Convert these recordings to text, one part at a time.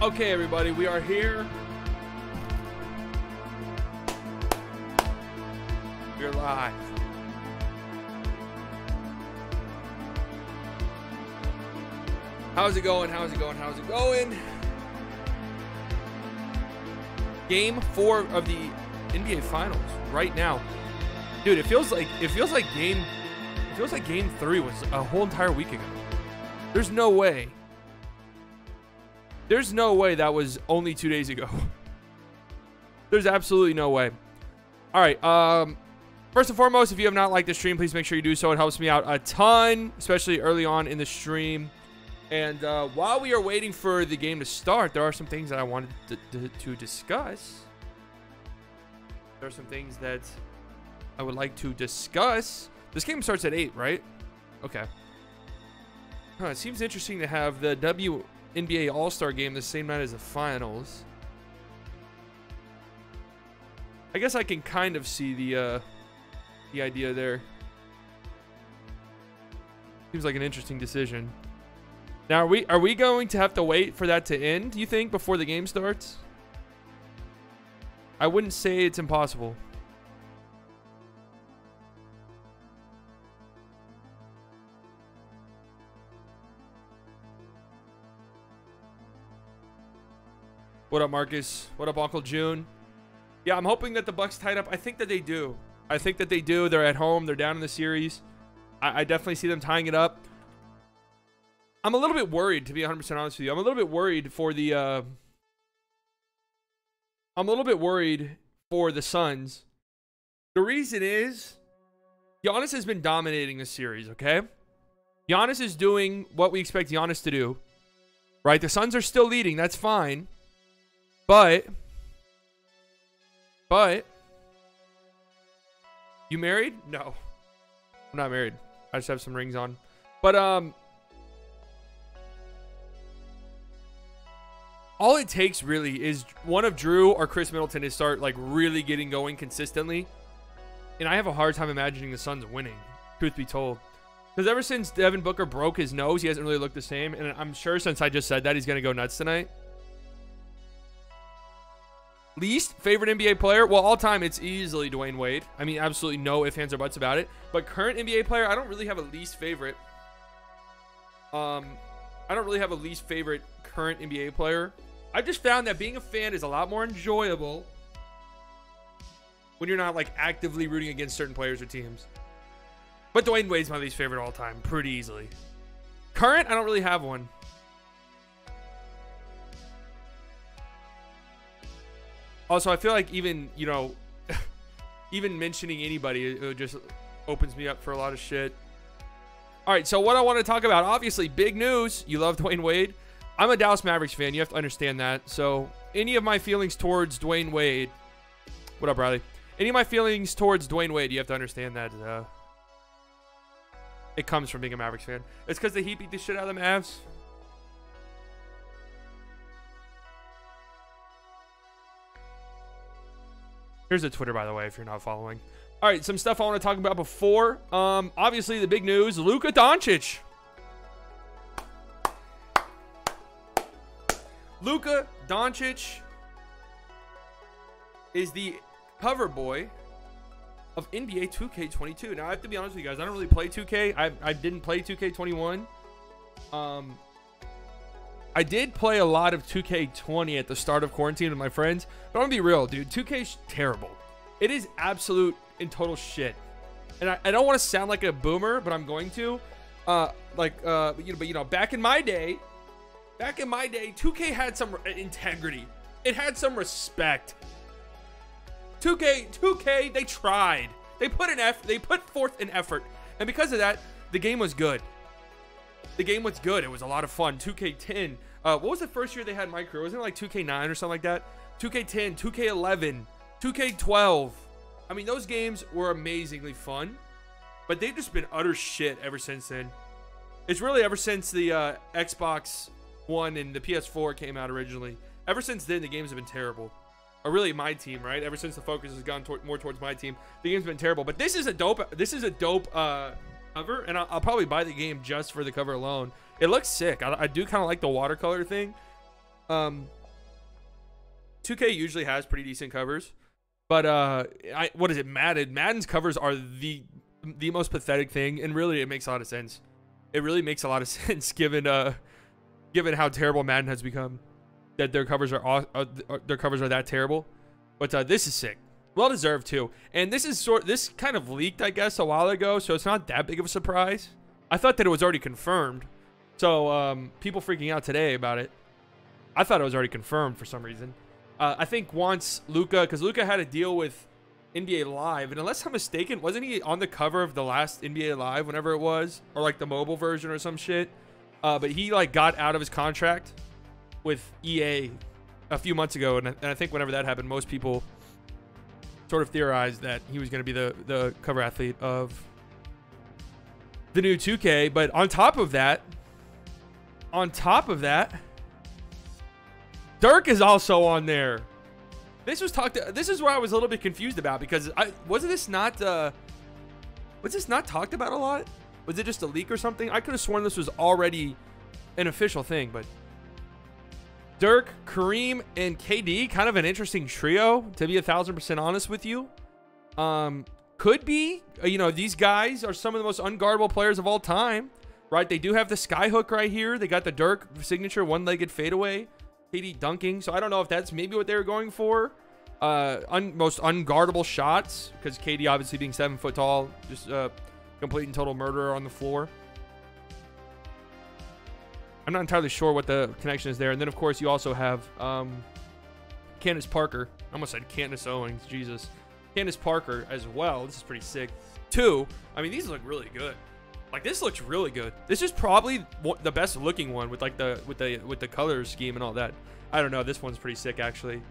Okay, everybody, we are here. We're live. How's it going? How's it going? How's it going? Game 4 of the NBA Finals right now. Dude, it feels like game 3 was a whole entire week ago. There's no way. There's no way that was only 2 days ago. There's absolutely no way. All right. First and foremost, if you have not liked the stream, please make sure you do so. It helps me out a ton, especially early on in the stream. And while we are waiting for the game to start, there are some things that I wanted to discuss. There are some things that I would like to discuss. This game starts at 8, right? Okay. It seems interesting to have the WNBA All-Star game the same night as the finals. I guess I can kind of see the idea there. Seems like an interesting decision. Now, are we going to have to wait for that to end, do you think, before the game starts? I wouldn't say it's impossible. What up, Marcus? What up, Uncle June? Yeah, I'm hoping that the Bucks tied up. I think that they do. I think that they do. They're at home. They're down in the series. I definitely see them tying it up. I'm a little bit worried, to be 100% honest with you. I'm a little bit worried for the Suns. The reason is Giannis has been dominating this series, okay? Giannis is doing what we expect Giannis to do. Right? The Suns are still leading. That's fine. But you married? No. I'm not married. I just have some rings on. But all it takes really is one of Drew or Chris Middleton to start like really getting going consistently. And I have a hard time imagining the Suns winning, truth be told. Because ever since Devin Booker broke his nose, he hasn't really looked the same. And I'm sure since I just said that, he's going to go nuts tonight. Least favorite NBA player? Well, all time, it's easily Dwayne Wade. I mean, absolutely no ifs, ands, or buts about it. But current NBA player, I don't really have a least favorite. I don't really have a least favorite current NBA player. I've just found that being a fan is a lot more enjoyable when you're not like actively rooting against certain players or teams. But Dwayne Wade's my least favorite all time, pretty easily. Current, I don't really have one. Also, I feel like even, you know, even mentioning anybody, it just opens me up for a lot of shit. All right, so what I want to talk about, obviously, big news. You love Dwayne Wade. I'm a Dallas Mavericks fan. You have to understand that. So any of my feelings towards Dwayne Wade, what up, Riley? Any of my feelings towards Dwayne Wade, you have to understand that it comes from being a Mavericks fan. It's because the Heat beat the shit out of the Mavs. Here's the Twitter, by the way, if you're not following. All right, some stuff I want to talk about before. Obviously, the big news, Luka Doncic. Luka Doncic is the cover boy of NBA 2K22. Now, I have to be honest with you guys. I don't really play 2K. I didn't play 2K21. I did play a lot of 2K20 at the start of quarantine with my friends. But I'm going to be real, dude. 2K's terrible. It is absolute and total shit. And I don't want to sound like a boomer, but I'm going to. But you know, back in my day, 2K had some integrity. It had some respect. 2K, they tried. They put forth an effort. And because of that, the game was good. The game was good. It was a lot of fun. 2K10. What was the first year they had my career? Wasn't it like 2K9 or something like that? 2K10, 2K11, 2K12. I mean, those games were amazingly fun. But they've just been utter shit ever since then. It's really ever since the Xbox One and the PS4 came out originally. Ever since then, the games have been terrible. Or really my team, right? Ever since the focus has gone more towards my team, the game's been terrible. But this is a dope cover, and I'll probably buy the game just for the cover alone. It looks sick. I do kind of like the watercolor thing. 2K usually has pretty decent covers, but what is it? Madden's covers are the most pathetic thing, and really it makes a lot of sense. It really makes a lot of sense given how terrible Madden has become, that their covers are that terrible. But this is sick. Well deserved too. And this kind of leaked, I guess, a while ago, so it's not that big of a surprise. I thought that it was already confirmed. So people freaking out today about it. I thought it was already confirmed for some reason. I think once Luka, because Luka had a deal with NBA Live, and unless I'm mistaken, wasn't he on the cover of the last NBA Live, whenever it was, or like the mobile version or some shit? But he like got out of his contract with EA a few months ago, and I think whenever that happened, most people sort of theorized that he was going to be the cover athlete of the new 2K. But on top of that, Dirk is also on there. This is where I was a little bit confused about, because was this not talked about a lot? Was it just a leak or something? I could have sworn this was already an official thing. But Dirk, Kareem, and KD, kind of an interesting trio, to be 1000% honest with you. Could be, these guys are some of the most unguardable players of all time, right? They do have the skyhook right here. They got the Dirk signature one-legged fadeaway, KD dunking. So I don't know if that's maybe what they were going for. Most unguardable shots, because KD obviously being 7 foot tall, just complete and total murderer on the floor. I'm not entirely sure what the connection is there. And then, of course, you also have Candace Parker. I almost said Candace Owens. Jesus. Candace Parker as well. This is pretty sick. Two. I mean, these look really good. Like, this looks really good. This is probably the best looking one with like with the color scheme and all that. I don't know. This one's pretty sick, actually.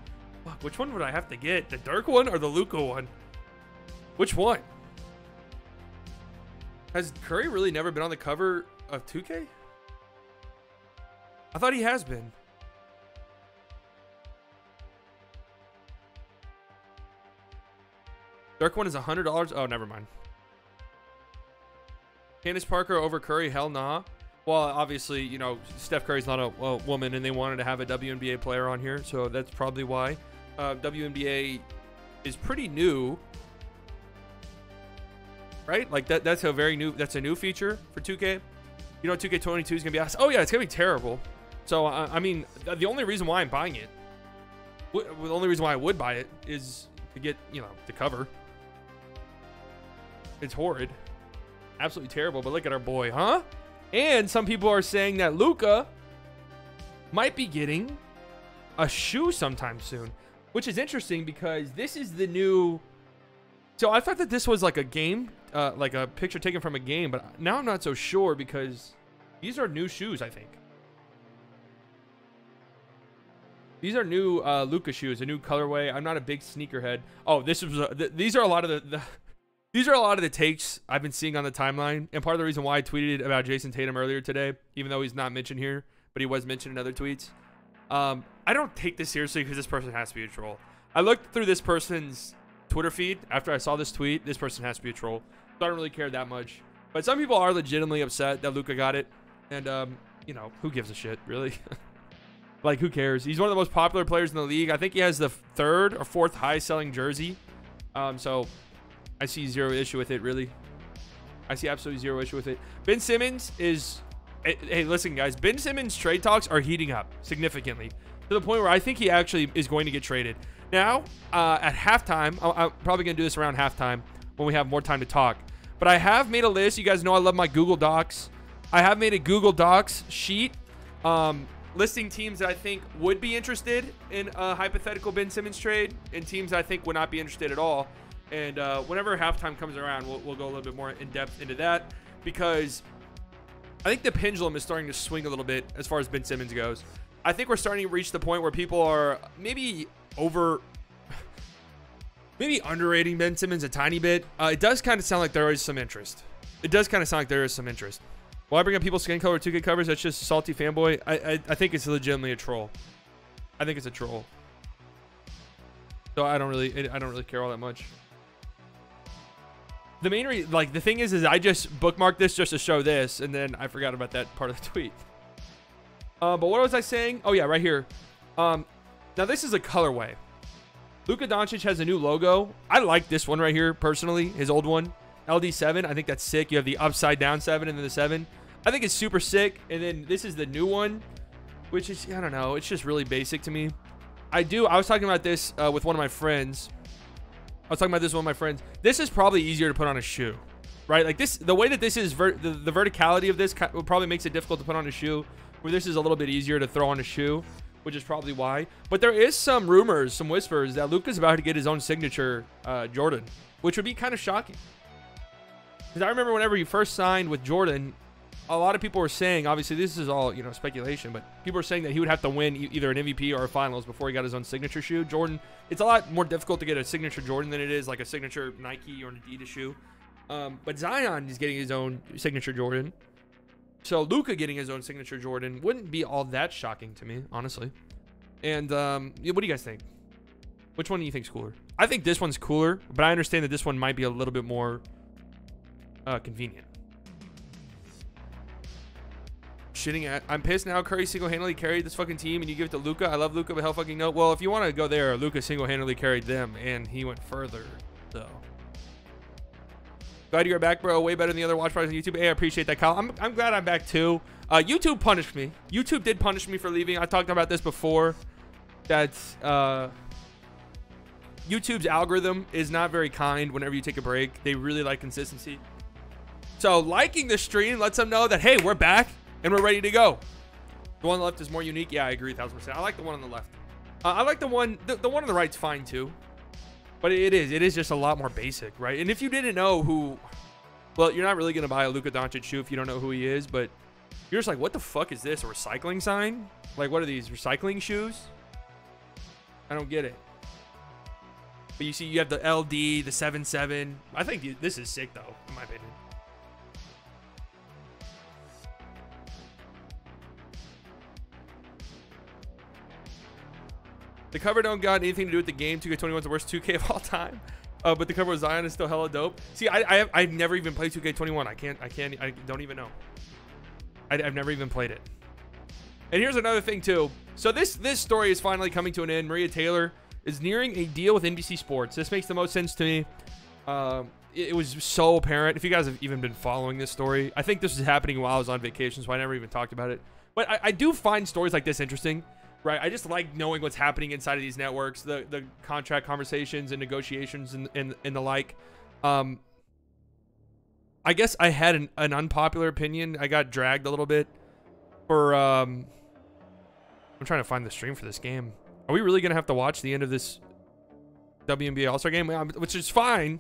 Fuck, which one would I have to get? The Dirk one or the Luka one? Which one? Has Curry really never been on the cover of 2K? I thought he has been. Dirk one is $100. Oh, never mind. Candace Parker over Curry? Hell nah. Well, obviously, Steph Curry's not a woman, and they wanted to have a WNBA player on here, so that's probably why. WNBA is pretty new, right? Like that's a new feature for 2K. 2K22 is gonna be asked. Oh yeah, it's gonna be terrible. So I mean, the only reason why I'm buying it, the only reason why I would buy it is to get the cover. It's horrid, absolutely terrible. But look at our boy, huh? And some people are saying that Luka might be getting a shoe sometime soon, which is interesting because this is the new. So I thought that this was like a game, like a picture taken from a game, but now I'm not so sure because these are new shoes, I think. These are new Luka shoes, a new colorway. I'm not a big sneakerhead. Oh, this was these are a lot of these are a lot of the takes I've been seeing on the timeline, and part of the reason why I tweeted about Jason Tatum earlier today, even though he's not mentioned here, but he was mentioned in other tweets. I don't take this seriously because this person has to be a troll. I looked through this person's Twitter feed after I saw this tweet. This person has to be a troll, so I don't really care that much. But some people are legitimately upset that Luka got it, and who gives a shit, really? Like, who cares? He's one of the most popular players in the league. I think he has the 3rd or 4th highest selling jersey. So I see zero issue with it, really. I see absolutely zero issue with it. Ben Simmons is... Hey, listen, guys. Ben Simmons trade talks are heating up significantly to the point where I think he actually is going to get traded. Now, at halftime, I'm probably going to do this around halftime when we have more time to talk. But I have made a list. You guys know I love my Google Docs. I have made a Google Docs sheet listing teams that I think would be interested in a hypothetical Ben Simmons trade and teams that I think would not be interested at all. And whenever halftime comes around, we'll go a little bit more in depth into that, because I think the pendulum is starting to swing a little bit as far as Ben Simmons goes. I think we're starting to reach the point where people are maybe underrating Ben Simmons a tiny bit. It does kind of sound like there is some interest. Will I bring up people's skin color 2K covers? That's just a salty fanboy. I think it's legitimately a troll. I think it's a troll. So I don't really care all that much. The main the thing is I just bookmarked this just to show this, and then I forgot about that part of the tweet. But what was I saying? Oh yeah, right here. Now this is a colorway. Luka Doncic has a new logo. I like this one right here personally, his old one, LD7. I think that's sick. You have the upside down 7 and then the 7. I think it's super sick. And then this is the new one, which is, I don't know, it's just really basic to me. I was talking about this with one of my friends. This is probably easier to put on a shoe, right? Like this, the way that this is, the verticality of this probably makes it difficult to put on a shoe, where this is a little bit easier to throw on a shoe, which is probably why. But there is some rumors, some whispers that Luka's about to get his own signature Jordan, which would be kind of shocking. Because I remember whenever he first signed with Jordan, a lot of people were saying, obviously this is all, you know, speculation, but people were saying that he would have to win either an MVP or a finals before he got his own signature shoe. Jordan, it's a lot more difficult to get a signature Jordan than it is like a signature Nike or an Adidas shoe. But Zion is getting his own signature Jordan. So Luka getting his own signature Jordan wouldn't be all that shocking to me, honestly. And what do you guys think? Which one do you think's cooler? I think this one's cooler, but I understand that this one might be a little bit more convenient. I'm pissed now. Curry single-handedly carried this fucking team, and you give it to Luka. I love Luka, but hell fucking no. Well, if you want to go there, Luka single-handedly carried them, and he went further. So glad you're back, bro. Way better than the other watch parties on YouTube. Hey, I appreciate that, Kyle. I'm glad I'm back too. YouTube punished me. YouTube did punish me for leaving. I talked about this before. That YouTube's algorithm is not very kind whenever you take a break. They really like consistency. So liking the stream lets them know that, hey, we're back. And we're ready to go. The one on the left is more unique. Yeah, I agree 1000%. I like the one on the left. I like the one on the right's fine too. But it is just a lot more basic, right? And if you didn't know who, well, you're not really going to buy a Luka Doncic shoe if you don't know who he is. But you're just like, what the fuck is this? A recycling sign? Like, what are these? Recycling shoes? I don't get it. But you see, you have the LD, the 7-7. I think this is sick though, in my opinion. The cover don't got anything to do with the game. 2K21 is the worst 2K of all time. But the cover of Zion is still hella dope. See, I've never even played 2K21. I don't even know. I've never even played it. And here's another thing too. So this story is finally coming to an end. Maria Taylor is nearing a deal with NBC Sports. This makes the most sense to me. It was so apparent. If you guys have even been following this story, I think this was happening while I was on vacation, so I never even talked about it. But I do find stories like this interesting. Right, I just like knowing what's happening inside of these networks, the contract conversations and negotiations and the like. I guess I had an unpopular opinion. I got dragged a little bit for. I'm trying to find the stream for this game. Are we really gonna have to watch the end of this WNBA All-Star game, which is fine?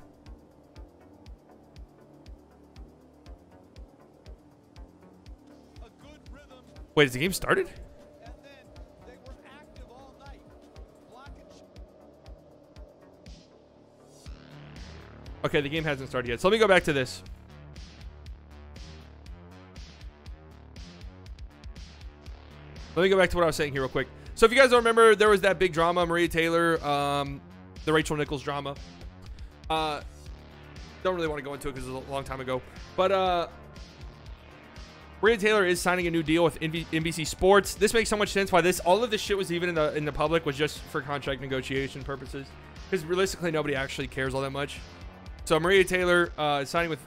Wait, has the game started? Okay, the game hasn't started yet. So let me go back to this. Let me go back to what I was saying here real quick. So if you guys don't remember, there was that big drama, Maria Taylor, the Rachel Nichols drama. Don't really want to go into it because it was a long time ago. But Maria Taylor is signing a new deal with NBC Sports. This makes so much sense why all of this shit was even in the public was just for contract negotiation purposes. Because realistically, nobody actually cares all that much. So Maria Taylor is signing with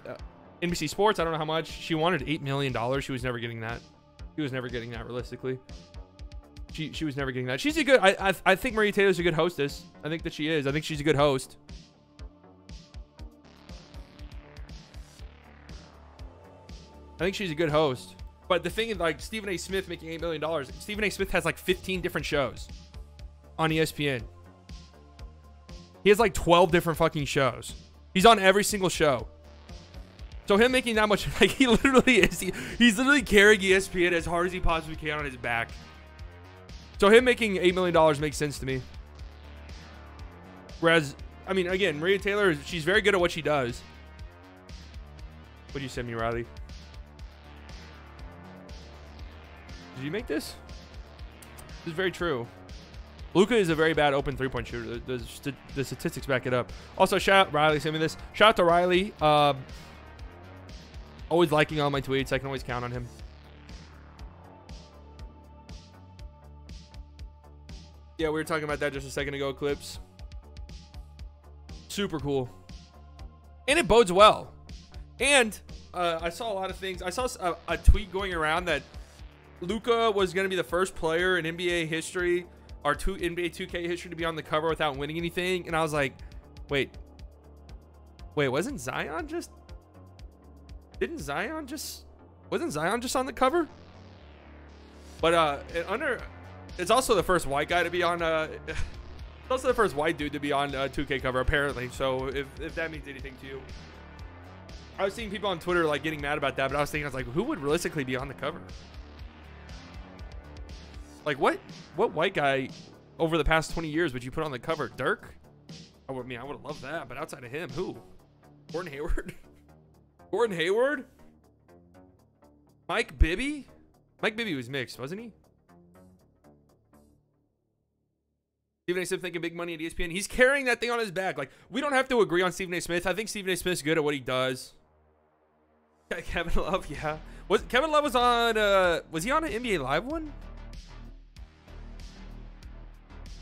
NBC Sports. I don't know how much. She wanted $8 million. She was never getting that. She was never getting that, realistically. She was never getting that. She's a good... I think Maria Taylor's a good hostess. I think that she is. I think she's a good host. I think she's a good host. But the thing is, like, Stephen A. Smith making $8 million. Stephen A. Smith has, like, 15 different shows on ESPN. He has, like, 12 different fucking shows. He's on every single show. So him making that much, like, he literally is. He's literally carrying ESPN as hard as he possibly can on his back. So him making $8 million makes sense to me. Whereas, I mean, again, Maria Taylor, she's very good at what she does. What'd you send me, Riley? Did you make this? This is very true. Luka is a very bad open three-point shooter. The statistics back it up. Also, shout out Riley. Send me this. Shout out to Riley. Always liking all my tweets. I can always count on him. Yeah, we were talking about that just a second ago, Clips. Super cool. And it bodes well. And I saw a lot of things. I saw a tweet going around that Luka was going to be the first player in NBA history, or NBA 2K history, to be on the cover without winning anything. And I was like, wait, wasn't Zion just on the cover? But it's also the first white guy to be on it's also the first white dude to be on 2K cover, apparently. So if that means anything to you. I was seeing people on Twitter like getting mad about that, but I was like, who would realistically be on the cover? Like what white guy over the past 20 years would you put on the cover? Dirk? I would have loved that, but outside of him, who? Gordon Hayward? Gordon Hayward? Mike Bibby? Mike Bibby was mixed, wasn't he? Stephen A. Smith thinking big money at ESPN. He's carrying that thing on his back. Like, we don't have to agree on Stephen A. Smith. I think Stephen A. Smith's good at what he does. Kevin Love, yeah. Kevin Love was on, was he on an NBA Live one?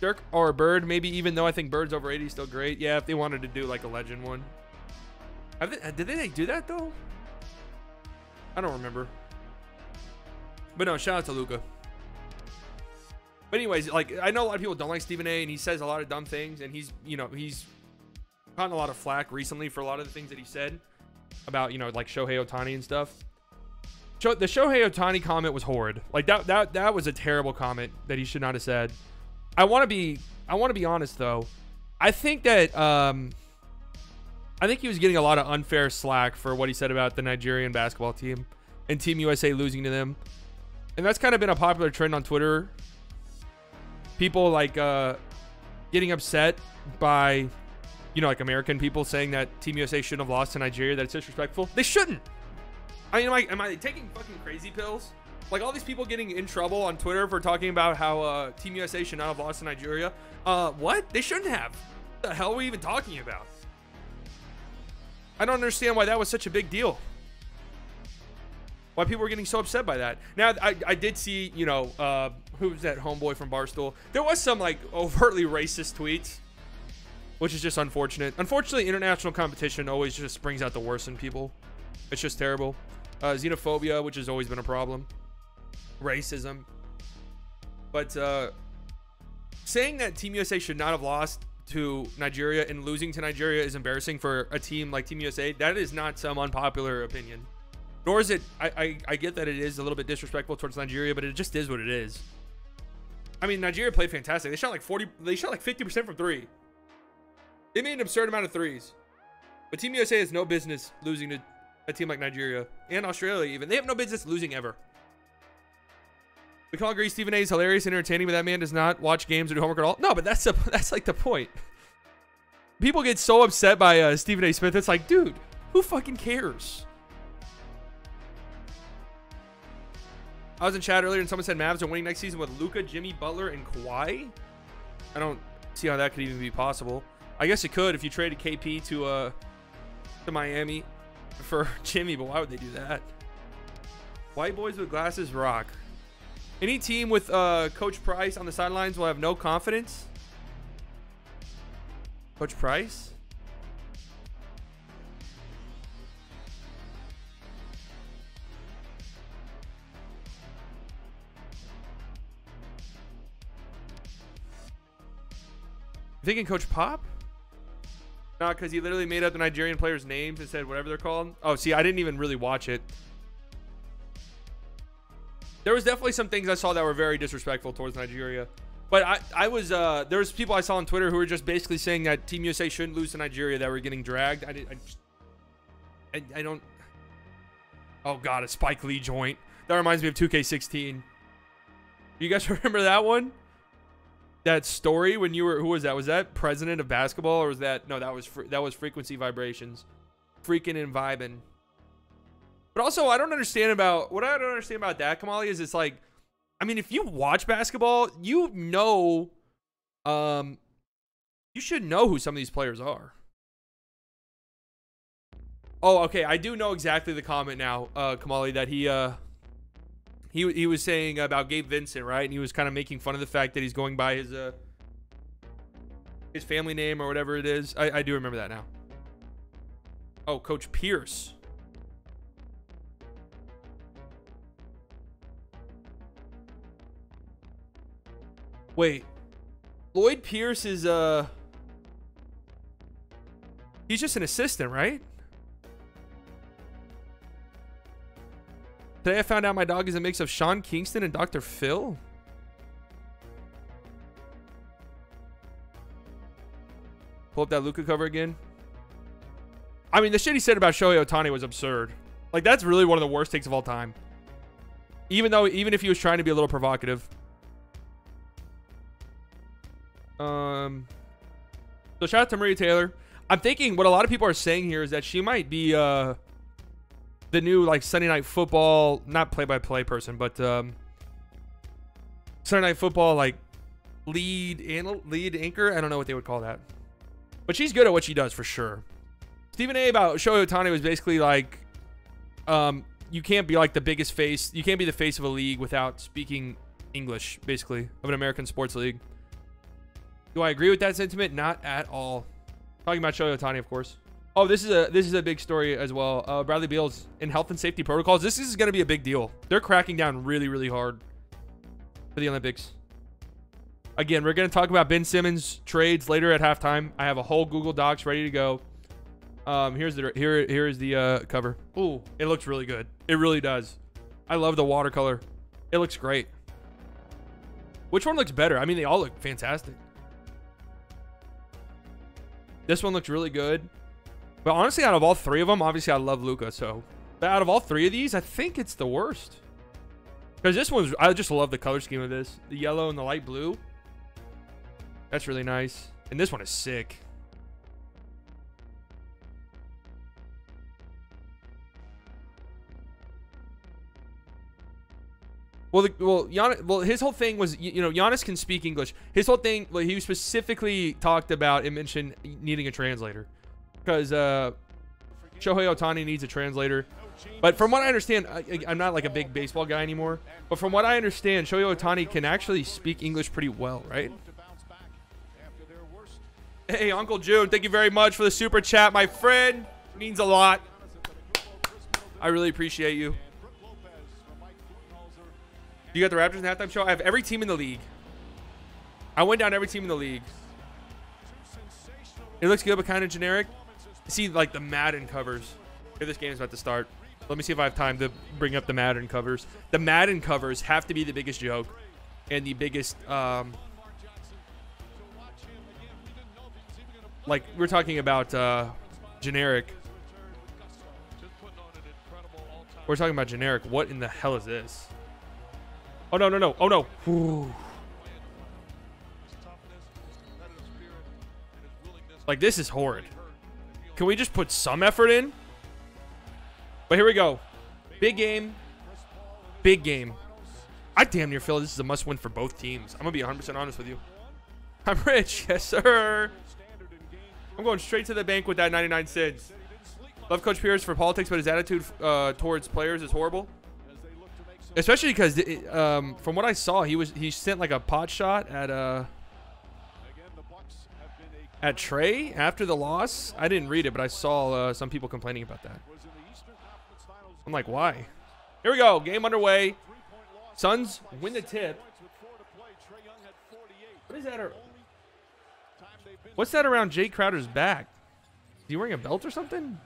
Dirk or Bird, maybe, even though I think Bird's over 80 is still great. Yeah, if they wanted to do like a legend one. Did they do that though? I don't remember. But no, shout out to Luka. But anyways, like, I know a lot of people don't like Stephen A, and he says a lot of dumb things, and he's gotten a lot of flack recently for a lot of the things that he said about, like Shohei Ohtani and stuff. The Shohei Ohtani comment was horrid. Like that was a terrible comment that he should not have said. I want to be honest though. I think that I think he was getting a lot of unfair slack for what he said about the Nigerian basketball team and Team USA losing to them. And that's kind of been a popular trend on Twitter. People like getting upset by, like American people saying that Team USA shouldn't have lost to Nigeria, that it's disrespectful. They shouldn't. I mean, am I taking fucking crazy pills? Like all these people getting in trouble on Twitter for talking about how Team USA should not have lost to Nigeria. What? They shouldn't have. What the hell are we even talking about? I don't understand why that was such a big deal. Why people were getting so upset by that. Now, I did see, who's that homeboy from Barstool? There was some, like, overtly racist tweets, which is just unfortunate. Unfortunately, international competition always just brings out the worst in people. It's just terrible. Xenophobia, which has always been a problem. Racism. But saying that Team USA should not have lost to Nigeria and losing to Nigeria is embarrassing for a team like Team USA. That is not some unpopular opinion. Nor is it, I get that it is a little bit disrespectful towards Nigeria, but it just is what it is. I mean, Nigeria played fantastic. They shot like 50% from three. They made an absurd amount of threes. But Team USA has no business losing to a team like Nigeria and Australia even. They have no business losing ever. We can all agree Stephen A is hilarious and entertaining, but that man does not watch games or do homework at all. No, but that's like the point. People get so upset by Stephen A. Smith. It's like, dude, who fucking cares? I was in chat earlier and someone said Mavs are winning next season with Luka, Jimmy Butler, and Kawhi. I don't see how that could even be possible. I guess it could if you traded KP to Miami for Jimmy, but why would they do that? White boys with glasses rock. Any team with Coach Price on the sidelines will have no confidence. Coach Price? You thinking Coach Pop? No, because he literally made up the Nigerian players' names and said whatever they're called. Oh, see, I didn't even really watch it. There was definitely some things I saw that were very disrespectful towards Nigeria. But there was people I saw on Twitter who were just basically saying that Team USA shouldn't lose to Nigeria, that were getting dragged. I don't. Oh God, a Spike Lee joint. That reminds me of 2K16. You guys remember that one? That story when you were, who was that? Was that president of basketball or was that, no, that was Frequency Vibrations. Freaking and vibing. But also, what I don't understand about that, Kamali, is it's like, I mean, if you watch basketball, you should know who some of these players are. Oh, okay. I do know exactly the comment now, Kamali, that he was saying about Gabe Vincent, right? And he was kind of making fun of the fact that he's going by his family name or whatever it is. I do remember that now. Oh, Coach Pierce. Wait. Lloyd Pierce is he's just an assistant, right? Today I found out my dog is a mix of Sean Kingston and Dr. Phil. Pull up that Luka cover again. I mean, the shit he said about Shohei Ohtani was absurd. Like, that's really one of the worst takes of all time. Even if he was trying to be a little provocative. So shout out to Maria Taylor. I'm thinking what a lot of people are saying here is that she might be the new like Sunday Night Football, not play-by-play person, but Sunday Night Football like lead anchor. I don't know what they would call that, but she's good at what she does for sure. Stephen A about Shohei Ohtani was basically like, you can't be like the biggest face. You can't be the face of a league without speaking English, basically, of an American sports league. Do I agree with that sentiment? Not at all. Talking about Shohei Ohtani, of course. Oh, this is a big story as well. Bradley Beal's in health and safety protocols. This is going to be a big deal. They're cracking down really, really hard for the Olympics. Again, we're going to talk about Ben Simmons trades later at halftime. I have a whole Google Docs ready to go. Here is the cover. Ooh, it looks really good. It really does. I love the watercolor. It looks great. Which one looks better? I mean, they all look fantastic. This one looks really good. But honestly, out of all three of them, obviously I love Luka. So, but out of all three of these, I think it's the worst. Because this one's, I just love the color scheme of this. The yellow and the light blue. That's really nice. And this one is sick. Well, his whole thing was, you know, Giannis can speak English. His whole thing, well, he specifically talked about and mentioned needing a translator. Because Shohei Ohtani needs a translator. But from what I understand, I'm not like a big baseball guy anymore. But from what I understand, Shohei Ohtani can actually speak English pretty well, right? Hey, Uncle June, thank you very much for the super chat, my friend. Means a lot. I really appreciate you. You got the Raptors in the halftime show? I have every team in the league. I went down every team in the league. It looks good, but kind of generic. See, like the Madden covers. Here, this game's about to start. Let me see if I have time to bring up the Madden covers. The Madden covers have to be the biggest joke and the biggest, like we're talking about generic. We're talking about generic. What in the hell is this? Oh, no, no, no. Oh, no. Whew. Like, this is horrid. Can we just put some effort in? But here we go. Big game. Big game. I damn near feel this is a must-win for both teams. I'm going to be 100% honest with you. I'm rich. Yes, sir. I'm going straight to the bank with that 99 cents. Love Coach Pierce for politics, but his attitude towards players is horrible. Especially because from what I saw, he sent like a pot shot at Trey after the loss. I didn't read it, but I saw some people complaining about that. I'm like, why? Here we go. Game underway. Suns win the tip. What is that? What's that around Jay Crowder's back? Is he wearing a belt or something?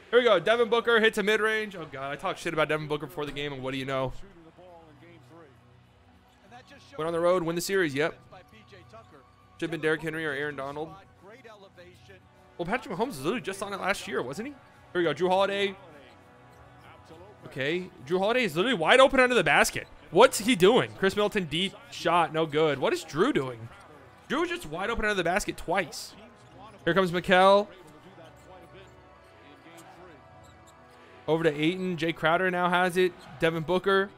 Here we go. Devin Booker hits a mid-range. Oh, God. I talked shit about Devin Booker before the game, and what do you know? Went on the road, win the series. Yep. Should have been Derrick Henry or Aaron Donald. Well, Patrick Mahomes was literally just on it last year, wasn't he? Here we go. Drew Holiday. Okay. Drew Holiday is literally wide open under the basket. What's he doing? Chris Middleton, deep shot. No good. What is Drew doing? Drew was just wide open under the basket twice. Here comes Mikal. Over to Ayton. Jay Crowder now has it. Devin Booker.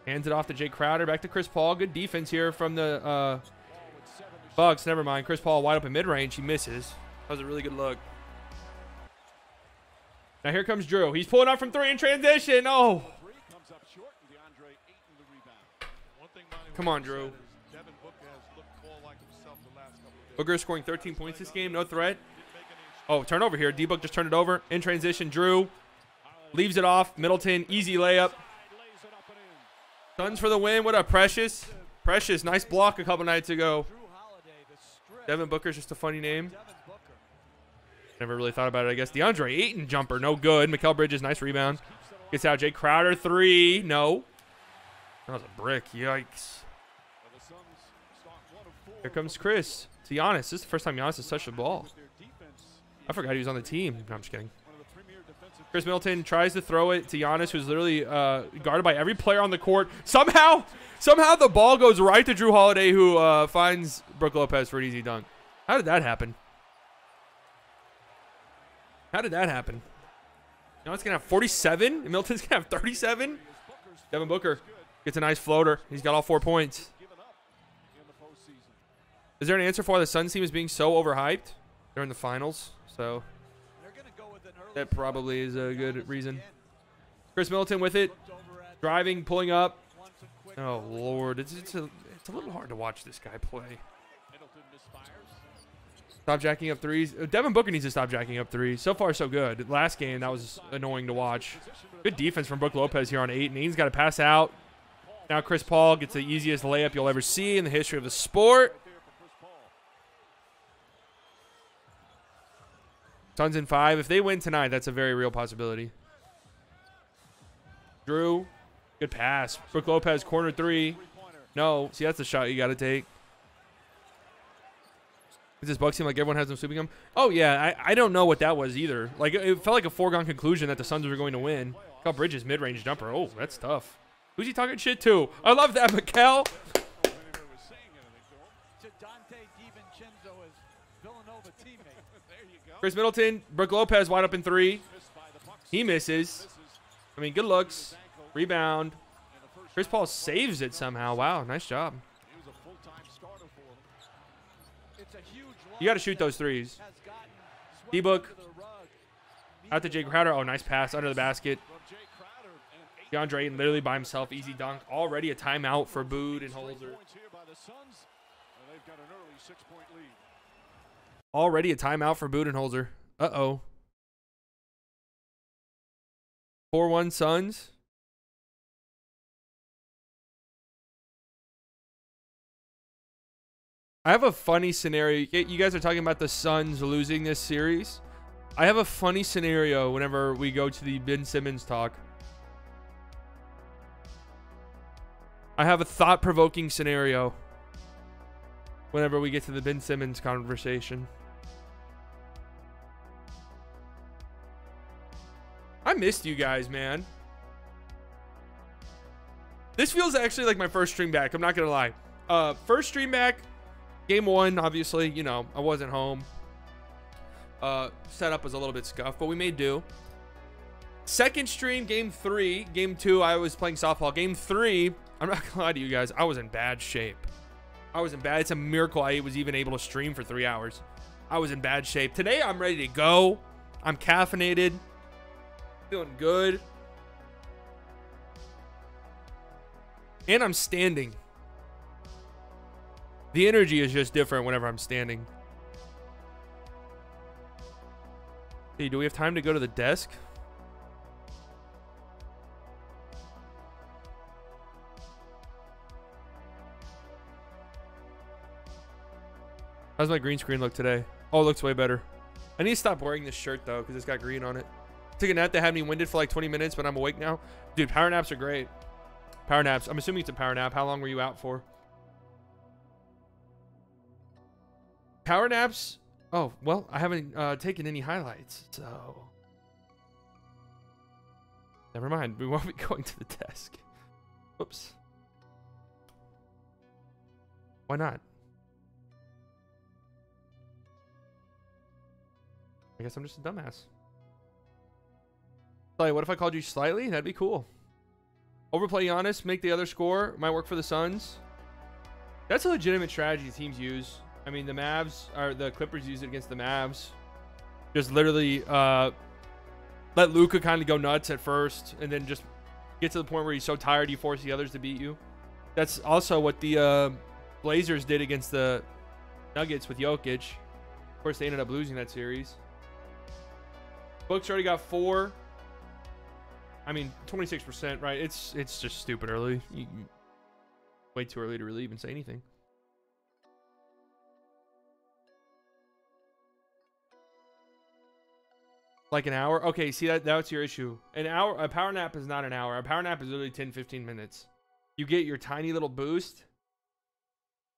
Hands it off to Jay Crowder. Back to Chris Paul. Good defense here from the Bucks. Never mind. Chris Paul wide open mid-range. He misses. That was a really good look. Now here comes Drew. He's pulling up from three in transition. Oh. Come on, Drew. Booker scoring 13 points this game. No threat. Oh, turnover here. D-Book just turned it over. In transition, Drew leaves it off. Middleton, easy layup. Suns for the win. What up, Precious? Precious, nice block a couple nights ago. Devin Booker's just a funny name. Never really thought about it, I guess. DeAndre Ayton jumper, no good. Mikal Bridges, nice rebound. Gets out Jay Crowder, 3. No. That was a brick. Yikes. Here comes Chris. To Giannis. This is the first time Giannis has touched the ball. I forgot he was on the team. No, I'm just kidding. Chris Middleton tries to throw it to Giannis, who's literally guarded by every player on the court. Somehow the ball goes right to Drew Holiday, who finds Brook Lopez for an easy dunk. How did that happen? How did that happen? Giannis gonna have 47, and Middleton's gonna have 37. Devin Booker gets a nice floater. He's got all 4 points. Is there an answer for why the Suns team is being so overhyped? They're in the finals, so that probably is a good reason. Chris Middleton with it, driving, pulling up. Oh Lord, it's a little hard to watch this guy play. Stop jacking up threes. Devin Booker needs to stop jacking up threes. So far, so good. Last game, that was annoying to watch. Good defense from Brook Lopez here on 8, and he's got to pass out. Now Chris Paul gets the easiest layup you'll ever see in the history of the sport. Suns in 5. If they win tonight, that's a very real possibility. Drew, good pass. Brook Lopez, corner 3. No, see, that's the shot you got to take. Is this Bucks team like everyone has them sweeping them? Oh, yeah, I don't know what that was either. Like, it felt like a foregone conclusion that the Suns were going to win. Mikal Bridges, mid-range jumper. Oh, that's tough. Who's he talking shit to? I love that, Mikal. Chris Middleton, Brook Lopez wide open 3. He misses. I mean, good looks. Rebound. Chris Paul saves it somehow. Wow, nice job. You got to shoot those threes. D-Book. Out to Jay Crowder. Oh, nice pass under the basket. DeAndre Ayton literally by himself. Easy dunk. Already a timeout for Budenholzer. Already a timeout for Budenholzer. Uh-oh. 4-1 Suns. I have a funny scenario. You guys are talking about the Suns losing this series. I have a funny scenario whenever we go to the Ben Simmons talk. I have a thought-provoking scenario whenever we get to the Ben Simmons conversation. I missed you guys, man. This feels actually like my first stream back. I'm not going to lie. First stream back. Game 1, obviously, you know, I wasn't home. Setup was a little bit scuffed, but we made do. Second stream, game 3. Game 2, I was playing softball. Game 3, I'm not gonna lie to you guys, I was in bad shape. I was in bad. It's a miracle I was even able to stream for 3 hours. I was in bad shape. Today, I'm ready to go. I'm caffeinated. Feeling good. And I'm standing. The energy is just different whenever I'm standing. Hey, do we have time to go to the desk? How's my green screen look today? Oh, it looks way better. I need to stop wearing this shirt, though, because it's got green on it. Took a nap that had me winded for like 20 minutes, but I'm awake now. Dude, power naps are great. Power naps. I'm assuming it's a power nap. How long were you out for? Power naps? Oh, well, I haven't taken any highlights, so... Never mind. We won't be going to the desk. Whoops. Why not? I guess I'm just a dumbass. Like, what if I called you slightly? That'd be cool. Overplay Giannis, make the other score. Might work for the Suns. That's a legitimate strategy teams use. I mean, the Mavs, or the Clippers use it against the Mavs. Just literally let Luka kind of go nuts at first, and then just get to the point where he's so tired you force the others to beat you. That's also what the Blazers did against the Nuggets with Jokic. Of course, they ended up losing that series. Bucks already got 4. I mean, 26%, right? It's just stupid early. Way too early to really even say anything. Like an hour? Okay, see, that's your issue. An hour, a power nap is not an hour. A power nap is literally 10, 15 minutes. You get your tiny little boost,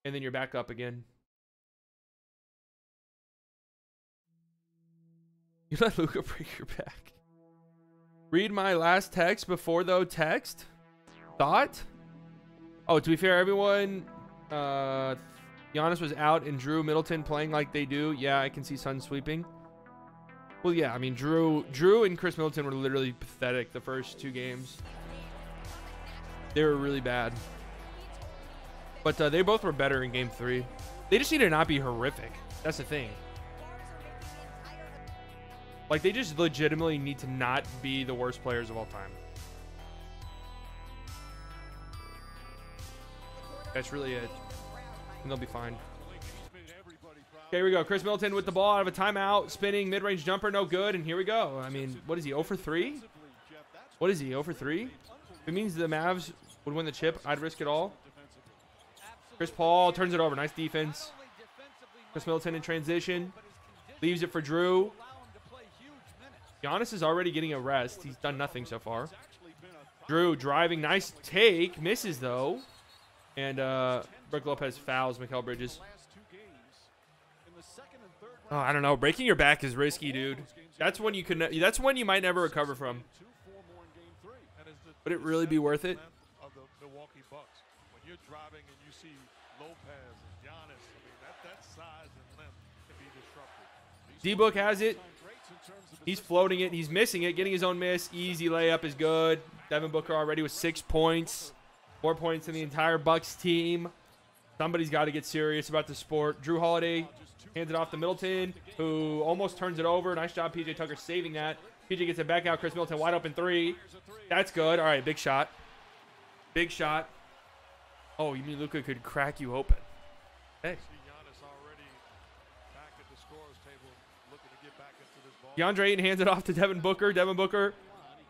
and then you're back up again. You let Luka break your back. Read my last text before, though, text? Thought? Oh, to be fair, everyone, Giannis was out and Drew Middleton playing like they do. Yeah, I can see Suns sweeping. Well, yeah, I mean, Drew and Chris Middleton were literally pathetic the first 2 games. They were really bad. But they both were better in game 3. They just need to not be horrific. That's the thing. Like, they just legitimately need to not be the worst players of all time. That's really it. And they'll be fine. Okay, here we go. Chris Middleton with the ball out of a timeout. Spinning mid-range jumper, no good. And here we go. I mean, what is he, 0 for 3? What is he, 0 for 3? If it means the Mavs would win the chip, I'd risk it all. Chris Paul turns it over. Nice defense. Chris Middleton in transition. Leaves it for Drew. Giannis is already getting a rest. He's done nothing so far. Drew driving. Nice take. Misses, though. And Brook Lopez fouls Mikal Bridges. Oh, I don't know. Breaking your back is risky, dude. That's when you can. That's when you might never recover from. Would it really be worth it? Of the Milwaukee Bucks. When you're driving and you see Lopez and Giannis, I mean that size and length can be disruptive. D-Book has it. He's floating it. He's missing it. Getting his own miss. Easy layup is good. Devin Booker already with 6 points. 4 points in the entire Bucks team. Somebody's got to get serious about the sport. Drew Holiday hands it off to Middleton, who almost turns it over. Nice job, PJ Tucker, saving that. PJ gets it back out. Chris Middleton wide open 3. That's good. All right, big shot. Big shot. Oh, you mean Luka could crack you open? Hey. DeAndre Ayton hands it off to Devin Booker. Devin Booker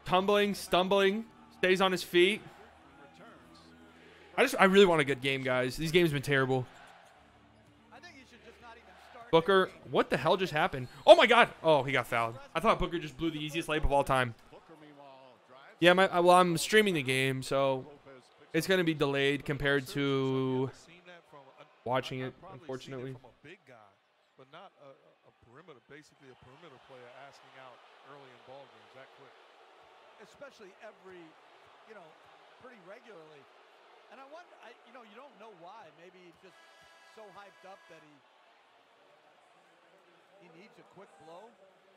tumbling, stumbling, stays on his feet. I really want a good game, guys. These games have been terrible. Booker, what the hell just happened? Oh my God! Oh, he got fouled. I thought Booker just blew the easiest layup of all time. Yeah, well, I'm streaming the game, so it's gonna be delayed compared to watching it, unfortunately. But not a perimeter, basically a perimeter player asking out early in ball games that quick. Especially every, pretty regularly. And I wonder, you don't know why. Maybe he's just so hyped up that he needs a quick blow.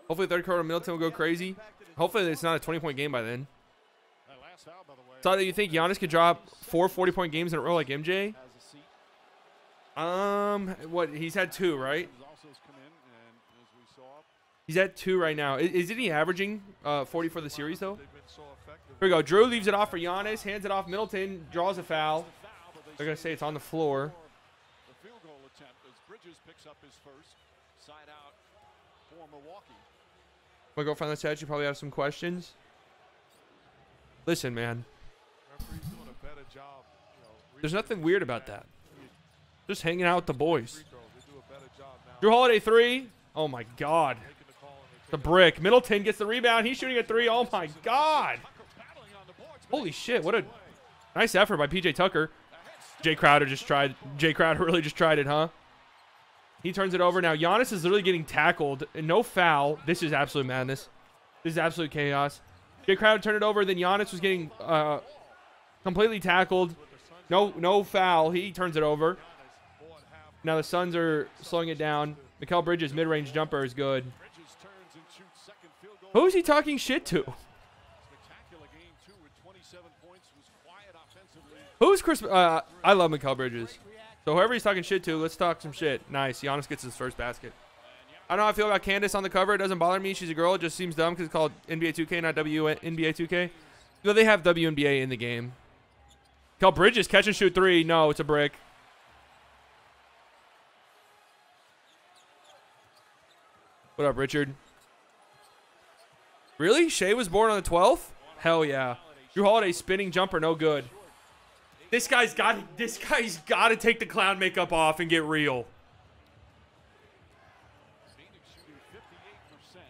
Hopefully third quarter Middleton will go crazy. Hopefully it's not a 20-point game by then. So do you think Giannis could drop 4 40-point games in a row like MJ? What, he's had 2, right? He's at 2 right now. Isn't he averaging 40 for the series, though? Here we go. Drew leaves it off for Giannis. Hands it off. Middleton draws a foul. They're going to say it's on the floor. The field goal attempt as Bridges picks up his first side out for Milwaukee. My girlfriend in the chat, you probably have some questions. Listen, man. There's nothing weird about that. Just hanging out with the boys. Drew Holiday 3. Oh, my God. The brick. Middleton gets the rebound. He's shooting a 3. Oh, my God. Holy shit. What a nice effort by PJ Tucker. Jay Crowder really just tried it, huh? He turns it over. Now, Giannis is literally getting tackled. And no foul. This is absolute madness. This is absolute chaos. Jay Crowder turned it over. Then Giannis was getting completely tackled. No foul. He turns it over. Now the Suns are slowing it down. Mikal Bridges' mid-range jumper is good. Who is he talking shit to? Who's Chris? I love Mikal Bridges. So whoever he's talking shit to, let's talk some shit. Nice. Giannis gets his first basket. I don't know how I feel about Candace on the cover. It doesn't bother me. She's a girl. It just seems dumb because it's called NBA 2K, not NBA 2K. No, they have WNBA in the game. Mikal Bridges catch and shoot 3. No, it's a brick. What up, Richard? Really? Shea was born on the 12th? Hell yeah. Drew Holiday spinning jumper, no good. This guy's got to take the clown makeup off and get real.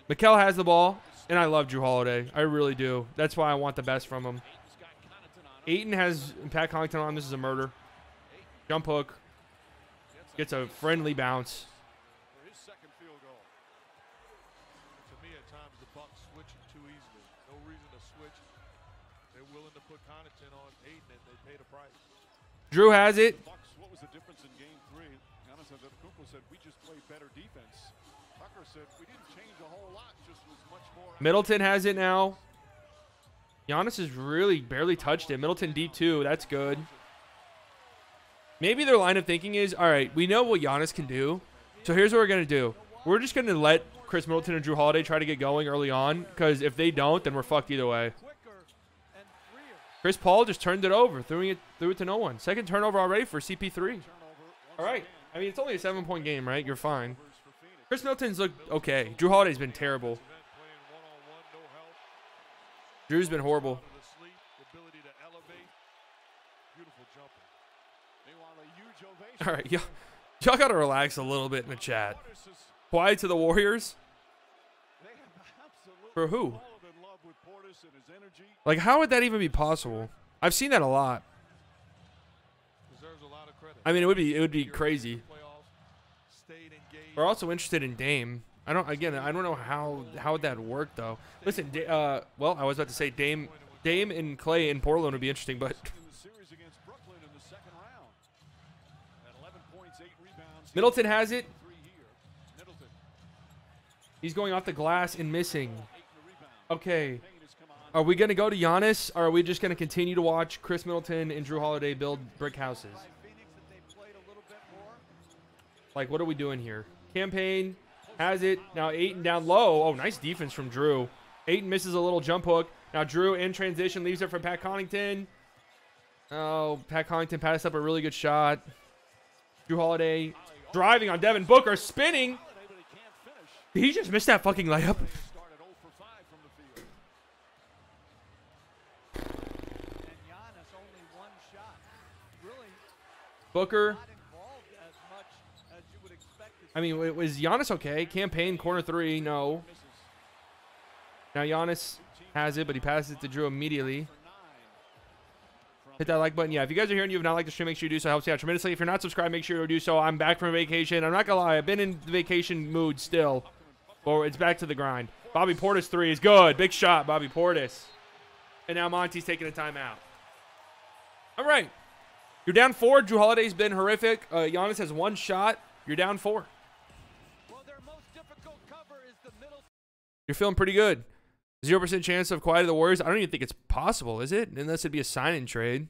Mikal has the ball, and I love Drew Holiday. I really do. That's why I want the best from him. Ayton has Pat Connaughton on. This is a murder. Jump hook. Gets a friendly bounce. For his second field goal. To me, at times, the Bucks switching too easily. No reason to switch. They're willing to put Connaughton on Ayton, and they pay the price. Drew has it. Bucks, what was the difference in game 3? Giannis Antetkounmpo said, we just played better defense. Tucker said, we didn't change a whole lot, just was much more. Middleton has it now. Giannis has really barely touched it. Middleton deep too. That's good. Maybe their line of thinking is, all right, we know what Giannis can do, so here's what we're going to do. We're just going to let Chris Middleton and Drew Holiday try to get going early on, because if they don't, then we're fucked either way. Chris Paul just turned it over, threw it to no one. Second turnover already for CP3. All right. I mean, it's only a 7-point game, right? You're fine. Chris Middleton's looked okay. Drew Holiday's been terrible. Drew's been horrible. All right, y'all got to relax a little bit in the chat. Quiet to the Warriors? For who? Like, how would that even be possible? I've seen that a lot. I mean, it would be crazy. We're also interested in Dame. I don't know how would that work though. Listen, well, I was about to say Dame and Clay in Portland would be interesting, but Middleton has it. He's going off the glass and missing. Okay. Are we going to go to Giannis, or are we just going to continue to watch Chris Middleton and Drew Holiday build brick houses? Like, what are we doing here? Campaign has it. Now Ayton down low. Oh, nice defense from Drew. Ayton misses a little jump hook. Now Drew in transition leaves it for Pat Connaughton. Oh, Pat Connaughton passed up a really good shot. Drew Holiday driving on Devin Booker, spinning. Did he just miss that fucking layup? Booker. I mean, was Giannis okay? Campaign, corner 3, no. Now Giannis has it, but he passes it to Drew immediately. Hit that like button. Yeah, if you guys are here and you have not liked the stream, make sure you do so. It helps you out tremendously. If you're not subscribed, make sure you do so. I'm back from vacation. I'm not going to lie. I've been in the vacation mood still. But it's back to the grind. Bobby Portis 3 is good. Big shot, Bobby Portis. And now Monty's taking a timeout. All right. You're down 4. Drew Holiday's been horrific. Giannis has 1 shot. You're down 4. You're feeling pretty good. 0% chance of quiet of the Warriors. I don't even think it's possible, is it? Unless it'd be a sign-in trade.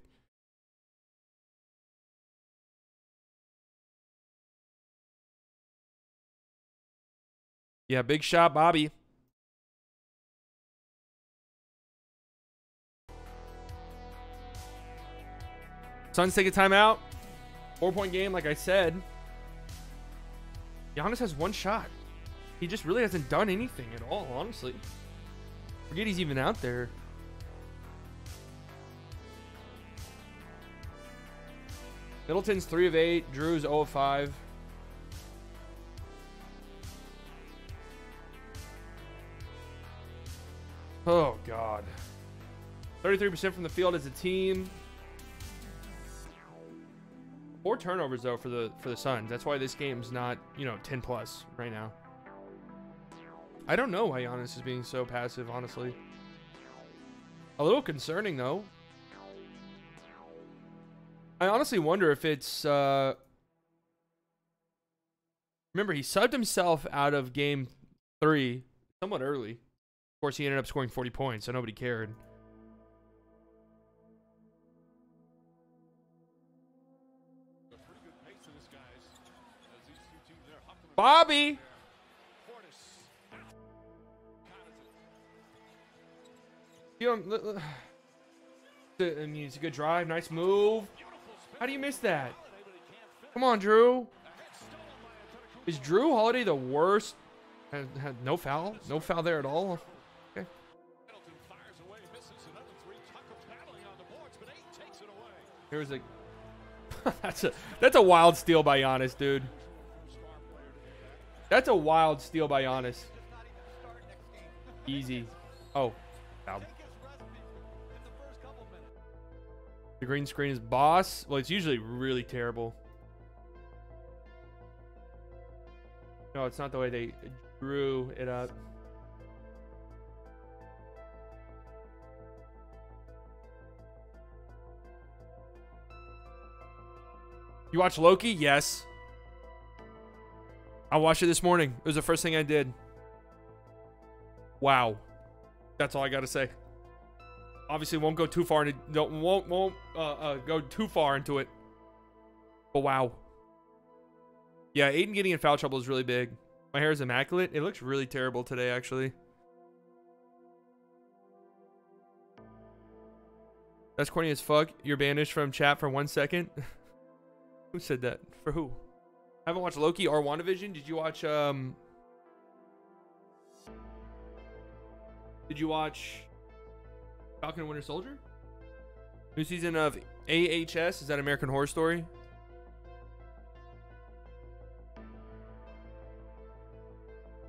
Yeah, big shot, Bobby. Suns take a timeout. 4-point game, like I said. Giannis has 1 shot. He just really hasn't done anything at all, honestly. Forget he's even out there. Middleton's 3 of 8. Drew's 0 of 5. Oh, God. 33% from the field as a team. 4 turnovers, though, for the Suns. That's why this game's not, 10+ right now. I don't know why Giannis is being so passive, honestly. A little concerning, though. I honestly wonder if it's... Remember, he subbed himself out of game 3 somewhat early. Of course, he ended up scoring 40 points, so nobody cared. Bobby! I mean, it's a good drive. Nice move. How do you miss that? Come on, Drew. Is Drew Holiday the worst Had no foul? No foul there at all? Okay. Middleton fires away, misses another three. Tucker battling on the boards, but Ayton takes it away. Here's a that's a wild steal by Giannis, dude. That's a wild steal by Giannis. Easy. Oh, foul. The green screen is boss. Well, it's usually really terrible. No, it's not the way they drew it up. You watch Loki? Yes. I watched it this morning. It was the first thing I did. Wow. That's all I got to say. Obviously, won't go too far into won't go too far into it. But wow. Yeah, Aiden getting in foul trouble is really big. My hair is immaculate. It looks really terrible today, actually. That's corny as fuck. You're banished from chat for 1 second. Who said that? For who? I haven't watched Loki or WandaVision. Did you watch Falcon and Winter Soldier? New season of AHS. Is that American Horror Story?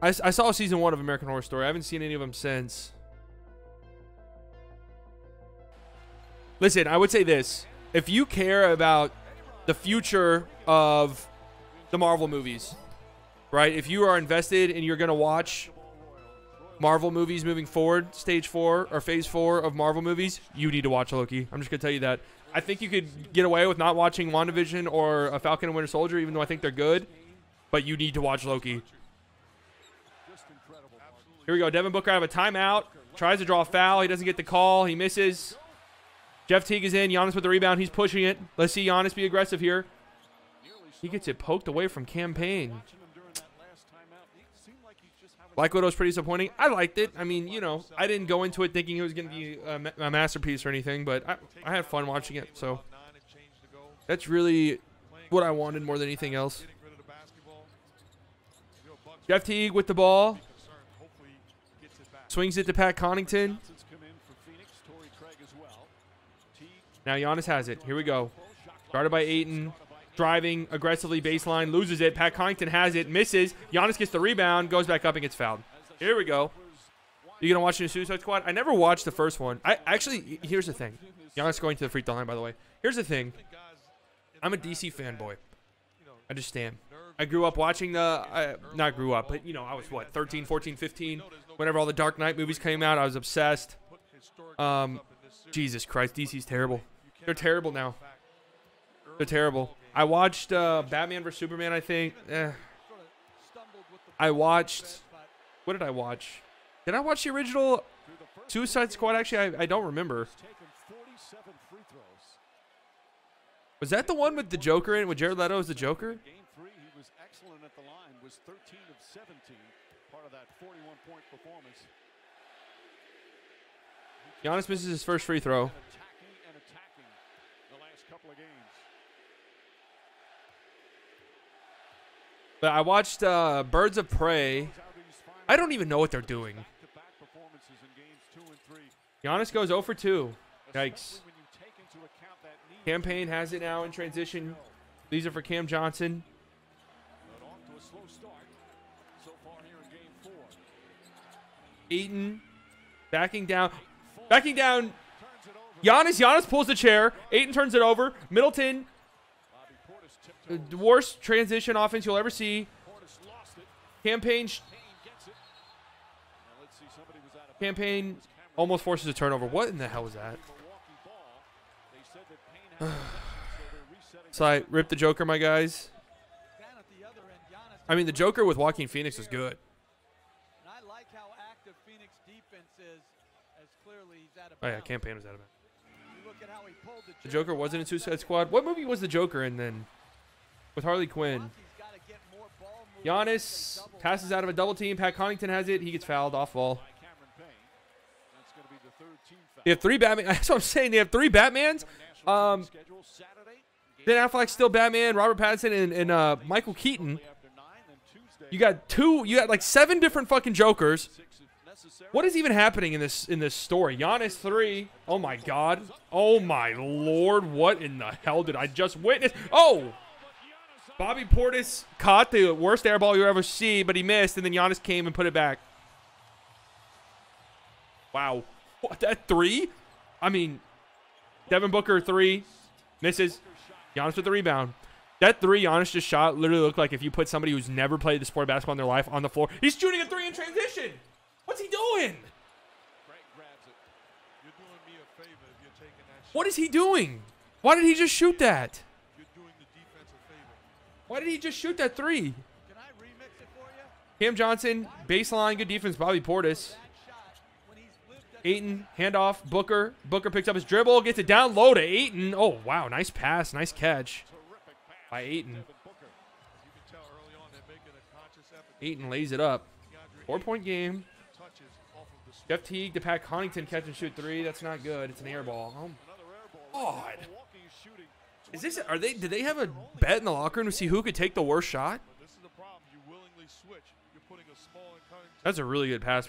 I saw season 1 of American Horror Story. I haven't seen any of them since. Listen, I would say this. If you care about the future of the Marvel movies, right? If you are invested and you're going to watch Marvel movies moving forward, stage 4 or phase 4 of Marvel movies, you need to watch Loki. I'm just going to tell you that. I think you could get away with not watching WandaVision or a Falcon and Winter Soldier, even though I think they're good, but you need to watch Loki. Here we go. Devin Booker out of a timeout. Tries to draw a foul. He doesn't get the call. He misses. Jeff Teague is in. Giannis with the rebound. He's pushing it. Let's see Giannis be aggressive here. He gets it poked away from Campaign. Black Widow's pretty disappointing. I liked it. I mean, you know, I didn't go into it thinking it was going to be a masterpiece or anything, but I had fun watching it. So that's really what I wanted more than anything else. Jeff Teague with the ball. Swings it to Pat Connaughton. Now Giannis has it. Here we go. Guarded by Ayton. Driving aggressively baseline. Loses it. Pat Connaughton has it. Misses. Giannis gets the rebound. Goes back up and gets fouled. Here we go. You going to watch the Suicide Squad? I never watched the first one. Here's the thing. Giannis going to the free throw line, by the way. Here's the thing. I'm a DC fanboy. I just am. I grew up watching not grew up, but, you know, I was, what, 13, 14, 15? Whenever all the Dark Knight movies came out, I was obsessed. Jesus Christ, DC's terrible. They're terrible now. They're terrible. I watched Batman vs. Superman, I think. I watched... What did I watch? Did I watch the original Suicide Squad? Actually, I don't remember. Was that the one with the Joker in it, with Jared Leto as the Joker? Game 3, he was excellent at the line, was 13 of 17, part of that 41-point performance. Giannis misses his first free throw. Attacking the last couple of games. But I watched Birds of Prey. I don't even know what they're doing. Giannis goes 0 for 2. Yikes. Campaign has it now in transition. These are for Cam Johnson. Ayton backing down. Backing down. Giannis pulls the chair. Ayton turns it over. Middleton. The worst transition offense you'll ever see. Campaign almost forces a turnover. What in the hell was that? So I ripped the Joker, my guys. I mean, the Joker with Joaquin Phoenix was good. I like how active Phoenix defense is, as clearly he's out of Oh yeah, bounds. Campaign was out of it. You look at how he pulled The Joker wasn't in Suicide Squad. What movie was the Joker in then? With Harley Quinn. Giannis passes out of a double team. Pat Connaughton has it. He gets fouled off ball. They have 3 Batman. That's what I'm saying. They have 3 Batmans. Ben Affleck's still Batman. Robert Pattinson and Michael Keaton. You got like 7 different fucking jokers. What is even happening in this story? Giannis 3. Oh my god. Oh my lord. What in the hell did I just witness? Oh! Bobby Portis caught the worst air ball you ever see, but he missed, and then Giannis came and put it back. Wow. What, that 3? I mean, Devin Booker 3. Misses. Giannis with the rebound. That 3 Giannis just shot literally looked like if you put somebody who's never played the sport of basketball in their life on the floor. He's shooting a 3 in transition. What's he doing? What is he doing? Why did he just shoot that? Why did he just shoot that 3? Can I remix it for you? Cam Johnson, baseline, good defense. Bobby Portis. Ayton, handoff, Booker. Booker picks up his dribble, gets it down low to Ayton. Oh, wow, nice pass, nice catch by Ayton. Ayton lays it up. 4-point game. Jeff Teague to Pat Connaughton, catch and shoot 3. That's not good. It's an air ball. Oh, God. Is this? Did they have a bet in the locker room to see who could take the worst shot? That's a really good pass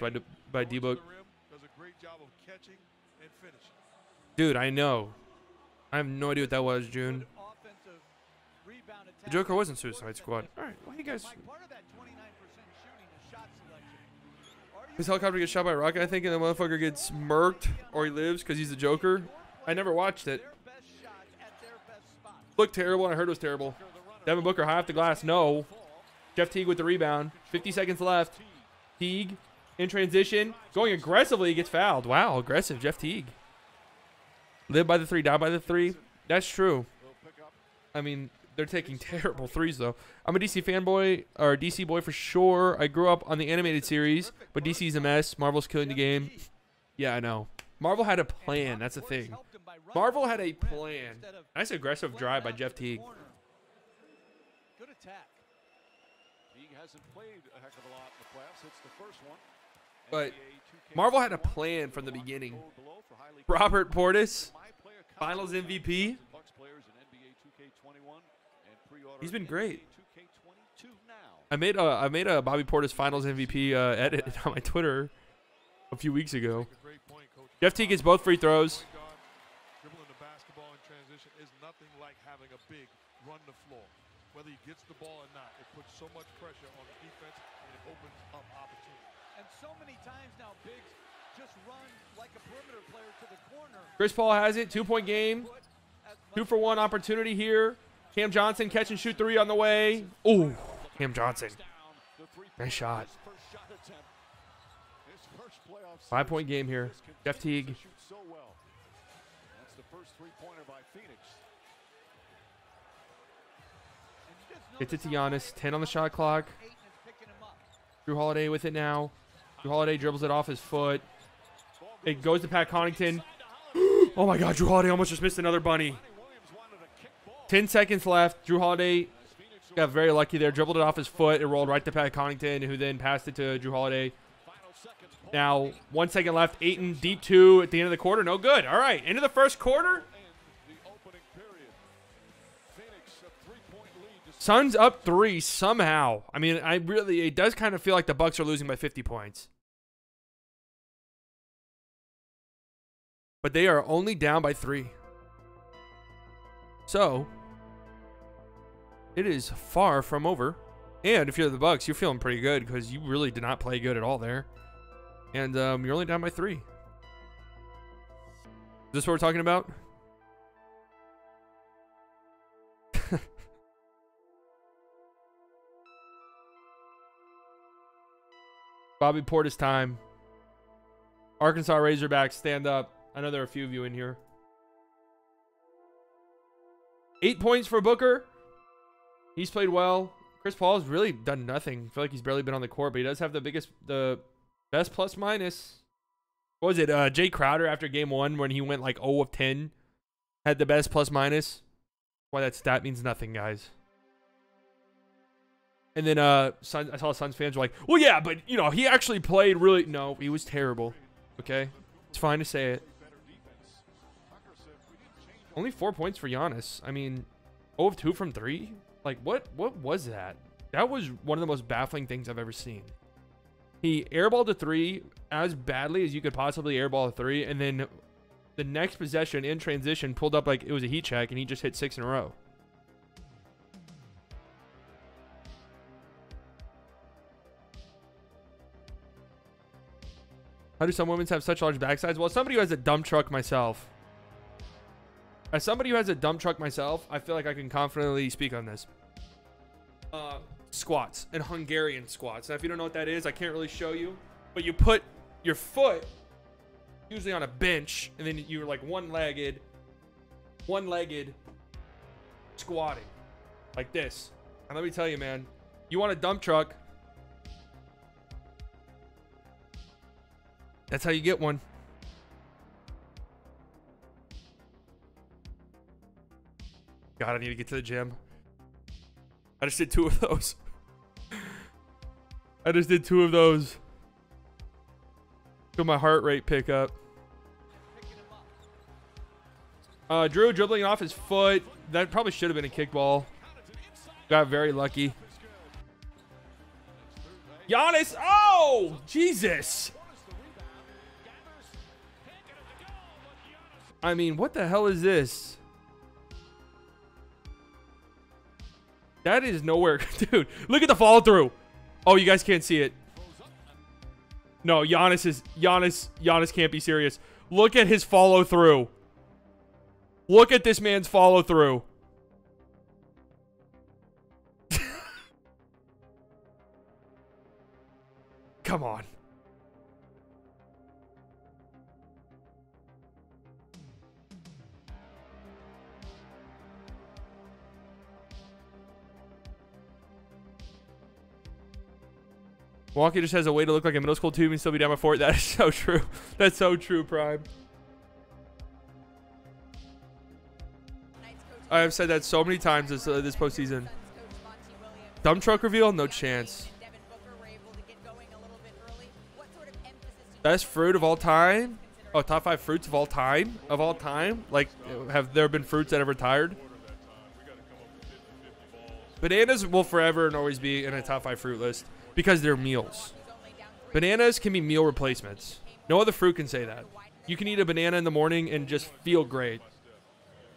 by D-Book. Dude, I know. I have no idea what that was, June. The Joker wasn't Suicide Squad. All right, why you guys? His helicopter gets shot by a rocket, I think, and the motherfucker gets murked, or he lives because he's the Joker. I never watched it. Looked terrible, and I heard it was terrible. Devin Booker high off the glass. No. Jeff Teague with the rebound. 50 seconds left. Teague in transition. Going aggressively. He gets fouled. Wow, aggressive. Jeff Teague. Live by the 3, die by the 3. That's true. I mean, they're taking terrible 3s, though. I'm a DC fanboy, or a DC boy for sure. I grew up on the animated series, but DC's a mess. Marvel's killing the game. Yeah, I know. Marvel had a plan. That's the thing. Marvel had a plan. Nice aggressive drive by Jeff Teague. Good attack. He hasn't played a heck of a lot in the playoffs. It's the first one. But Marvel had a plan from the beginning. Robert Portis, Finals MVP. He's been great. I made a Bobby Portis Finals MVP edit on my Twitter a few weeks ago. Jeff Teague gets both free throws. Dribbling the basketball in transition is nothing like having a big run the floor. Whether he gets the ball or not, it puts so much pressure on the defense and it opens up opportunity. And so many times now, Biggs just run like a perimeter player to the corner. Chris Paul has it. 2-point game. 2-for-1 opportunity here. Cam Johnson catch and shoot 3 on the way. Ooh, Cam Johnson. Nice shot. 5-point game here. Jeff Teague. Gets it to Giannis. 10 on the shot clock. Drew Holiday with it now. Drew Holiday dribbles it off his foot. It goes to Pat Connaughton. Oh my God, Drew Holiday almost just missed another bunny. 10 seconds left. Drew Holiday got very lucky there. Dribbled it off his foot. It rolled right to Pat Connaughton, who then passed it to Drew Holiday. Now, 1 second left. Ayton, deep 2 at the end of the quarter. No good. All right, end of the first quarter. Suns up 3 somehow. I mean, it does kind of feel like the Bucks are losing by 50 points. But they are only down by 3. So, it is far from over. And if you're the Bucks, you're feeling pretty good because you really did not play good at all there. And you're only down by 3. Is this what we're talking about? Bobby Portis time. Arkansas Razorbacks, stand up. I know there are a few of you in here. 8 points for Booker. He's played well. Chris Paul has really done nothing. I feel like he's barely been on the court, but he does have the best plus minus. What was it? Jay Crowder after game 1 when he went like 0 of 10 had the best plus minus. Why that stat means nothing, guys. And then I saw Suns fans were like, well, yeah, but, you know, he actually played really. No, he was terrible. Okay? It's fine to say it. Only 4 points for Giannis. I mean, 0 of 2 from 3? Like, what was that? That was one of the most baffling things I've ever seen. He airballed a 3 as badly as you could possibly airball a 3, and then the next possession in transition pulled up like it was a heat check, and he just hit 6 in a row. How do some women have such large backsides? Well, as somebody who has a dump truck myself, I feel like I can confidently speak on this. Squats and Hungarian squats. Now, if you don't know what that is, I can't really show you, but you put your foot usually on a bench, and then you're like one-legged squatting like this. And let me tell you, man, you want a dump truck, that's how you get one. God, I need to get to the gym. I just did 2 of those. Feel my heart rate pick up. Drew dribbling off his foot. That probably should have been a kickball. Got very lucky. Giannis. Oh, Jesus. I mean, what the hell is this? That is nowhere. Dude, look at the follow through. Oh, you guys can't see it. No, Giannis can't be serious. Look at his follow through. Look at this man's follow through. Come on. Milwaukee just has a way to look like a middle school team and still be down by 4. That is so true. That's so true, Prime. I have said that so many times this postseason. Dump truck reveal? No chance. Best fruit of all time? Oh, top 5 fruits of all time? Of all time? Like, have there been fruits that have retired? Bananas will forever and always be in a top 5 fruit list because they're meals. Bananas can be meal replacements. No other fruit can say that. You can eat a banana in the morning and just feel great.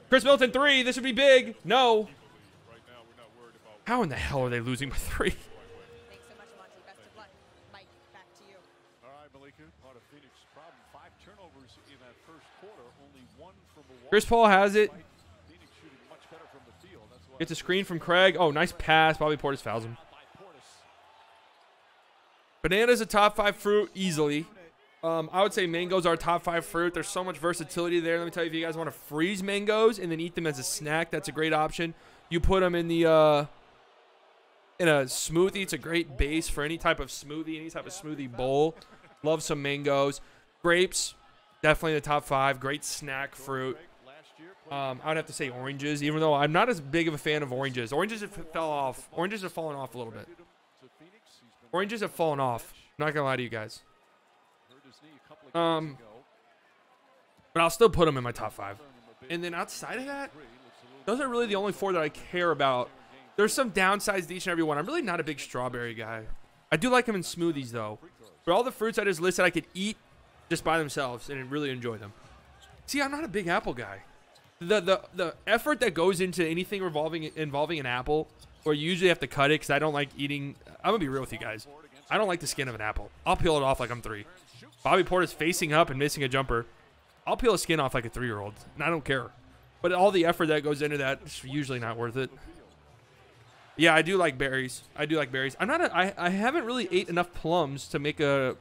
Chris Middleton 3. This would be big. No. How in the hell are they losing by 3? Thanks so much, Monty. Best of luck. Mike, back to you. All right, Malika, part of Phoenix problem. 5 turnovers in that first quarter. Only 1 for Milwaukee. Chris Paul has it. Phoenix shooting much better from the field. That's why Gets a screen from Craig. Oh, nice pass. Bobby Portis fouls him. Banana's a top 5 fruit easily. I would say mangoes are top 5 fruit. There's so much versatility there. Let me tell you, if you guys want to freeze mangoes and then eat them as a snack, that's a great option. You put them in the in a smoothie. It's a great base for any type of smoothie, any type of smoothie bowl. Love some mangoes. Grapes, definitely in the top 5. Great snack fruit. I would have to say oranges, even though I'm not as big of a fan of oranges. Oranges have fell off. Oranges have fallen off a little bit. Oranges have fallen off. Not gonna lie to you guys. But I'll still put them in my top 5. And then outside of that, those are really the only 4 that I care about. There's some downsides to each and every one. I'm really not a big strawberry guy. I do like them in smoothies though. But all the fruits I just listed, I could eat just by themselves and really enjoy them. See, I'm not a big apple guy. The effort that goes into anything involving an apple, where you usually have to cut it because I don't like eating. I'm gonna be real with you guys. I don't like the skin of an apple. I'll peel it off like I'm 3. Bobby Portis facing up and missing a jumper. I'll peel a skin off like a 3-year-old, and I don't care. But all the effort that goes into that is usually not worth it. Yeah, I do like berries. I do like berries. I haven't really ate enough plums to make a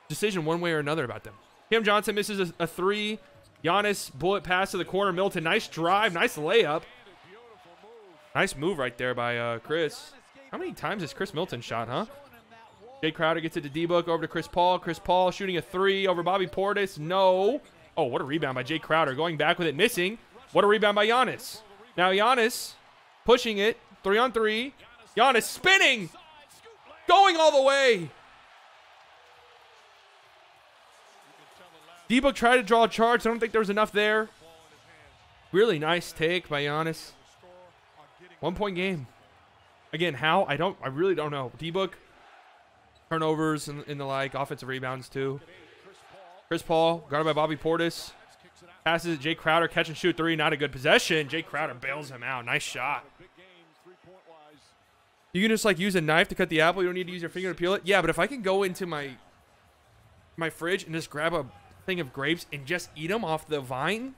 decision one way or another about them. Cam Johnson misses a 3. Giannis bullet pass to the corner. Milton, nice drive, nice layup. Nice move right there by Chris. How many times has Chris Milton shot, huh? Jay Crowder gets it to D-Book, over to Chris Paul. Chris Paul shooting a 3 over Bobby Portis. No. Oh, what a rebound by Jay Crowder. Going back with it, missing. What a rebound by Giannis. Now Giannis pushing it. 3-on-3. Giannis spinning. Going all the way. D-Book tried to draw a charge. I don't think there was enough there. Really nice take by Giannis. 1-point game. Again, how? I really don't know. D-Book, turnovers and the like, offensive rebounds too. Chris Paul, guarded by Bobby Portis. Passes it, Jay Crowder, catch and shoot three, not a good possession. Jay Crowder bails him out. Nice shot. You can just like use a knife to cut the apple. You don't need to use your finger to peel it. Yeah, but if I can go into my fridge and just grab a thing of grapes and just eat them off the vine,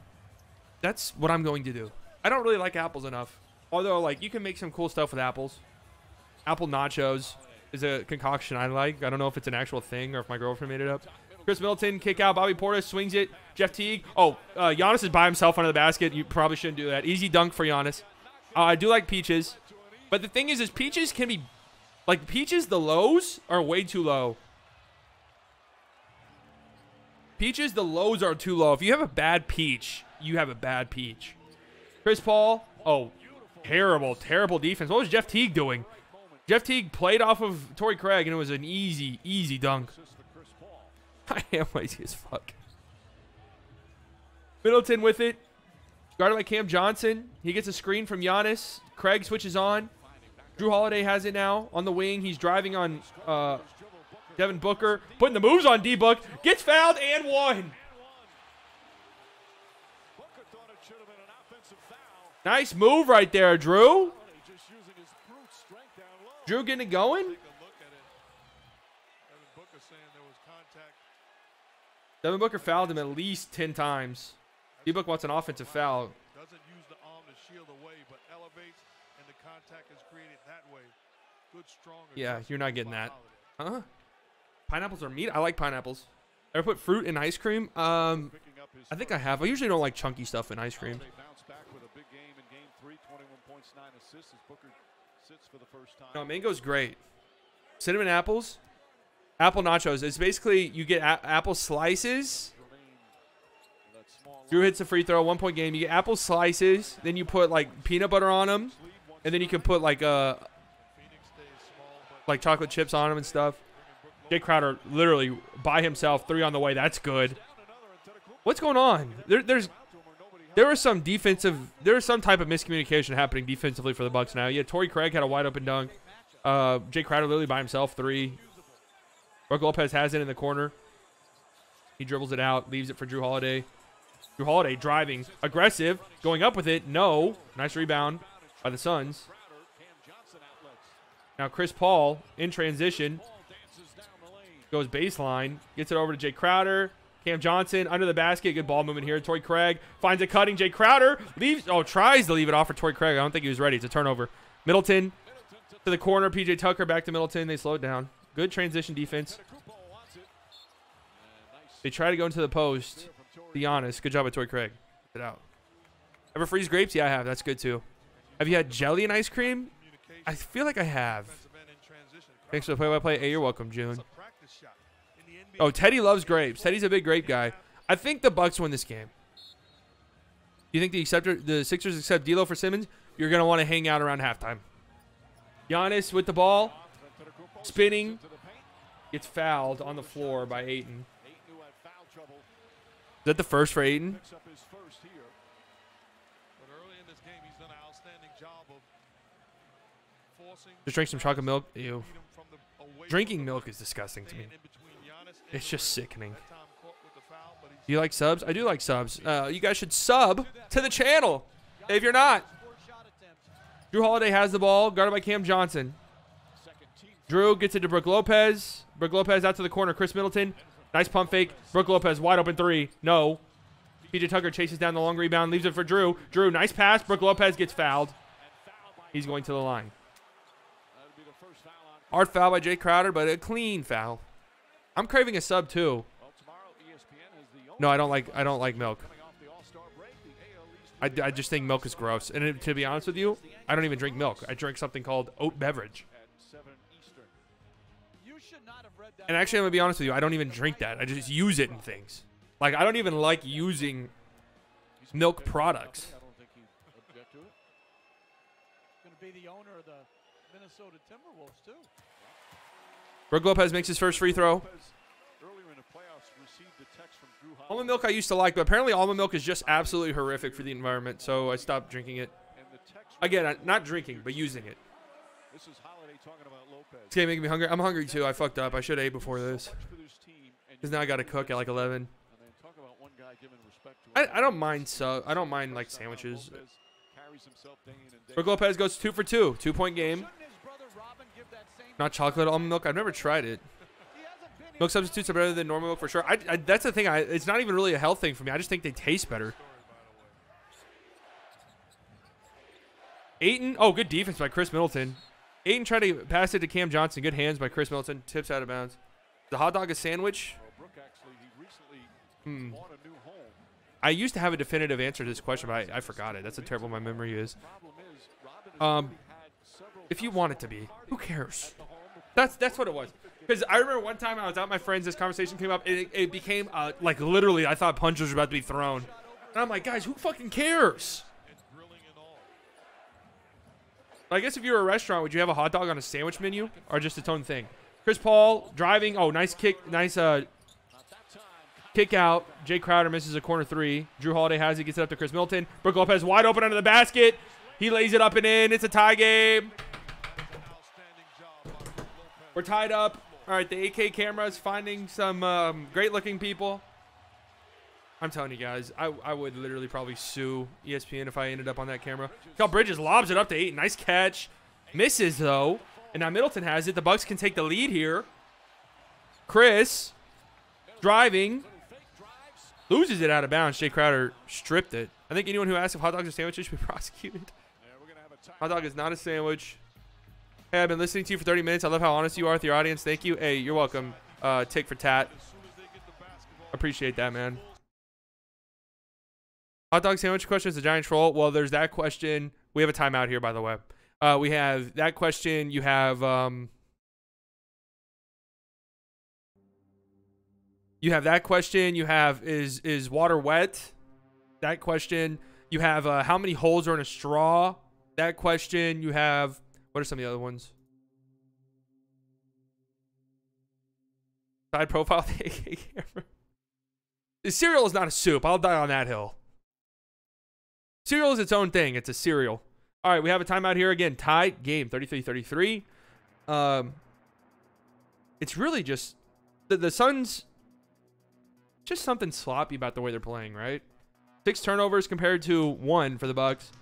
that's what I'm going to do. I don't really like apples enough. Although, like, you can make some cool stuff with apples. Apple nachos is a concoction I like. I don't know if it's an actual thing or if my girlfriend made it up. Chris Middleton, kick out. Bobby Portis swings it. Jeff Teague. Oh, Giannis is by himself under the basket. You probably shouldn't do that. Easy dunk for Giannis. I do like Peaches. But the thing is Peaches can be... Like, Peaches, the lows are way too low. Peaches, the lows are too low. If you have a bad peach, you have a bad peach. Chris Paul. Oh, terrible, terrible defense. What was Jeff Teague doing? Jeff Teague played off of Torrey Craig, and it was an easy, easy dunk. I am lazy as fuck. Middleton with it. Guarded by Cam Johnson. He gets a screen from Giannis. Craig switches on. Drew Holiday has it now on the wing. He's driving on Devin Booker. Putting the moves on D-Book. Gets fouled and one. Nice move right there, Drew. Drew getting it going. Devin Booker fouled him at least 10 times. D-Book wants an offensive foul. Doesn't use the arm to shield away, but elevates, and the contact is created that way. Good, strong. Yeah, you're not getting that. Huh? Pineapples are meat? I like pineapples. Ever put fruit in ice cream? I think I have. I usually don't like chunky stuff in ice cream. No, mango's great. Cinnamon apples. Apple nachos. It's basically you get apple slices. Drew hits a free throw, 1 point game. You get apple slices, then you put like peanut butter on them, and then you can put like chocolate chips on them and stuff. Jay Crowder literally by himself, 3 on the way. That's good. What's going on? There was some type of miscommunication happening defensively for the Bucks now. Yeah, Torrey Craig had a wide open dunk. Jay Crowder literally by himself, 3. Brook Lopez has it in the corner. He dribbles it out, leaves it for Drew Holiday. Drew Holiday driving, aggressive, going up with it. No. Nice rebound by the Suns. Now Chris Paul in transition. Goes baseline. Gets it over to Jay Crowder. Cam Johnson under the basket. Good ball movement here. Torrey Craig finds it cutting. Jay Crowder leaves. Oh, tries to leave it off for Torrey Craig. I don't think he was ready. It's a turnover. Middleton to the corner. PJ Tucker back to Middleton. They slow it down. Good transition defense. They try to go into the post. Be honest. Good job by Torrey Craig. Get it out. Ever freeze grapes? Yeah, I have. That's good too. Have you had jelly and ice cream? I feel like I have. Thanks for the play-by-play. Hey, you're welcome, June. Oh, Teddy loves grapes. Teddy's a big grape guy. I think the Bucks win this game. You think the Sixers accept D'Lo for Simmons? You're going to want to hang out around halftime. Giannis with the ball. Spinning. Gets fouled on the floor by Ayton. Is that the first for Ayton? Just drink some chocolate milk. Ew. Drinking milk is disgusting to me. It's just sickening. Do you like subs? I do like subs. You guys should sub to the channel if you're not. Drew Holiday has the ball, guarded by Cam Johnson. Drew gets it to Brook Lopez. Brook Lopez out to the corner. Chris Middleton. Nice pump fake. Brook Lopez wide open 3. No. PJ Tucker chases down the long rebound. Leaves it for Drew. Drew, nice pass. Brook Lopez gets fouled. He's going to the line. Hard foul by Jay Crowder, but a clean foul. I'm craving a sub too. No, I don't like milk. I just think milk is gross. And to be honest with you, I don't even drink milk. I drink something called oat beverage. And actually, I'm going to be honest with you, I don't even drink that. I just use it in things. Like, I don't even like using milk products. Going to be the owner of the Minnesota Timberwolves, too. Brook Lopez makes his first free throw. Almond milk I used to like, but apparently almond milk is just absolutely horrific for the environment, so I stopped drinking it. Again, not drinking, but using it. This is Holiday talking about Lopez. It's gonna make me hungry. I'm hungry too. I fucked up. I should have ate before this. Because now I gotta cook at like 11. I don't mind I don't mind like sandwiches. Brook Lopez goes 2 for 2. 2-point game. Not chocolate almond milk. I've never tried it. Milk substitutes are better than normal milk for sure. That's the thing. It's not even really a health thing for me. I just think they taste better. Ayton. Oh, good defense by Chris Middleton. Ayton tried to pass it to Cam Johnson. Good hands by Chris Middleton. Tips out of bounds. The hot dog a sandwich? I used to have a definitive answer to this question, but I forgot it. That's how terrible my memory is. If you want it to be, who cares? That's what it was. Because I remember one time I was out with my friends, this conversation came up, and it became, like, literally, I thought punches were about to be thrown. And I'm like, guys, who fucking cares? I guess if you were a restaurant, would you have a hot dog on a sandwich menu or just its own thing? Chris Paul driving. Oh, nice kick. Nice kick out. Jay Crowder misses a corner 3. Drew Holiday has it. Gets it up to Chris Middleton. Brook Lopez wide open under the basket. He lays it up and in. It's a tie game. We're tied up. All right, the AK cameras finding some great-looking people. I'm telling you guys, I would literally probably sue ESPN if I ended up on that camera. Cal Bridges lobs it up to 8. Nice catch. Misses, though. And now Middleton has it. The Bucks can take the lead here. Chris driving. Loses it out of bounds. Jay Crowder stripped it. I think anyone who asks if hot dogs are sandwiches should be prosecuted. Hot dog is not a sandwich. Hey, I've been listening to you for 30 minutes. I love how honest you are with your audience. Thank you. Hey, you're welcome. Tick for tat. Appreciate that, man. Hot dog sandwich question is a giant troll. Well, there's that question. We have a timeout here, by the way. We have that question. You have that question. You have is water wet? That question. You have how many holes are in a straw? That question. You have what are some of the other ones? Side profile of the AK camera. The cereal is not a soup. I'll die on that hill. Cereal is its own thing. It's a cereal. All right, we have a timeout here again. Tied game, 33-33. It's really just the Suns. Just something sloppy about the way they're playing, right? 6 turnovers compared to 1 for the Bucks.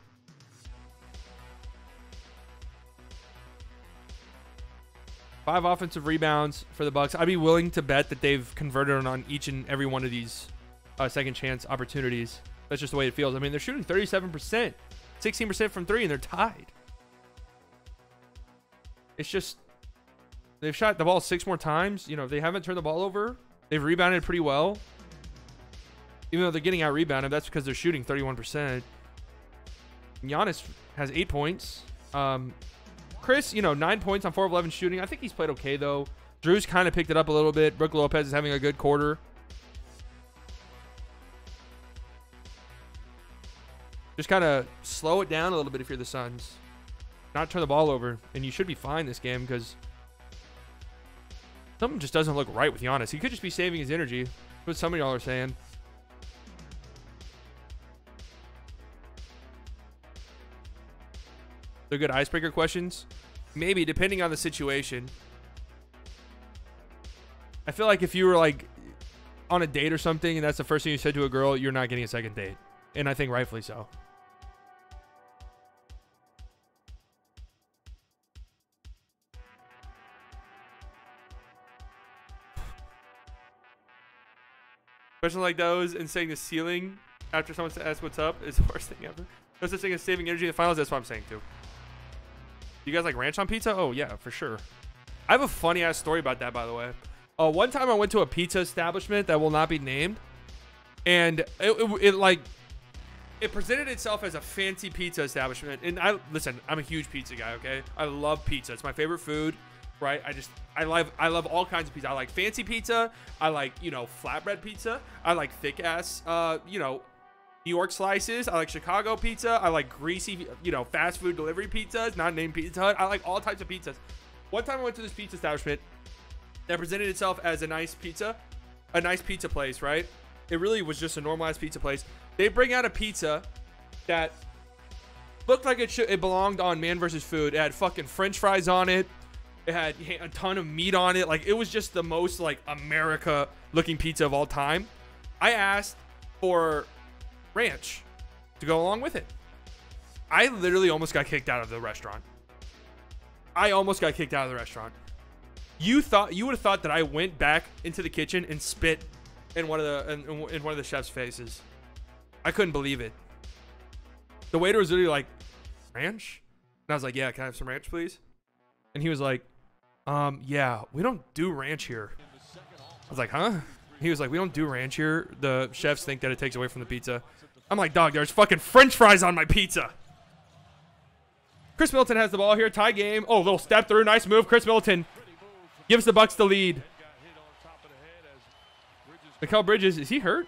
Five offensive rebounds for the Bucks. I'd be willing to bet that they've converted on each and every one of these second chance opportunities. That's just the way it feels. I mean, they're shooting 37%, 16% from 3, and they're tied. It's just they've shot the ball 6 more times. You know, they haven't turned the ball over. They've rebounded pretty well. Even though they're getting out rebounded, that's because they're shooting 31%. Giannis has 8 points. Chris, 9 points on 4 of 11 shooting. I think he's played okay, though. Drew's kind of picked it up a little bit. Brook Lopez is having a good quarter. Just kind of slow it down a little bit if you're the Suns. Not turn the ball over. And you should be fine this game because something just doesn't look right with Giannis. He could just be saving his energy. That's what some of y'all are saying. They're good icebreaker questions. Maybe, depending on the situation. I feel like if you were like on a date or something and that's the first thing you said to a girl, you're not getting a second date. And I think rightfully so. Questions like those and saying the ceiling after someone asks what's up is the worst thing ever. No such thing as saving energy in the finals. That's what I'm saying too. You guys like ranch on pizza? Oh yeah, for sure. I have a funny ass story about that, by the way. One time I went to a pizza establishment that will not be named, and it presented itself as a fancy pizza establishment. And listen, I'm a huge pizza guy. Okay, I love pizza. It's my favorite food. Right? I love all kinds of pizza. I like fancy pizza. I like, flatbread pizza. I like thick ass, New York slices. I like Chicago pizza. I like greasy, fast food delivery pizzas, not named Pizza Hut. I like all types of pizzas. One time I went to this pizza establishment that presented itself as a nice pizza place, right? It really was just a normalized pizza place. They bring out a pizza that Looked like it belonged on Man vs. Food. It had fucking French fries on it. It had a ton of meat on it. Like, it was just the most, like, America-looking pizza of all time. I asked for ranch to go along with it. I literally almost got kicked out of the restaurant. You would have thought that I went back into the kitchen and spit in one of the chef's faces. I couldn't believe it. The waiter was literally like, ranch? And I was like, yeah, can I have some ranch, please? And he was like, yeah, we don't do ranch here. I was like, huh? He was like, we don't do ranch here. The chefs think that it takes away from the pizza. I'm like, dog, there's fucking French fries on my pizza. Chris Middleton has the ball here. Tie game. Oh, little step through. Nice move. Chris Middleton gives the Bucks the lead. Mikal Bridges, is he hurt?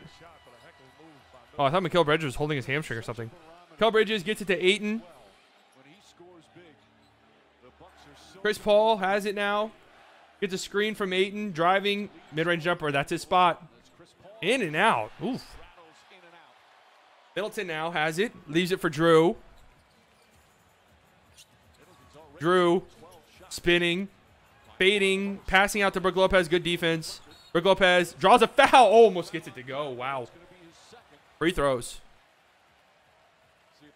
Oh, I thought Mikal Bridges was holding his hamstring or something. Mikal Bridges gets it to Ayton. Chris Paul has it now. Gets a screen from Ayton. Driving. Mid-range jumper. That's his spot. In and out. Oof. Middleton now has it. Leaves it for Drew. Drew. Spinning. Fading. Passing out to Brook Lopez. Good defense. Brook Lopez draws a foul. Oh, almost gets it to go. Wow. Free throws.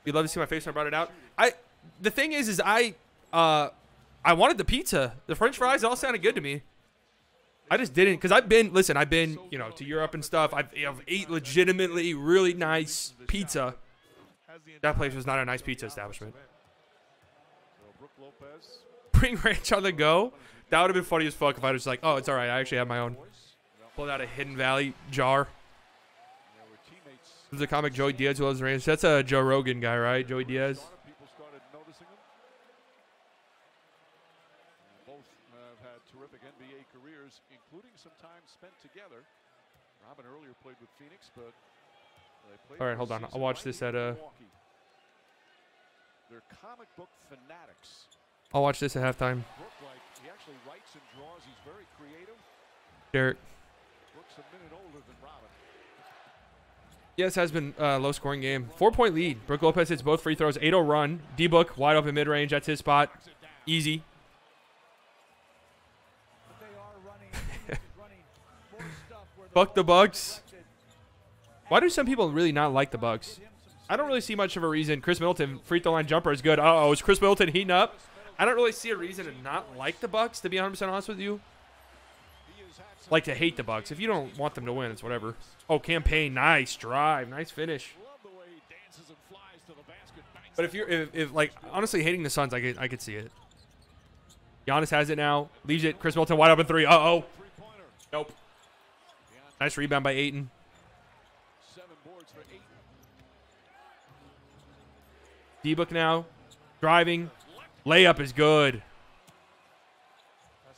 You'd love to see my face when I brought it out. The thing is I wanted the pizza. The French fries all sounded good to me. I just didn't, because I've been, you know, to Europe and stuff. I've ate legitimately really nice pizza. That place was not a nice pizza establishment. Bring ranch on the go. That would have been funny as fuck if I was like, oh, it's all right. I actually have my own. Pulled out a Hidden Valley jar. This is the comic Joey Diaz who loves ranch. That's a Joe Rogan guy, right? Joey Diaz. Both have had terrific NBA careers, including some time spent together. Robin earlier played with Phoenix, but they played. All right, hold on. I'll watch this at Milwaukee. They're comic book fanatics. I'll watch this at halftime. Brooke, like, he actually writes and draws. He's very creative. Derek. Brooks a minute older than Robin. Yes, has been a low-scoring game. 4-point lead. Brook Lopez hits both free throws. 8-0 run. D-Book wide open mid-range. That's his spot. Easy. Fuck the Bucks. Why do some people really not like the Bucks? I don't really see much of a reason. Chris Middleton, free throw line jumper is good. Uh-oh, is Chris Middleton heating up? I don't really see a reason to not like the Bucks, to be 100% honest with you. Like to hate the Bucks. If you don't want them to win, it's whatever. Oh, campaign, nice drive, nice finish. But if you're, if like honestly hating the Suns, I could see it. Giannis has it now, leaves it. Chris Middleton wide open three. Uh-oh, nope. Nice rebound by Ayton. 7 boards for Ayton. D-Book now, driving, layup is good.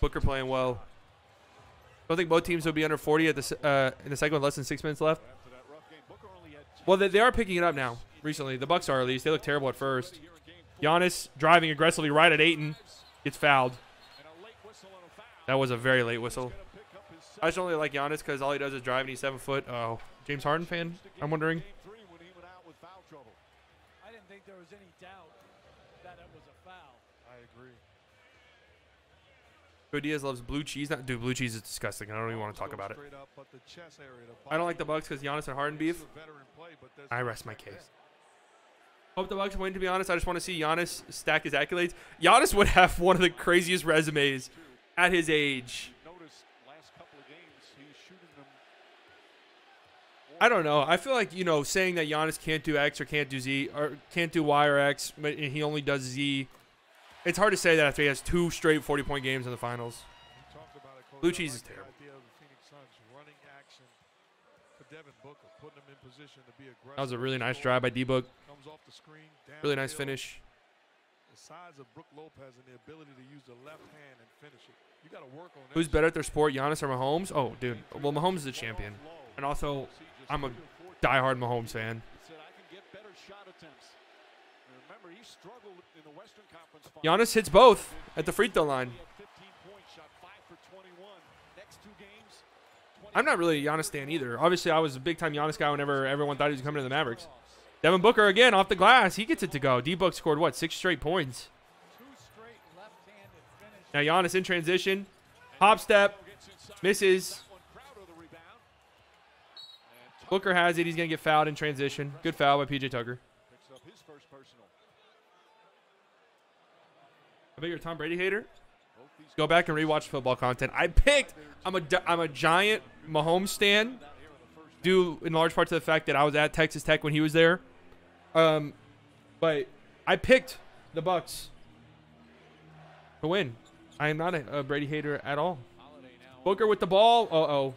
Booker playing well. Don't think both teams will be under 40 at the in the second with less than 6 minutes left. Well, they are picking it up now. Recently, the Bucks are at least. They look terrible at first. Giannis driving aggressively right at Ayton, gets fouled. That was a very late whistle. I just don't really like Giannis because all he does is drive and he's 7 foot. Oh, James Harden fan? I'm wondering. I didn't think there was any doubt that it was a foul. I agree. Joe Diaz loves blue cheese. Dude, blue cheese is disgusting. I don't even want to talk about it. Straight up, but the chest area, the I don't like the Bucks because Giannis and Harden beef. veteran play, but there's I rest my case. Hope the Bucks win, to be honest. I just want to see Giannis stack his accolades. Giannis would have one of the craziest resumes at his age. Notice last couple of games, he's shooting them. I don't know. I feel like, you know, saying that Giannis can't do X or can't do Z or can't do Y or X, but he only does Z. It's hard to say that after he has 2 straight 40-point games in the finals. We talked about it, Coach. Blue I cheese like is the terrible. idea of the Phoenix Suns running action for Devin Booker, putting him in position to be aggressive. That was a really nice drive by D-Book. Comes off the screen, Really nice downhill. finish. The size of Brook Lopez and the ability to use the left hand and finish it. You got to work on that. Who's better at their sport, Giannis or Mahomes? Oh, dude. Well, Mahomes is a champion. And also, I'm a diehard Mahomes fan. He said, I can get better shot attempts. And remember, he struggled in the Western Conference Finals. Giannis hits both at the free throw line. He had 15 points, shot 5 for 21. Next 2 games, I'm not really a Giannis stan either. Obviously, I was a big-time Giannis guy whenever everyone thought he was coming to the Mavericks. Devin Booker again off the glass. He gets it to go. D-Book scored, what, 6 straight points. 2 straight left-handed finishes. Now Giannis in transition. Hop step. Misses. Booker has it. He's going to get fouled in transition. Good foul by P.J. Tucker. Picks up his first personal. I bet you're a Tom Brady hater. Go back and rewatch football content. I'm a giant Mahomes stan, due in large part to the fact that I was at Texas Tech when he was there. But I picked the Bucks to win. I am not a Brady hater at all. Booker with the ball. Uh-oh.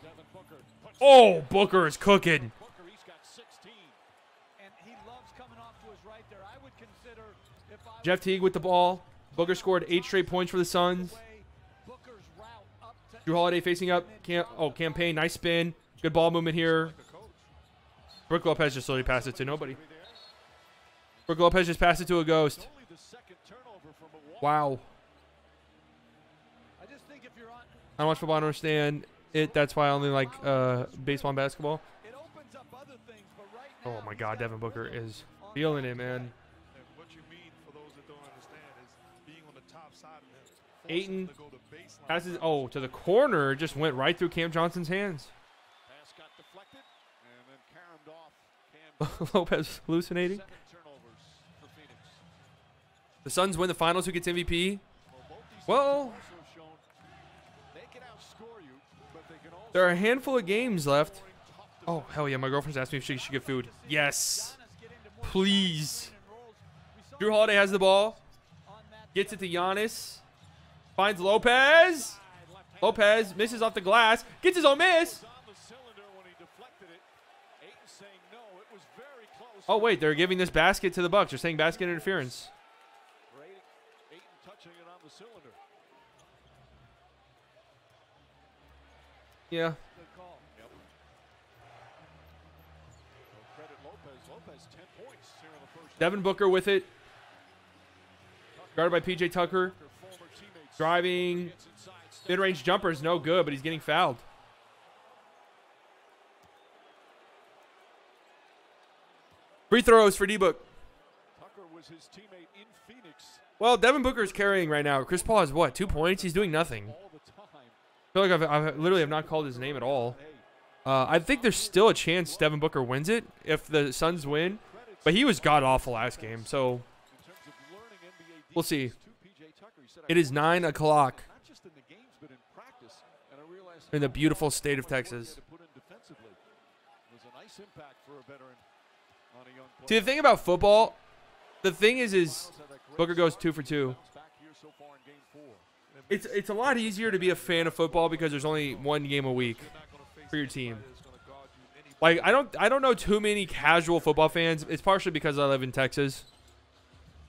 Oh, Booker is cooking. And he loves coming off to his right there. I would consider if I Jeff Teague with the ball. Booker scored 8 straight points for the Suns. Booker's route up to Drew Holiday facing up. Campaign. Nice spin. Good ball movement here. Brook Lopez just slowly passed it to nobody. Brook Lopez just passed it to a ghost. Wow. I just think if you're on, I don't watch football. I don't understand it. That's why I only like baseball and basketball. it opens up other things, but right now Oh, my God. Devin Booker is feeling it, man. And what you mean, for those that don't understand, is being on the top side of him. Aiton To go to baseline. passes. Oh, to the corner. Just went right through Cam Johnson's hands. Pass got deflected and then caromed off. Cam Lopez hallucinating. 7 turnovers for Phoenix. The Suns win the finals. Who gets MVP? Both these Well, teams have also shown they can outscore you, but they can also there are a handful of games left. scoring tough to Oh, hell yeah. My girlfriend's asked me if she should get food. Yes. Please. Drew Holiday has the ball. Gets it to Giannis. Finds Lopez. Lopez misses off the glass. Gets his own miss. on the cylinder when he deflected it. Aiton saying no, it was very close. Oh, wait. They're giving this basket to the Bucks. They're saying basket interference. Aiton touching it on the cylinder. Yeah. good call. Yep. So credit Lopez. Lopez 10 points here in the first. Devin Booker with it. Guarded by P.J. Tucker. Former teammates. Driving. Gets inside, steps Mid-range jumper is no good, but he's getting fouled. Free throws for D-Book. Tucker was his teammate in Phoenix Well, Devin Booker is carrying right now. Chris Paul has what? 2 points? He's doing nothing. all the time. I feel like I literally have not called his name at all. I think there's still a chance Devin Booker wins it if the Suns win. But he was god-awful last game, so In terms of learning NBA we'll see. defense, too, PJ Tucker, he said, It is 9 o'clock not just in the games, but in practice. And I realized in the how beautiful much state of work he had Texas. to put in defensively. It was a nice impact for a veteran on a young player. See, the thing about football, the thing is Miles had that great Booker goes start. 2 for 2. Bounce back here so far in game 4. It's a lot easier to be a fan of football because there's only 1 game a week for your team. Like I don't know too many casual football fans. It's partially because I live in Texas,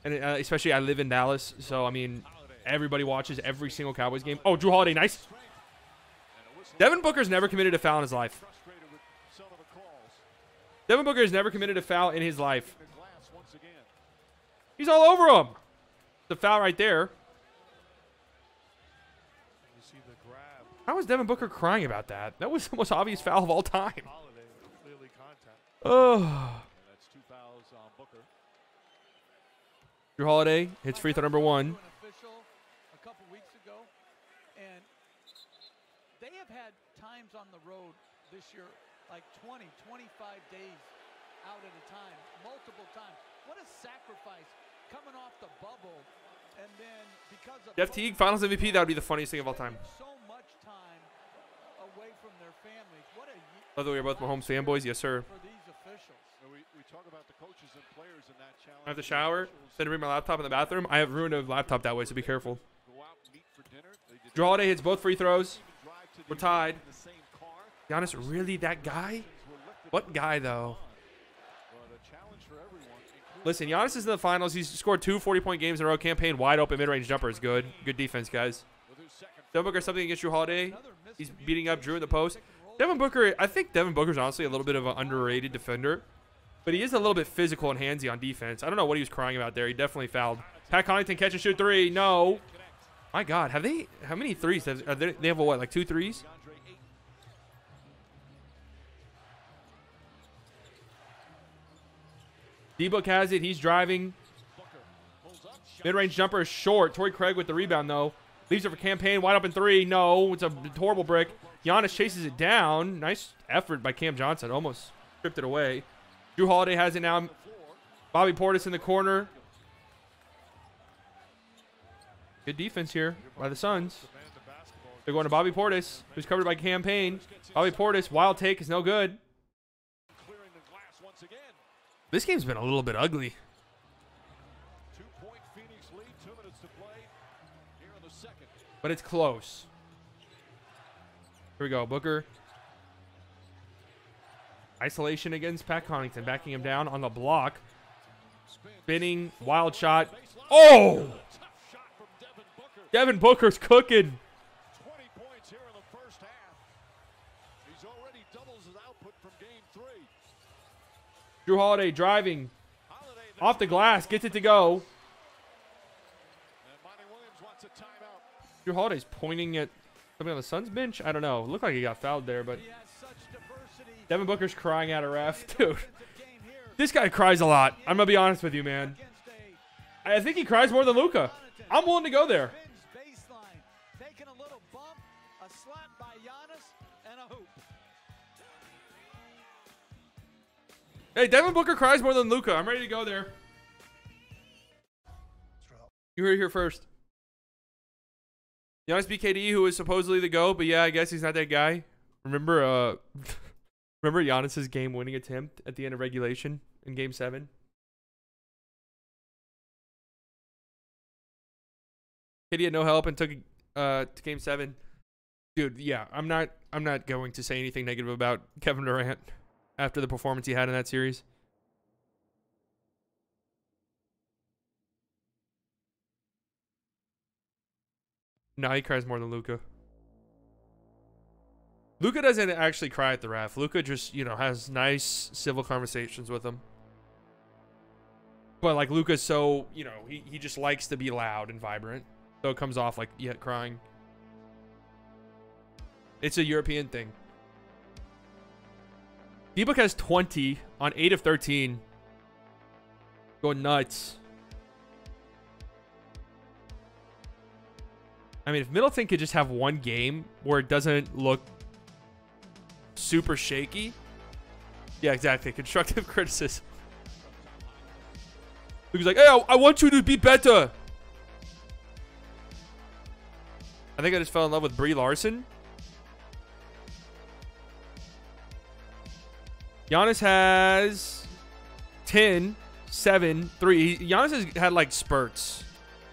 and especially I live in Dallas. So I mean, everybody watches every single Cowboys game. Oh, Drew Holiday, nice. Devin Booker's never committed a foul in his life. Frustrated with some of the calls. Devin Booker has never committed a foul in his life. The glass once again. He's all over him. The foul right there. You see the grab. How is Devin Booker crying about that? That was the most obvious foul of all time. Holiday clearly contact. Oh. And that's 2 fouls on Booker. Drew Holiday hits free throw number 1. An official a couple weeks ago, and they have had times on the road this year, like 20, 25 days out at a time, multiple times. What a sacrifice coming off the bubble, and then because of Jeff Teague, Finals MVP. That would be the funniest thing of all time. so much time away from their families. What a By the way, we're both Mahomes fanboys. Yes, sir. for these officials. So we talk about the coaches and players in that challenge. I have to shower. Instead of bring my laptop in the bathroom, I have ruined a laptop that way, so be careful. Go out, meet for dinner. They did Drew Holiday hits both free throws. even drive to We're the tied. in the same car. Giannis, really that guy? Were lifted What guy, though? But a challenge for everyone, including Listen, Giannis is in the finals. He's scored 2 40-point games in a row. Campaign wide open mid-range jumper is good. Good defense, guys. with his second. Devin Booker something against Drew Holiday. Another He's miscommunication beating up Drew in the post. pick and roll. Devin Booker, I think Devin Booker's honestly a little bit of an underrated defender, but he is a little bit physical and handsy on defense. I don't know what he was crying about there. He definitely fouled. Pat Connaughton catch and shoot 3. No. My God, how many threes? They have what, like 2 threes? DeAndre Ayton. D-Book has it. He's driving. Mid-range jumper is short. Torrey Craig with the rebound, though. Leaves it for Campaign. Wide open three. No, it's a horrible brick. Giannis chases it down. Nice effort by Cam Johnson. Almost stripped it away. Drew Holiday has it now. Bobby Portis in the corner. Good defense here by the Suns. They're going to Bobby Portis, who's covered by Campaign. Bobby Portis, wild take is no good. This game's been a little bit ugly. 2-point Phoenix lead, 2 minutes to play here in the second. But it's close. Here we go, Booker. Isolation against Pat Connaughton, backing him down on the block. Spinning, wild shot. Oh! Devin Booker's cooking. 20 points here in the first half. He's already doubles his output from game 3. Drew Holiday driving. Off the glass, gets it to go. And Monty Williams wants a timeout. Drew Holiday's pointing at somebody on the Suns bench. I don't know. Looked like he got fouled there, but Devin Booker's crying at a ref. Dude, this guy cries a lot. I'm going to be honest with you, man. I think he cries more than Luka. I'm willing to go there. Taking a little bump, a slap by Giannis, and a hoop. Hey, Devin Booker cries more than Luka. I'm ready to go there. You heard it here first. Giannis BKD, who is supposedly the GOAT, but yeah, I guess he's not that guy. Remember remember Giannis's game-winning attempt at the end of regulation in Game 7? KD had no help and took to Game 7. Dude, yeah, I'm not going to say anything negative about Kevin Durant after the performance he had in that series. No, he cries more than Luka. Luka doesn't actually cry at the ref. Luka just, has nice civil conversations with him. But like Luka's so, he just likes to be loud and vibrant. So it comes off like crying. It's a European thing. D-Book has 20 on 8 of 13. Going nuts. I mean, if Middleton could just have one game where it doesn't look super shaky. Yeah, exactly. Constructive criticism. He's like, hey, I want you to be better. I think I just fell in love with Brie Larson. Giannis has 10, 7, 3. Giannis has had like spurts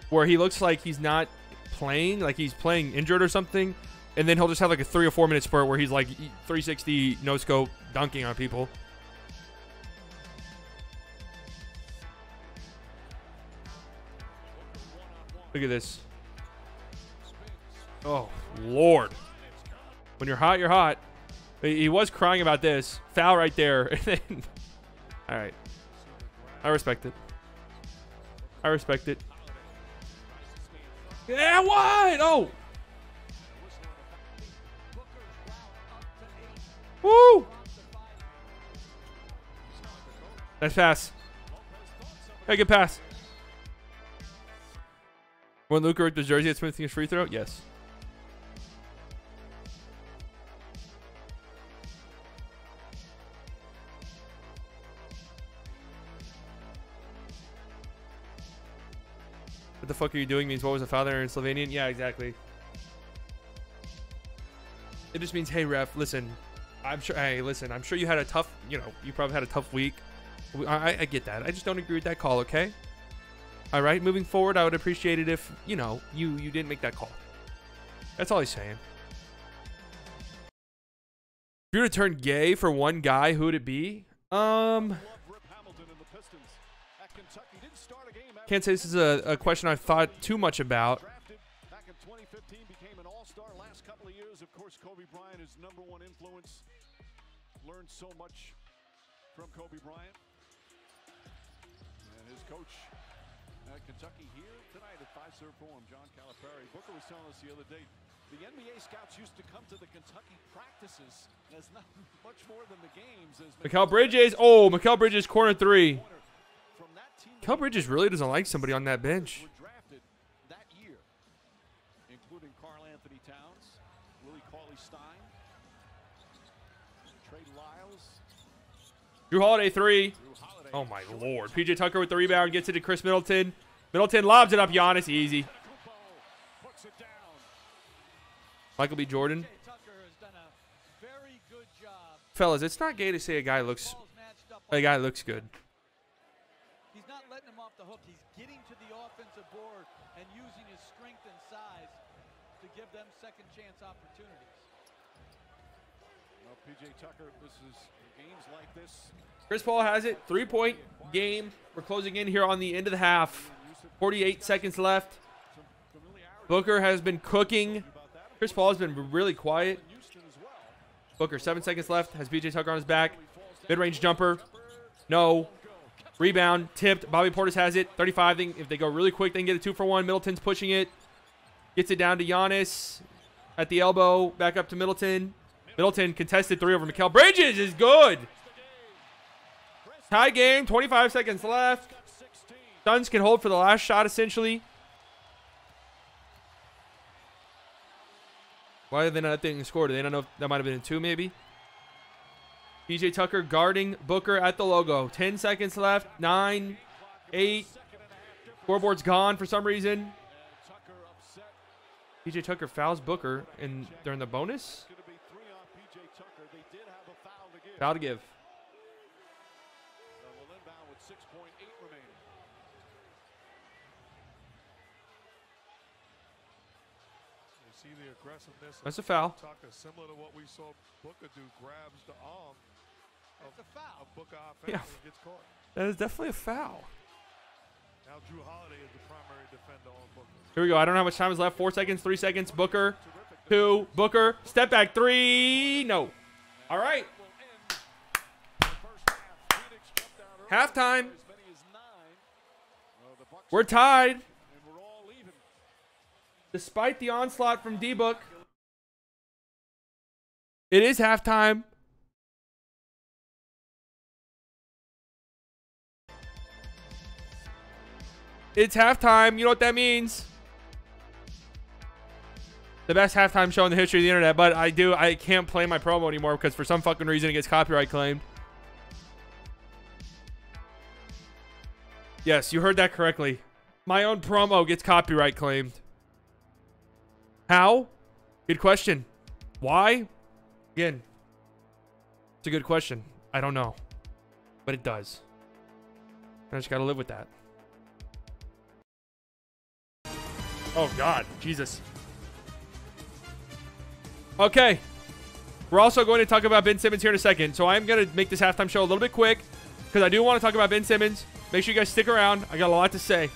where he looks like he's not playing, like he's playing injured or something, and then he'll just have like a 3 or 4 minute spurt where he's like 360 no scope dunking on people. Look at this. Oh, Lord. When you're hot, you're hot. He was crying about this. Foul right there. And then, all right. I respect it. I respect it. Yeah, what? Oh. Woo. Nice pass. Hey, good pass. When Luka ripped his jersey at Smith's free throw? Yes. What the fuck are you doing means what was the father in Slovenian? Yeah, exactly. It just means, hey, ref, listen. I'm sure you had a tough, you probably had a tough week. I get that. I just don't agree with that call, okay? All right, moving forward, I would appreciate it if, you didn't make that call. That's all he's saying. If you were to turn gay for one guy, who would it be? Can't say this is a question I've thought too much about. Back in 2015, became an all-star. Last couple of years, of course, Kobe Bryant is #1 influence. Learned so much from Kobe Bryant. And his coach at Kentucky here tonight at 5-serve form, John Calipari. Booker was telling us the other day, the NBA scouts used to come to the Kentucky practices. There's not much more than the games. Mikal Bridges. Oh, Mikal Bridges, corner 3. from that team. Kel Bridges really doesn't like somebody on that bench. Were drafted that year, including Karl Anthony Towns, Willie Cauley-Stein, Trey Lyles. Drew Holiday 3. Drew Holiday. Oh, my Lord. PJ Tucker with the rebound. Gets it to Chris Middleton. Middleton lobs it up. Giannis. Easy. Antetokounmpo puts it down. Michael B. Jordan. PJ Tucker has done a very good job. Fellas, it's not gay to say a guy looks good. He's not letting him off the hook. He's getting to the offensive board and using his strength and size to give them second chance opportunities. Well, PJ Tucker, this is games like this. Chris Paul has it. 3-point game. We're closing in here on the end of the half. 48 seconds left. Booker has been cooking. Chris Paul has been really quiet. Booker, 7 seconds left. Has PJ Tucker on his back. Mid-range jumper. No. Rebound. Tipped. Bobby Portis has it. 35. If they go really quick, they can get a 2-for-1. Middleton's pushing it. Gets it down to Giannis. At the elbow. Back up to Middleton. Middleton contested 3 over Mikal Bridges is good. Tie game. 25 seconds left. Suns can hold for the last shot, essentially. Why are they not getting scored? Do they don't know if that might have been a 2, maybe? PJ Tucker guarding Booker at the logo. 10 seconds left. 9, 8. Scoreboard's gone for some reason. PJ Tucker fouls Booker, and they're in the bonus. Foul to give. See the aggressiveness. That's a foul. Tucker, similar to what we saw Booker do, grabs the arm of Booker offense Yeah. and gets caught. That is definitely a foul. Now Drew Holiday is the primary defender on Booker. Here we go. I don't know how much time is left. 4 seconds, 3 seconds. Booker, 2. Booker, step back, 3. No. All right. Halftime. We're tied. Despite the onslaught from D-Book. It is halftime. It's halftime. You know what that means. The best halftime show in the history of the internet. But I can't play my promo anymore because for some fucking reason it gets copyright claimed. Yes, you heard that correctly. My own promo gets copyright claimed. How? Good question. Why? Again, it's a good question. I don't know. But it does. I just got to live with that. Oh, God. Jesus. Okay. We're also going to talk about Ben Simmons here in a second. So I'm going to make this halftime show a little bit quick because I do want to talk about Ben Simmons. Make sure you guys stick around. I got a lot to say.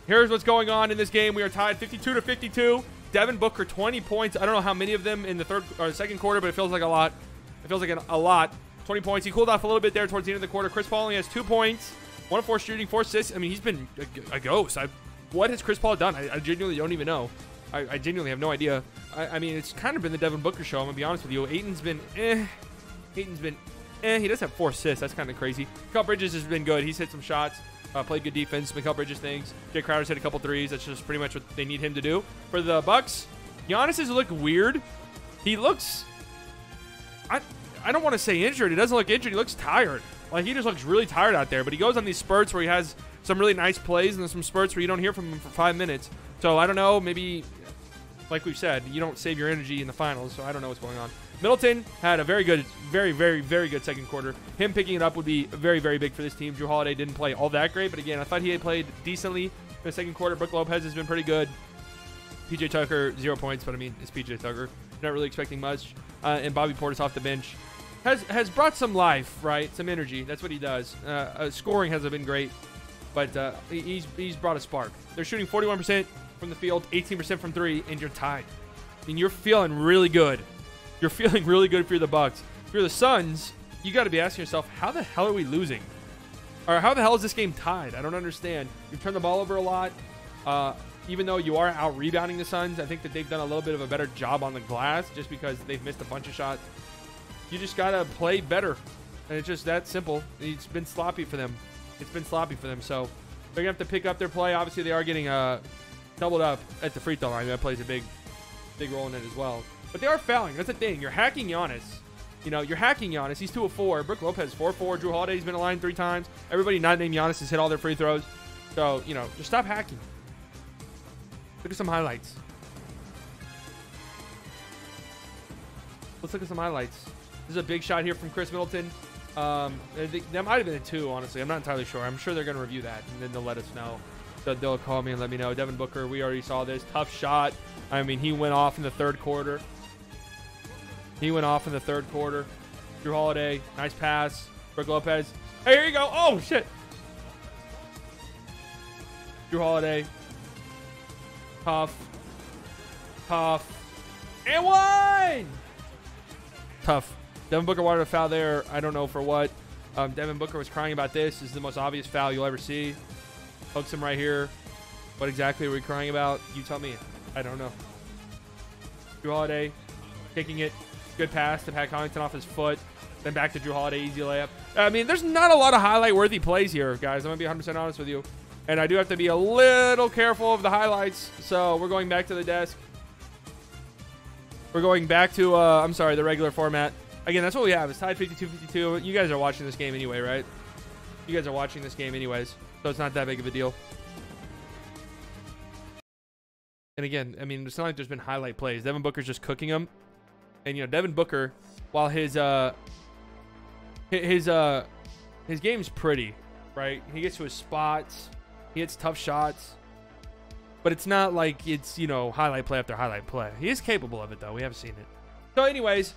Here's what's going on in this game. We are tied 52-52. Devin Booker, 20 points. I don't know how many of them in the third or second quarter, but it feels like a lot. It feels like a lot. 20 points. He cooled off a little bit there towards the end of the quarter. Chris Paul only has 2 points. 1 of 4 shooting, 4 assists. I mean, he's been a ghost. What has Chris Paul done? I genuinely don't even know. I genuinely have no idea. I mean, it's kind of been the Devin Booker show. I'm going to be honest with you. Ayton's been Ayton's been He does have 4 assists. That's kind of crazy. Mikal Bridges has been good. He's hit some shots. Played good defense. Mikal Bridges things. Jay Crowder's hit a couple threes. That's just pretty much what they need him to do. For the Bucks, Giannis has looked weird. He looks... I don't want to say injured. He doesn't look injured. He looks tired. Like, he just looks really tired out there. But he goes on these spurts where he has some really nice plays and then some spurts where you don't hear from him for 5 minutes. So, I don't know. Maybe, like we've said, you don't save your energy in the finals. So, I don't know what's going on. Middleton had a very good, very, very, very good second quarter. Him picking it up would be very, very big for this team. Drew Holiday didn't play all that great. But, again, I thought he had played decently in the second quarter. Brook Lopez has been pretty good. PJ Tucker, 0 points. But, I mean, it's PJ Tucker. Not really expecting much. And Bobby Portis off the bench. Has brought some life, right? Some energy. That's what he does. Scoring hasn't been great, but he's brought a spark. They're shooting 41% from the field, 18% from 3, and you're tied. I mean, you're feeling really good. You're feeling really good if you're the Bucks. If you're the Suns, you got to be asking yourself, how the hell are we losing? Or how the hell is this game tied? I don't understand. You've turned the ball over a lot. Even though you are out-rebounding the Suns, I think that they've done a little bit of a better job on the glass just because they've missed a bunch of shots. You just got to play better. And it's just that simple. It's been sloppy for them. It's been sloppy for them. So they're going to have to pick up their play. Obviously, they are getting doubled up at the free throw line. That plays a big role in it as well. But they are fouling. That's the thing. You're hacking Giannis. You know, you're hacking Giannis. He's 2 of 4. Brook Lopez 4-4. Drew Holiday's been aligned 3 times. Everybody not named Giannis has hit all their free throws. So, you know, just stop hacking. Look at some highlights. Let's look at some highlights. This is a big shot here from Chris Middleton. That might have been a 2, honestly. I'm not entirely sure. I'm sure they're going to review that, and then they'll let us know. They'll call me and let me know. Devin Booker, we already saw this. Tough shot. I mean, he went off in the third quarter. Drew Holiday, nice pass. Brook Lopez. Hey, here you go. Oh, shit. Drew Holiday. Tough. And one! Tough. Devin Booker wanted a foul there. I don't know for what. Devin Booker was crying about this. This is the most obvious foul you'll ever see. Hooks him right here. What exactly are we crying about? You tell me. I don't know. Drew Holiday kicking it. Good pass to Pat Connaughton off his foot. Then back to Drew Holiday. Easy layup. I mean, there's not a lot of highlight-worthy plays here, guys. I'm going to be 100% honest with you. And I do have to be a little careful of the highlights. So we're going back to the desk. We're going back to, the regular format. Again, that's what we have. It's tied 52-52. You guys are watching this game anyway, right? You guys are watching this game anyways. So it's not that big of a deal. And again, I mean, it's not like there's been highlight plays. Devin Booker's just cooking them. And, you know, Devin Booker, while his game's pretty, right? He gets to his spots. He hits tough shots. But it's not like it's, you know, highlight play after highlight play. He is capable of it, though. We haven't seen it. So, anyways,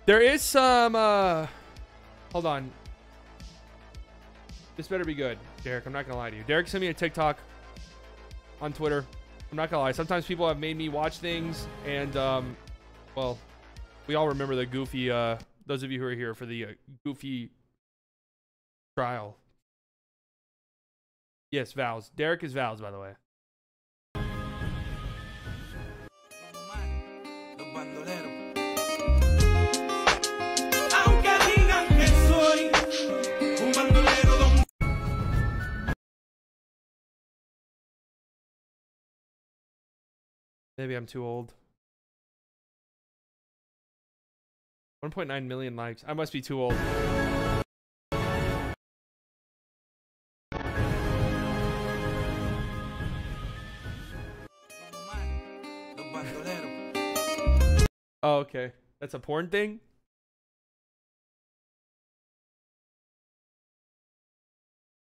there is some, hold on. This better be good, Derek. I'm not going to lie to you. Derek sent me a TikTok on Twitter. I'm not going to lie. Sometimes people have made me watch things, and, well, we all remember the Goofy, those of you who are here for the Goofy trial. Yes, Vows. Derek is Vows, by the way. Maybe I'm too old. 1.9 million likes. I must be too old. Oh, okay. That's a porn thing?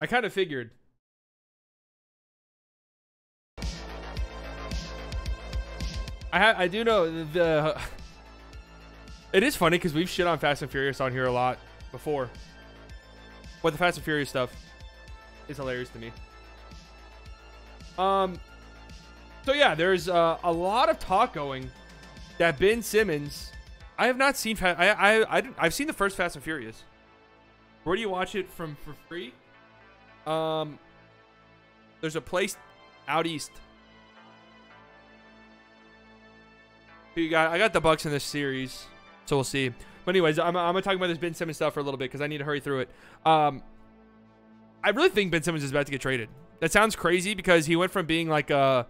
I kind of figured. I do know the it is funny because we've shit on Fast and Furious on here a lot before. But the Fast and Furious stuff is hilarious to me. So yeah, there's a lot of talk going that Ben Simmons. I have not seen I've seen the first Fast and Furious. Where do you watch it from for free? There's a place out east. I got the Bucks in this series, so we'll see. But anyways, I'm gonna talk about this Ben Simmons stuff for a little bit because I need to hurry through it. I really think Ben Simmons is about to get traded. That sounds crazy because he went from being like a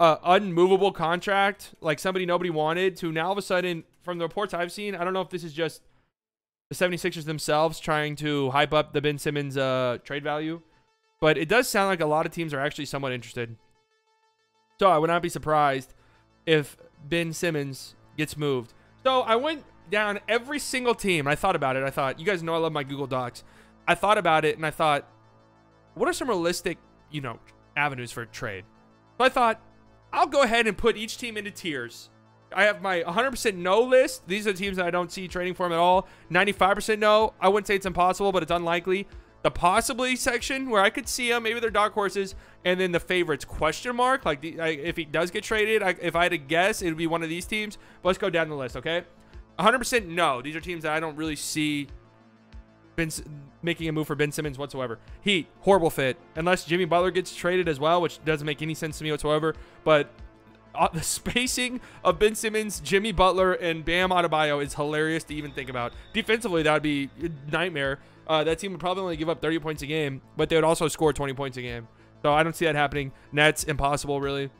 unmovable contract, like somebody nobody wanted, to now all of a sudden, from the reports I've seen, I don't know if this is just the 76ers themselves trying to hype up the Ben Simmons trade value, but it does sound like a lot of teams are actually somewhat interested. So I would not be surprised if Ben Simmons gets moved. So I went down every single team. I thought about it. I thought, you guys know I love my Google Docs. I thought about it, and I thought, what are some realistic, you know, avenues for a trade? So I thought, I'll go ahead and put each team into tiers. I have my 100% no list. These are the teams that I don't see trading for them at all. 95% no. I wouldn't say it's impossible, but it's unlikely. The possibly section where I could see them, maybe they're dark horses, and then the favorites question mark. Like if he does get traded, if I had to guess, it would be one of these teams. But let's go down the list, okay? 100% no. These are teams that I don't really see making a move for Ben Simmons whatsoever. Heat, horrible fit. Unless Jimmy Butler gets traded as well, which doesn't make any sense to me whatsoever. But the spacing of Ben Simmons, Jimmy Butler, and Bam Adebayo is hilarious to even think about. Defensively, that would be a nightmare. That team would probably only give up 30 points a game, but they would also score 20 points a game. So I don't see that happening. Nets, impossible, really.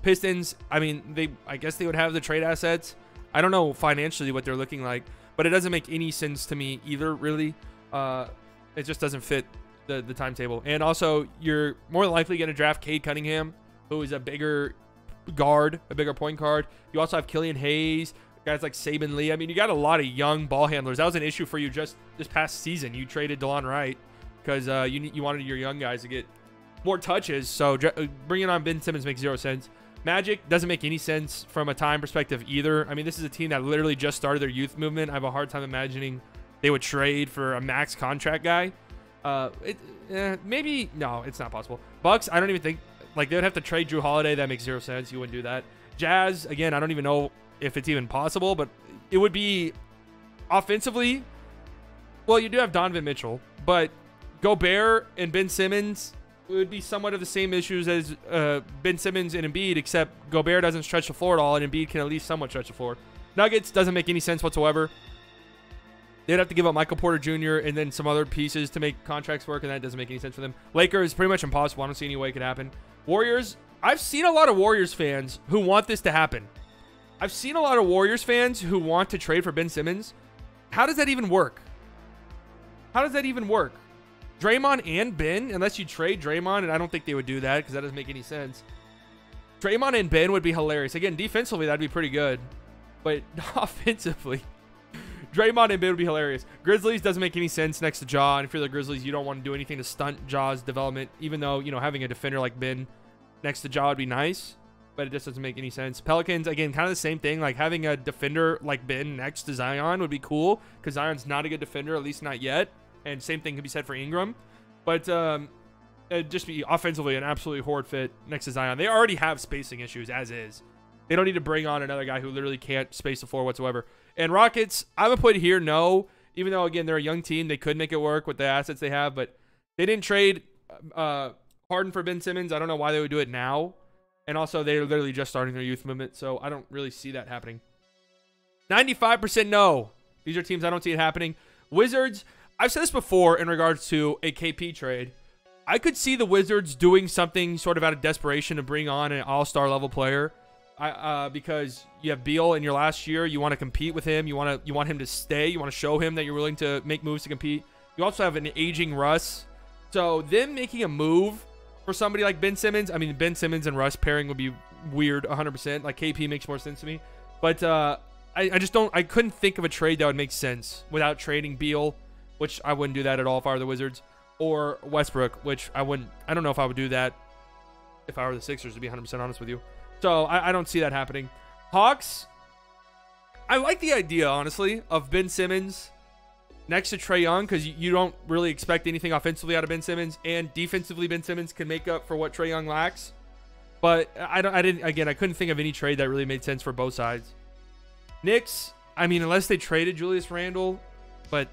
Pistons, I mean, I guess they would have the trade assets. I don't know financially what they're looking like, but it doesn't make any sense to me either, really. It just doesn't fit the timetable. And also, you're more likely going to draft Cade Cunningham, who is a bigger guard, a bigger point guard. You also have Killian Hayes, guys like Saban Lee. I mean, you got a lot of young ball handlers. That was an issue for you just this past season. You traded DeLon Wright because you wanted your young guys to get more touches. So bringing on Ben Simmons makes zero sense. Magic doesn't make any sense from a time perspective either. I mean, this is a team that literally just started their youth movement. I have a hard time imagining they would trade for a max contract guy. Maybe, no, it's not possible. Bucks, I don't even think, like, they would have to trade Drew Holiday. That makes zero sense. You wouldn't do that. Jazz, again, I don't even know if it's even possible, but it would be offensively. Well, you do have Donovan Mitchell, but Gobert and Ben Simmons would be somewhat of the same issues as Ben Simmons and Embiid, except Gobert doesn't stretch the floor at all, and Embiid can at least somewhat stretch the floor. Nuggets doesn't make any sense whatsoever. They'd have to give up Michael Porter Jr. and then some other pieces to make contracts work, and that doesn't make any sense for them. Lakers, pretty much impossible. I don't see any way it could happen. Warriors, I've seen a lot of Warriors fans who want this to happen. I've seen a lot of Warriors fans who want to trade for Ben Simmons. How does that even work? How does that even work? Draymond and Ben, unless you trade Draymond, and I don't think they would do that because that doesn't make any sense. Draymond and Ben would be hilarious. Again, defensively, that'd be pretty good. But offensively, Draymond and Ben would be hilarious. Grizzlies doesn't make any sense next to Ja. And if you're the Grizzlies, you don't want to do anything to stunt Ja's development, even though, you know, having a defender like Ben next to Ja would be nice. But it just doesn't make any sense. Pelicans, again, kind of the same thing. Like, having a defender like Ben next to Zion would be cool because Zion's not a good defender, at least not yet. And same thing could be said for Ingram. But it'd just be offensively an absolutely horrid fit next to Zion. They already have spacing issues as is. They don't need to bring on another guy who literally can't space the floor whatsoever. And Rockets, I'm going to put here no. Even though, again, they're a young team. They could make it work with the assets they have. But they didn't trade Harden for Ben Simmons. I don't know why they would do it now. And also, they're literally just starting their youth movement. So I don't really see that happening. 95% no. These are teams I don't see it happening. Wizards, I've said this before in regards to a KP trade. I could see the Wizards doing something sort of out of desperation to bring on an all-star level player. Because you have Beal in your last year. You want to compete with him. You want him to stay. You want to show him that you're willing to make moves to compete. You also have an aging Russ. So them making a move for somebody like Ben Simmons, I mean, Ben Simmons and Russ pairing would be weird 100%. Like, KP makes more sense to me. But I couldn't think of a trade that would make sense without trading Beal, which I wouldn't do that at all if I were the Wizards, or Westbrook, which I wouldn't. I don't know if I would do that if I were the Sixers, to be 100% honest with you. So I don't see that happening. Hawks, I like the idea, honestly, of Ben Simmons next to Trae Young, because you don't really expect anything offensively out of Ben Simmons, and defensively Ben Simmons can make up for what Trae Young lacks. But I couldn't think of any trade that really made sense for both sides. Knicks, I mean, unless they traded Julius Randle, but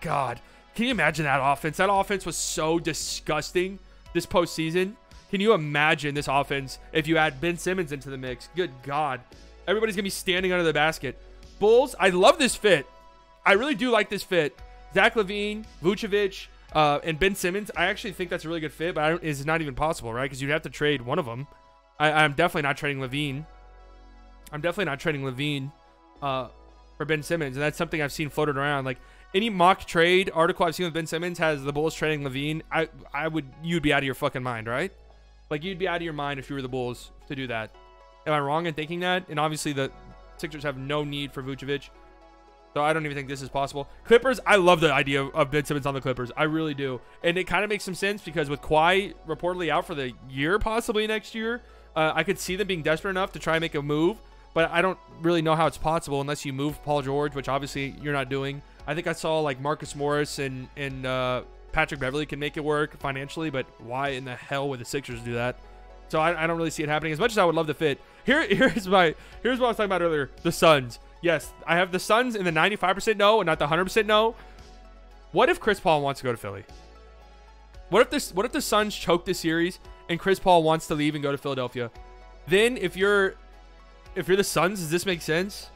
God, can you imagine that offense? That offense was so disgusting this postseason. Can you imagine this offense if you add Ben Simmons into the mix? Good God. Everybody's going to be standing under the basket. Bulls, I love this fit. I really do like this fit. Zach LaVine, Vucevic, and Ben Simmons, I actually think that's a really good fit, but it's not even possible, right? Because you'd have to trade one of them. I'm definitely not trading LaVine. For Ben Simmons, and that's something I've seen floated around. Like, any mock trade article I've seen with Ben Simmons has the Bulls trading LaVine. You'd be out of your fucking mind, right? Like, you'd be out of your mind if you were the Bulls to do that. Am I wrong in thinking that? And obviously the Sixers have no need for Vucevic, so I don't even think this is possible. Clippers, I love the idea of Ben Simmons on the Clippers. I really do. And it kind of makes some sense because with Kawhi reportedly out for the year, possibly next year, I could see them being desperate enough to try and make a move, but I don't really know how it's possible unless you move Paul George, which obviously you're not doing. I think I saw like Marcus Morris and Patrick Beverley can make it work financially, but why in the hell would the Sixers do that? So I don't really see it happening as much as I would love the fit. Here's what I was talking about earlier. The Suns. Yes, I have the Suns in the 95% no and not the 100% no. What if Chris Paul wants to go to Philly? What if the Suns choke this series and Chris Paul wants to leave and go to Philadelphia? Then if you're the Suns, does this make sense?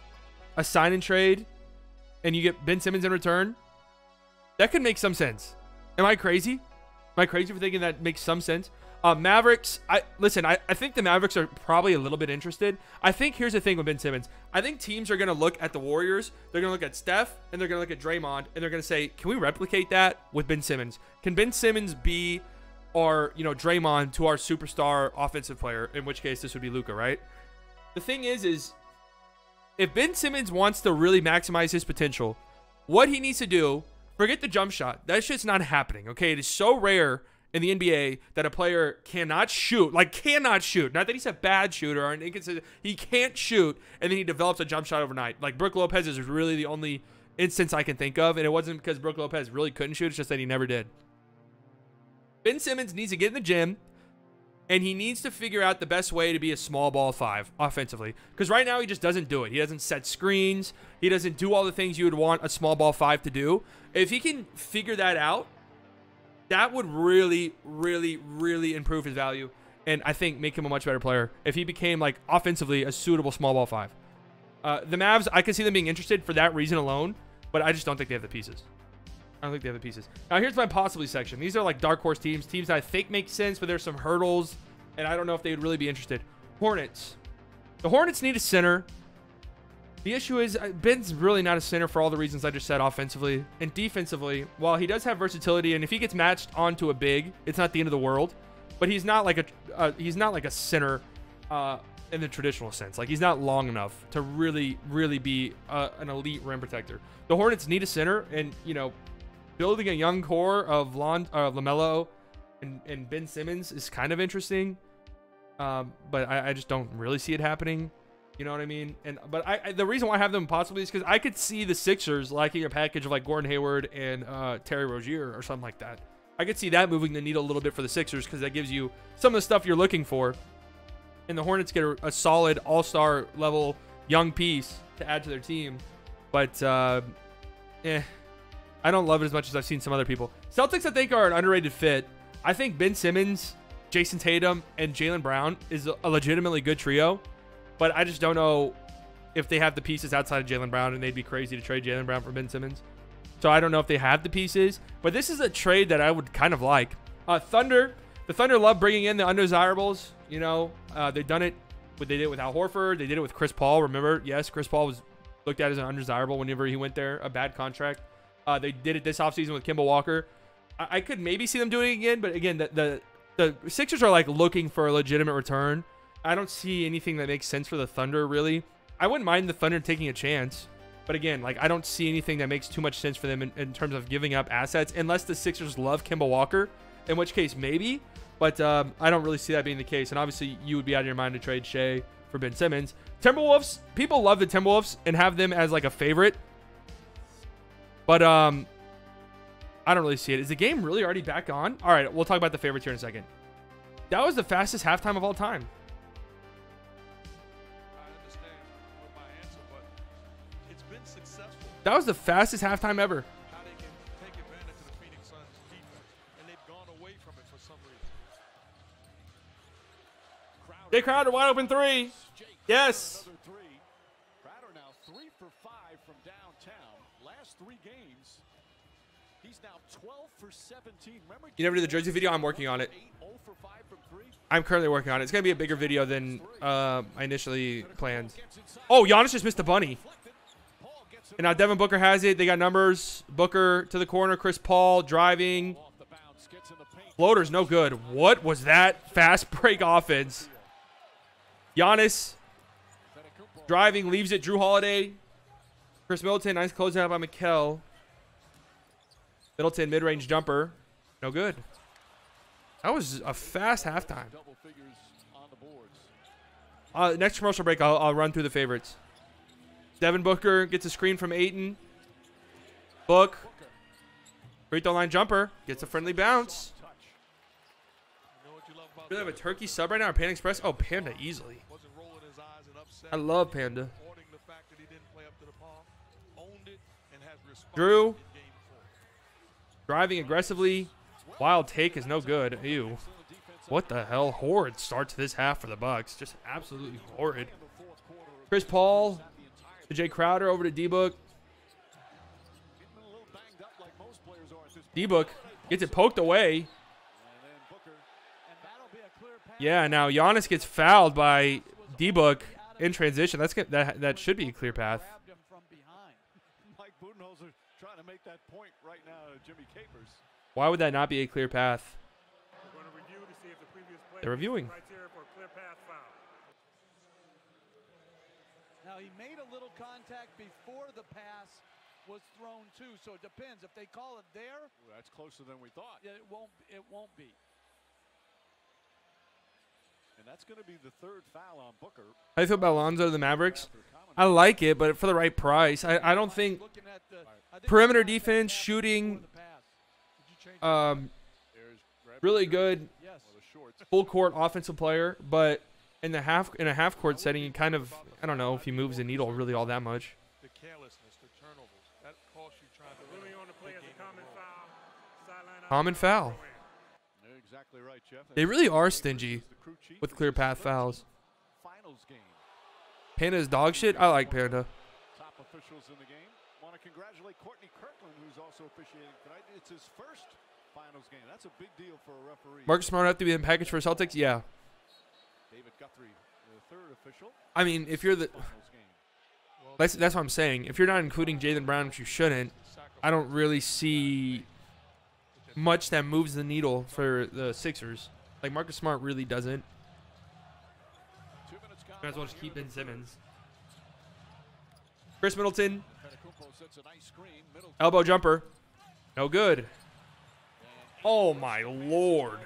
A sign and trade, and you get Ben Simmons in return? That could make some sense. Am I crazy? Am I crazy for thinking that makes some sense? Mavericks, I think the Mavericks are probably a little bit interested. I think here's the thing with Ben Simmons. I think teams are going to look at the Warriors, they're going to look at Steph, and they're going to look at Draymond, and they're going to say, can we replicate that with Ben Simmons? Can Ben Simmons be our, Draymond to our superstar offensive player, in which case this would be Luka, right? The thing is if Ben Simmons wants to really maximize his potential, what he needs to do, forget the jump shot. That shit's not happening, okay? It is so rare in the NBA that a player cannot shoot. Not that he's a bad shooter or an inconsistent. He can't shoot, and then he develops a jump shot overnight. Like, Brook Lopez is really the only instance I can think of, and it wasn't because Brook Lopez really couldn't shoot. It's just that he never did. Ben Simmons needs to get in the gym, and he needs to figure out the best way to be a small ball 5 offensively. Because right now he just doesn't do it. He doesn't set screens. He doesn't do all the things you would want a small ball 5 to do. If he can figure that out, that would really, really, really improve his value, and I think make him a much better player if he became, like, offensively a suitable small ball 5. The Mavs, I can see them being interested for that reason alone, but I just don't think they have the pieces. I don't think they have the pieces. Now, here's my possibly section. These are, like, dark horse teams that I think make sense, but there's some hurdles, and I don't know if they would really be interested. Hornets. The Hornets need a center. The issue is Ben's really not a center for all the reasons I just said offensively. And defensively, while he does have versatility, and if he gets matched onto a big, it's not the end of the world. But he's not like a center in the traditional sense. Like, he's not long enough to really, really be an elite rim protector. The Hornets need a center, and building a young core of LaMelo and Ben Simmons is kind of interesting. But I just don't really see it happening. You know what I mean? But the reason why I have them possibly is because I could see the Sixers liking a package of, like, Gordon Hayward and Terry Rozier or something like that. I could see that moving the needle a little bit for the Sixers because that gives you some of the stuff you're looking for. And the Hornets get a solid all-star level young piece to add to their team. But, I don't love it as much as I've seen some other people. Celtics, I think, are an underrated fit. I think Ben Simmons, Jason Tatum, and Jaylen Brown is a legitimately good trio. But I just don't know if they have the pieces outside of Jaylen Brown, and they'd be crazy to trade Jaylen Brown for Ben Simmons. So I don't know if they have the pieces. But this is a trade that I would kind of like. Thunder. The Thunder love bringing in the undesirables. They've done it. They did it with Al Horford. They did it with Chris Paul. Remember? Yes, Chris Paul was looked at as an undesirable whenever he went there. A bad contract. They did it this offseason with Kemba Walker. I could maybe see them doing it again. But again, the Sixers are, like, looking for a legitimate return. I don't see anything that makes sense for the Thunder, really. I wouldn't mind the Thunder taking a chance. But again, like, I don't see anything that makes too much sense for them in terms of giving up assets, unless the Sixers love Kemba Walker, in which case maybe. But I don't really see that being the case. And obviously, you would be out of your mind to trade Shea for Ben Simmons. Timberwolves, people love the Timberwolves and have them as, like, a favorite. But I don't really see it. Is the game really already back on? All right, we'll talk about the favorites here in a second. That was the fastest halftime of all time. That was the fastest halftime ever. How they can take advantage of the Phoenix Suns defense, and they've gone away from it for some reason. Jay Crowder, wide open 3. Yes. Crowder now 3 for 5 from downtown. Last 3 games, he's now 12 for 17. Remember, you never did the jersey video? I'm working on it. 0 for 5 from 3. I'm currently working on it. It's going to be a bigger video than I initially planned. Oh, Giannis just missed the bunny. And now Devin Booker has it. They got numbers. Booker to the corner. Chris Paul driving. Floater's no good. What was that? Fast break offense. Giannis driving, leaves it. Drew Holiday. Chris Middleton, nice closeout by Mikal. Middleton, mid-range jumper. No good. That was a fast halftime. Next commercial break, I'll run through the favorites. Devin Booker gets a screen from Ayton. Book. Free throw line jumper. Gets a friendly bounce. Do they have a turkey sub right now or Panda Express? Oh, Panda easily. I love Panda. Drew. Driving aggressively. Wild take is no good. Ew. What the hell? Horrid start to this half for the Bucks. Just absolutely horrid. Chris Paul to Jay Crowder over to D-Book. D-Book gets it poked away. Yeah, now Giannis gets fouled by D-Book in transition. That should be a clear path. Mike Budenholzer trying to make that point right now to Jimmy Capers. Why would that not be a clear path? We're going to review to see if the previous play They're reviewing. criteria for a clear path foul. Now he made a little contact before the pass was thrown too, so it depends. If they call it there, Ooh, that's closer than we thought. yeah, it won't be. And that's going to be the third foul on Booker. How do you feel about Lonzo to the Mavericks? I like it, but for the right price. I don't think perimeter defense, shooting, really good, full court offensive player, but in a half court setting, you kind of, I don't know if he moves the needle really all that much. The carelessness, the turnovers, that costs you trying to Moving on to play as a common foul. Sideline Common foul. You're exactly right, Jeff. They really are stingy with clear path fouls. Finals game. Panda's dog shit. I like Panda. Top officials in the game. Want to congratulate Courtney Kirkland, who's also officiating tonight. It's his first finals game. That's a big deal for a referee. Marcus Smart have to be in package for Celtics? Yeah. David Guthrie, the third official. I mean, if you're the... Finals game. That's what I'm saying. If you're not including Jaylen Brown, which you shouldn't, I don't really see much that moves the needle for the Sixers. Like, Marcus Smart really doesn't. 2 minutes gone. Might as well just keep Ben Simmons. Chris Middleton, Antetokounmpo sets a nice screen. Middleton elbow jumper. No good. Oh, my Lord.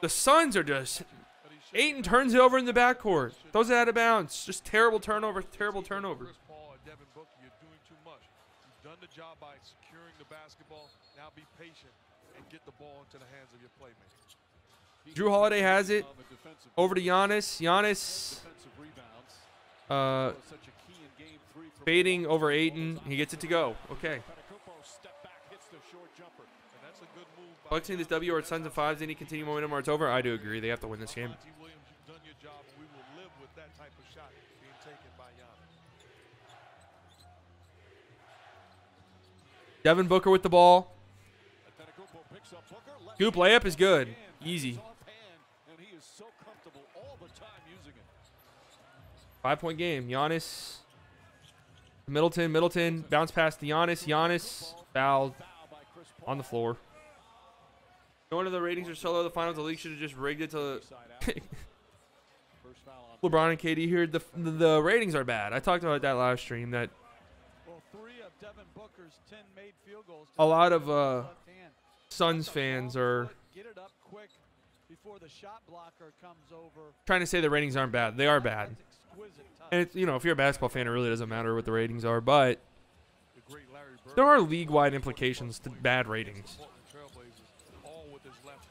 The Suns are just... Ayton turns it over in the backcourt. Throws it out of bounds. Just terrible turnover, terrible turnover. Chris Paul and Devin Booker, you're doing too much. You've done the job by securing the basketball. Now be patient and get the ball into the hands of your playmakers. Drew Holiday has it. Over to Giannis. Giannis defensive rebounds. Such a key in game 3 for fading over Ayton. He gets it to go. Okay. Antetokounmpo step back, hits the short jumper. And that's a good move by Bucks need this W or it's Suns and fives. They need continue momentum or it's over. I do agree. They have to win this game. Monty Williams. You've done your job, and we will live with that type of shot being taken by Giannis. Devin Booker with the ball. Antetokounmpo picks up Booker. Left Scoop hand, layup is good. hand, Easy. offhand, and he is so comfortable all the time using it. 5-point game. Giannis. Middleton. Bounce pass to Giannis. Giannis fouled Foul by Chris Paul. on the floor. No wonder the ratings are so low. The finals, the league should have just rigged it to Side out. First foul on LeBron and KD here. The ratings are bad. I talked about that last stream. That Well, 3 of Devin Booker's 10 made field goals. a lot of left hand. Suns fans are Get it up quick before the shot blocker comes over. trying to say the ratings aren't bad. They are bad. That's exquisite touch. And it's, if you're a basketball fan, it really doesn't matter what the ratings are. But The great Larry Bird. there are league-wide implications to bad ratings. Portland Trailblazers, all with his left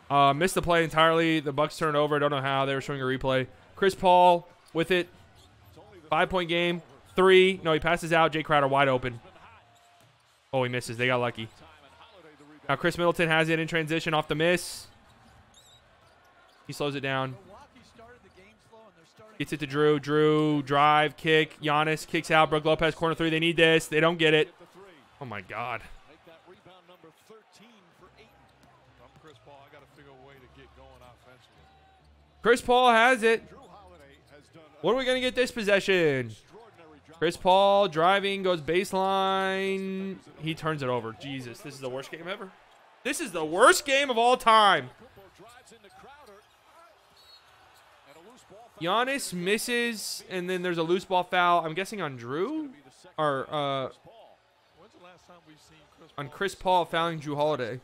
hand. Missed the play entirely. The Bucks turned over. Don't know how. They were showing a replay. Chris Paul with it. 5-point game. 3. No, he passes out. Jay Crowder wide open. Oh, he misses. They got lucky. Now Chris Middleton has it in transition off the miss. He slows it down. Milwaukee started the game slow, and they're starting Gets it to Drew. Drew, drive, kick. Giannis kicks out. Brook Lopez, corner 3. They need this. They don't get it. Oh, my God. Make that rebound number 13 for Ayton. I'm Chris Paul. I got to figure a way to get going offensively. Chris Paul has it. Drew Holiday has done What are we going to get this possession? extraordinary job. Chris Paul driving, goes baseline. He turns it over. Jesus, this is the worst game ever. This is the worst game of all time. Antetokounmpo drives into Crowder. And a loose ball foul. Giannis misses, and then there's a loose ball foul. I'm guessing on Drew? Be the second Or Chris Paul. When's the last time we've seen Chris on Paul Chris miss Paul a fouling Drew Holiday.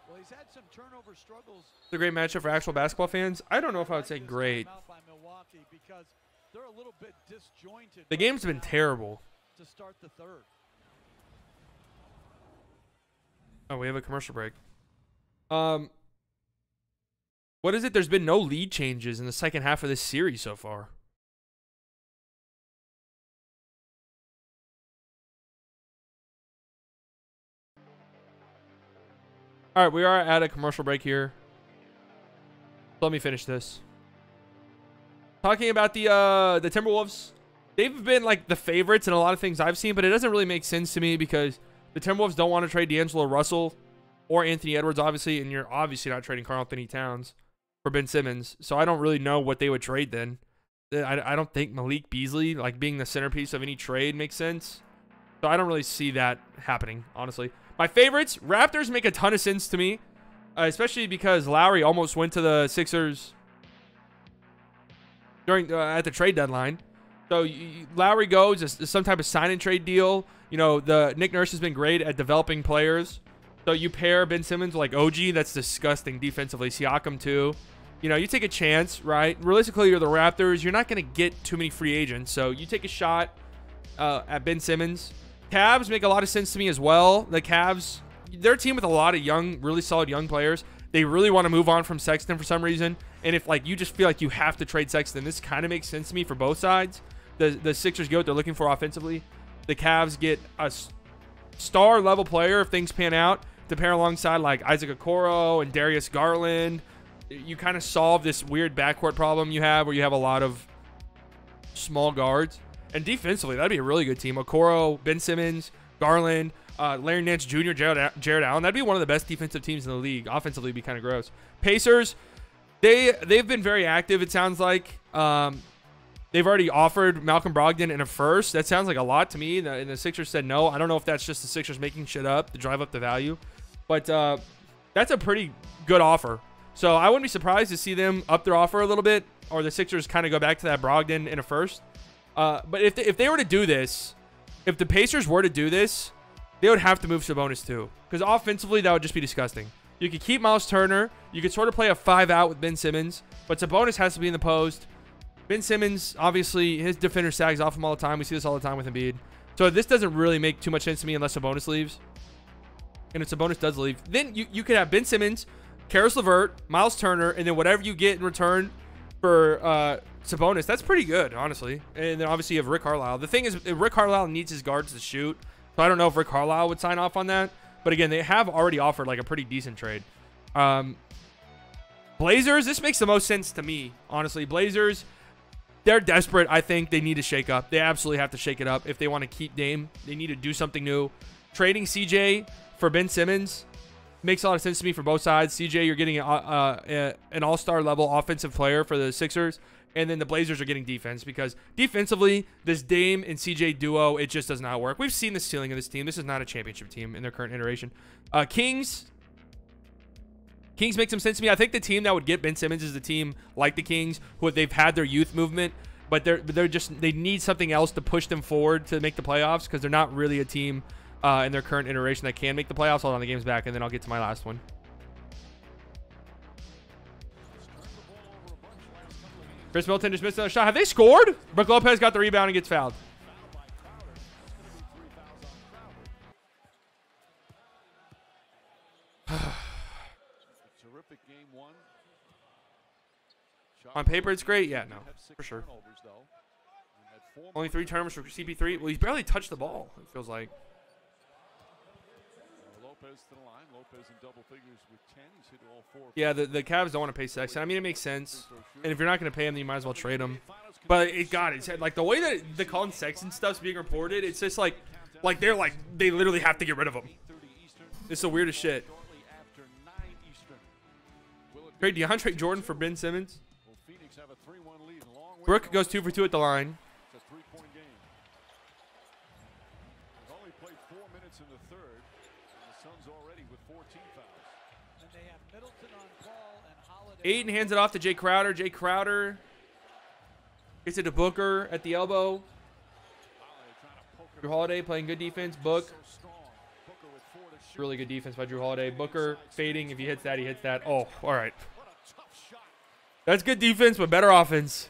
Well, he's had some turnover struggles. It's a great matchup for actual basketball fans. I don't know if I would say great. Out by Milwaukee because they're a little bit disjointed. The right game's been now terrible. to start the third. Oh, we have a commercial break. What is it? There's been no lead changes in the second half of this series so far. All right, we are at a commercial break here. Let me finish this. Talking about the Timberwolves. They've been like the favorites in a lot of things I've seen, but it doesn't really make sense to me because the Timberwolves don't want to trade D'Angelo Russell or Anthony Edwards, obviously, and you're obviously not trading Karl Anthony Towns for Ben Simmons. So I don't really know what they would trade then. I don't think Malik Beasley, like being the centerpiece of any trade, makes sense. So I don't really see that happening, honestly. My favorites, Raptors make a ton of sense to me, especially because Lowry almost went to the Sixers during at the trade deadline. So Lowry goes as some type of sign and trade deal. You know, the Nick Nurse has been great at developing players. So you pair Ben Simmons with like OG, that's disgusting defensively. Siakam too. You know, you take a chance, right? Realistically, you're the Raptors. You're not going to get too many free agents. So you take a shot at Ben Simmons. Cavs make a lot of sense to me as well. The Cavs, they're a team with a lot of young, really solid young players. They really want to move on from Sexton for some reason. And if like you just feel like you have to trade Sexton, this kind of makes sense to me for both sides. The Sixers get what they're looking for offensively. The Cavs get a star level player if things pan out to pair alongside like Isaac Okoro and Darius Garland. You kind of solve this weird backcourt problem you have where you have a lot of small guards. And defensively, that'd be a really good team. Okoro, Ben Simmons, Garland, Larry Nance Jr., Jared Allen. That'd be one of the best defensive teams in the league. Offensively, it'd be kind of gross. Pacers, they've been very active, it sounds like. They've already offered Malcolm Brogdon in a first. That sounds like a lot to me. And the Sixers said no. I don't know if that's just the Sixers making shit up to drive up the value. But that's a pretty good offer. So I wouldn't be surprised to see them up their offer a little bit, or the Sixers kind of go back to that Brogdon in a first. But if they were to do this, if the Pacers were to do this, they would have to move Sabonis too. Because offensively, that would just be disgusting. You could keep Miles Turner. You could sort of play a 5-out with Ben Simmons. But Sabonis has to be in the post. Ben Simmons, obviously, his defender sags off him all the time. We see this all the time with Embiid. So this doesn't really make too much sense to me unless Sabonis leaves. And if Sabonis does leave, then you could have Ben Simmons, Karis LeVert, Miles Turner, and then whatever you get in return for Sabonis. That's pretty good, honestly. And then obviously you have Rick Carlisle. The thing is, Rick Carlisle needs his guards to shoot. So I don't know if Rick Carlisle would sign off on that. But again, they have already offered like a pretty decent trade. Blazers, this makes the most sense to me, honestly. Blazers, they're desperate. I think they need to shake up. They absolutely have to shake it up if they want to keep Dame. They need to do something new. Trading CJ for Ben Simmons makes a lot of sense to me for both sides. CJ, you're getting an all-star level offensive player for the Sixers, and then the Blazers are getting defense because defensively, this Dame and CJ duo, it just does not work. We've seen the ceiling of this team. This is not a championship team in their current iteration. Kings make some sense to me. I think the team that would get Ben Simmons is the team like the Kings, who they've had their youth movement, but they need something else to push them forward to make the playoffs because they're not really a team in their current iteration that can make the playoffs. Hold on, the game's back, and then I'll get to my last one. Chris Middleton just missed another shot. Have they scored? Brook Lopez got the rebound and gets fouled. On paper, it's great. Yeah, no, for sure. Only 3 turnovers for CP3. Well, he's barely touched the ball, it feels like. Lopez to the line. Lopez in double figures with 10. He's hit all 4. Yeah, the Cavs don't want to pay Sexton. I mean, it makes sense. And if you're not going to pay him, then you might as well trade him. But it's like the way that the Colin Sexton stuff's being reported, it's just like they literally have to get rid of him. It's the weirdest shit. Trade DeAndre Jordan for Ben Simmons. Brook goes 2 for 2 at the line. It's a 3-point game. They've only played 4 minutes in the third, and the Suns already with 14 fouls. And they have Middleton on Paul and Holiday. Ayton hands it off to Jay Crowder. Jay Crowder gets it to Booker at the elbow. Drew Holiday playing good defense. Book. Really good defense by Drew Holiday. Booker fading. If he hits that, he hits that. Oh, all right. That's good defense, but better offense.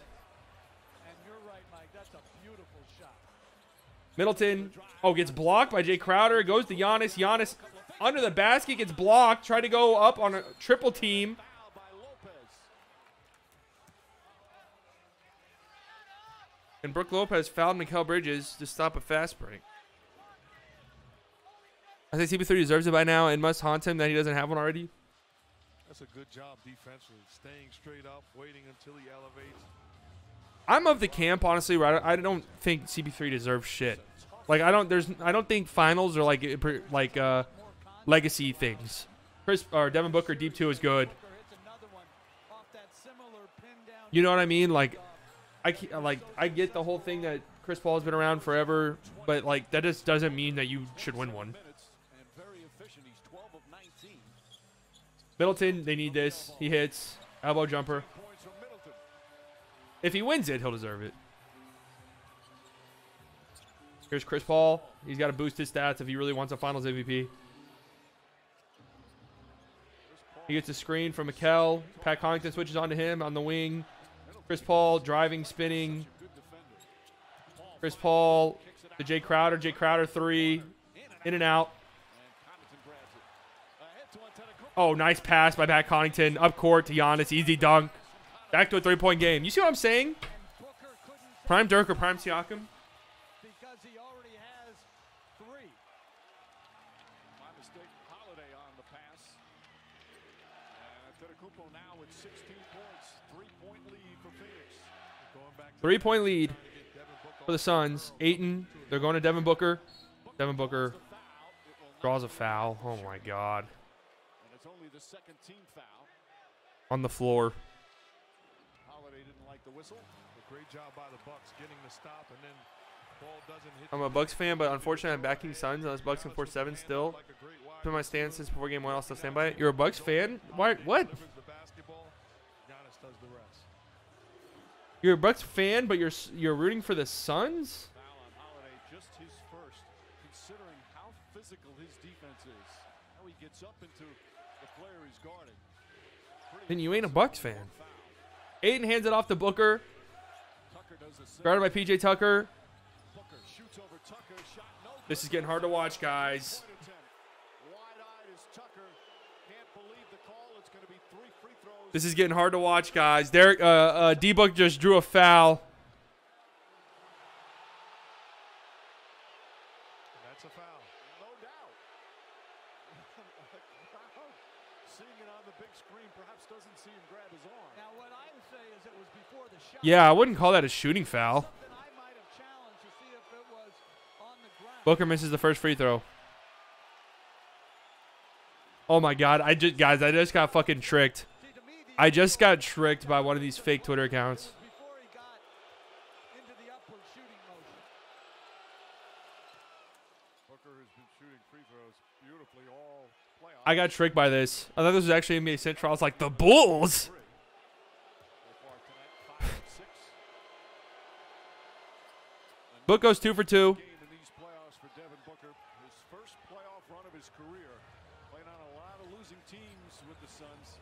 And you're right, Mike. That's a beautiful shot. Middleton, gets blocked by Jay Crowder. Goes to Giannis. Giannis under the basket, gets blocked. Tried to go up on a triple team. And Brook Lopez fouled Mikal Bridges to stop a fast break. I think CP3 deserves it by now and must haunt him that he doesn't have one already. That's a good job defensively, staying straight up, waiting until he elevates. I'm of the camp, honestly, where I don't think CP3 deserves shit. Like I don't think finals are like legacy things. Devin Booker deep 2 is good. You know what I mean? Like I get the whole thing that Chris Paul has been around forever, but like that just doesn't mean that you should win one. Middleton, they need this. He hits elbow jumper. If he wins it, he'll deserve it. Here's Chris Paul. He's got to boost his stats if he really wants a Finals MVP. He gets a screen from Mikal. Pat Connaughton switches onto him on the wing. Chris Paul driving, spinning. Chris Paul to Jay Crowder. Jay Crowder 3. In and out. Oh, nice pass by Pat Connaughton. Up court to Giannis. Easy dunk. Back to a 3-point game. You see what I'm saying? Prime Dirk or prime Siakam? Because he already has 3. My mistake. Holiday on the pass. Antetkounmpo now with 16 points. 3-point lead for Phoenix. Going back 3-point lead for the Suns. Ayton. They're going to Devin Booker. Devin Booker draws a foul. Oh, my God. And it's only the second team foul. On the floor. Holiday didn't like the whistle. A great job by the Bucks getting the stop, and then ball doesn't hit. I'm a Bucks fan, but unfortunately I'm backing Suns unless Bucks in 4-7 still. Put my stance since before game 1. I'll still stand by it. You're a Bucks fan? Why? What? Giannis does the rest. You're a Bucks fan, but you're rooting for the Suns? Foul on Holiday, just his first, considering how physical his defense is. How he gets up into the player he's guarding. Then you ain't a Bucks fan. Ayton hands it off to Booker. Guarded by PJ Tucker. This is getting hard to watch, guys. This is getting hard to watch, guys. Derek, D-Book just drew a foul. That's a foul. No doubt. Seeing it on the big screen perhaps doesn't see him grab his arm. Now, what I would say is it was before the shot. Yeah, I wouldn't call that a shooting foul. Something I might have challenged to see if it was on the ground. Booker misses the first free throw. Oh my God! I just got fucking tricked. I just got tricked by one of these fake Twitter accounts. Before he got into the upward shooting motion. Booker has been shooting free throws beautifully all playoffs. I got tricked by this. I thought this was actually NBA Central. I was like, the Bulls? Book goes 2 for 2. Game in these playoffs for Devin Booker. His first playoff run of his career. Playing on a lot of losing teams with the Suns.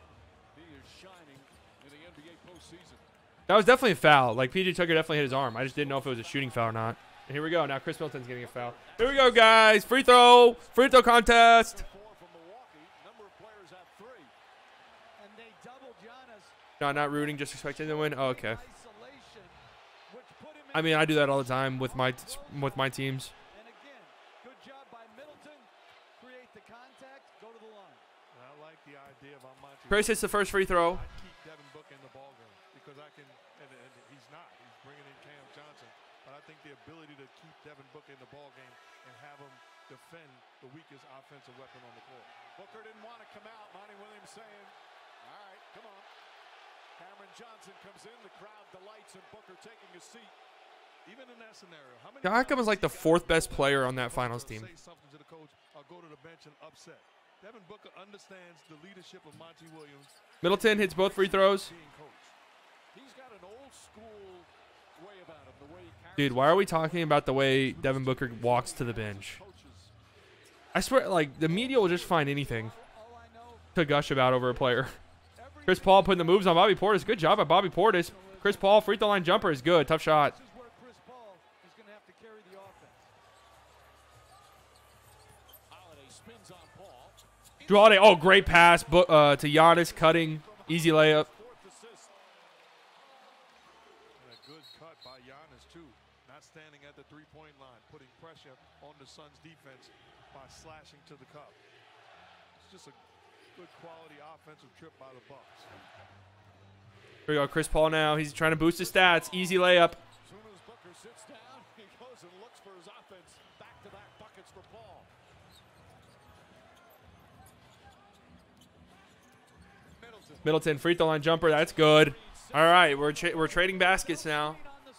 He is shining in the NBA postseason. That was definitely a foul. Like, PJ Tucker definitely hit his arm. I just didn't know if it was a shooting foul or not. And here we go. Now Chris Middleton's getting a foul. Here we go, guys. Free throw. Free throw contest. 4 from Milwaukee. Number of players have 3. And they doubled Giannis. No, not rooting. Just expecting to win. Oh, okay. Isolation, which put him I mean, I do that all the time with my teams. And again, good job by Middleton. Create the contact, go to the line. And I like the idea of Monty. Chris hits the first free throw. I keep Devin Booker in the ball game because I can, and he's not. He's bringing in Cam Johnson. But I think the ability to keep Devin Booker in the ball game and have him defend the weakest offensive weapon on the court. Booker didn't want to come out. Monty Williams saying, all right, come on. Cameron Johnson comes in. The crowd delights and Booker taking his seat. Even in that scenario, how many Siakam was like the 4th best player on that finals team. Say something to the coach or go to the bench and upset. Devin Booker understands the leadership of Monty Williams. Middleton hits both free throws. Being coached. He's got an old school way about him, the way he carries Dude, why are we talking about the way Devin Booker walks to the bench? coaches. I swear, like, the media will just find anything All I know, to gush about over a player. Chris Paul putting the moves on Bobby Portis. Good job by Bobby Portis. Chris Paul, free throw line jumper is good. Tough shot. this is where Chris Paul is going to have to carry the offense. Holiday spins on Paul. Drew Holiday. Oh, great pass to Giannis. Cutting. Easy layup. 4th assist. And a good cut by Giannis, too. Not standing at the three-point line, putting pressure on the Suns' defense. by slashing to the cup. It's just a good quality offensive trip by the Bucks. Here we go, Chris Paul now. He's trying to boost his stats. Easy layup. As soon as Booker sits down, he goes and looks for his offense. Back-to-back buckets for Paul. Middleton, free throw line jumper. That's good. All right, we're trading baskets now. I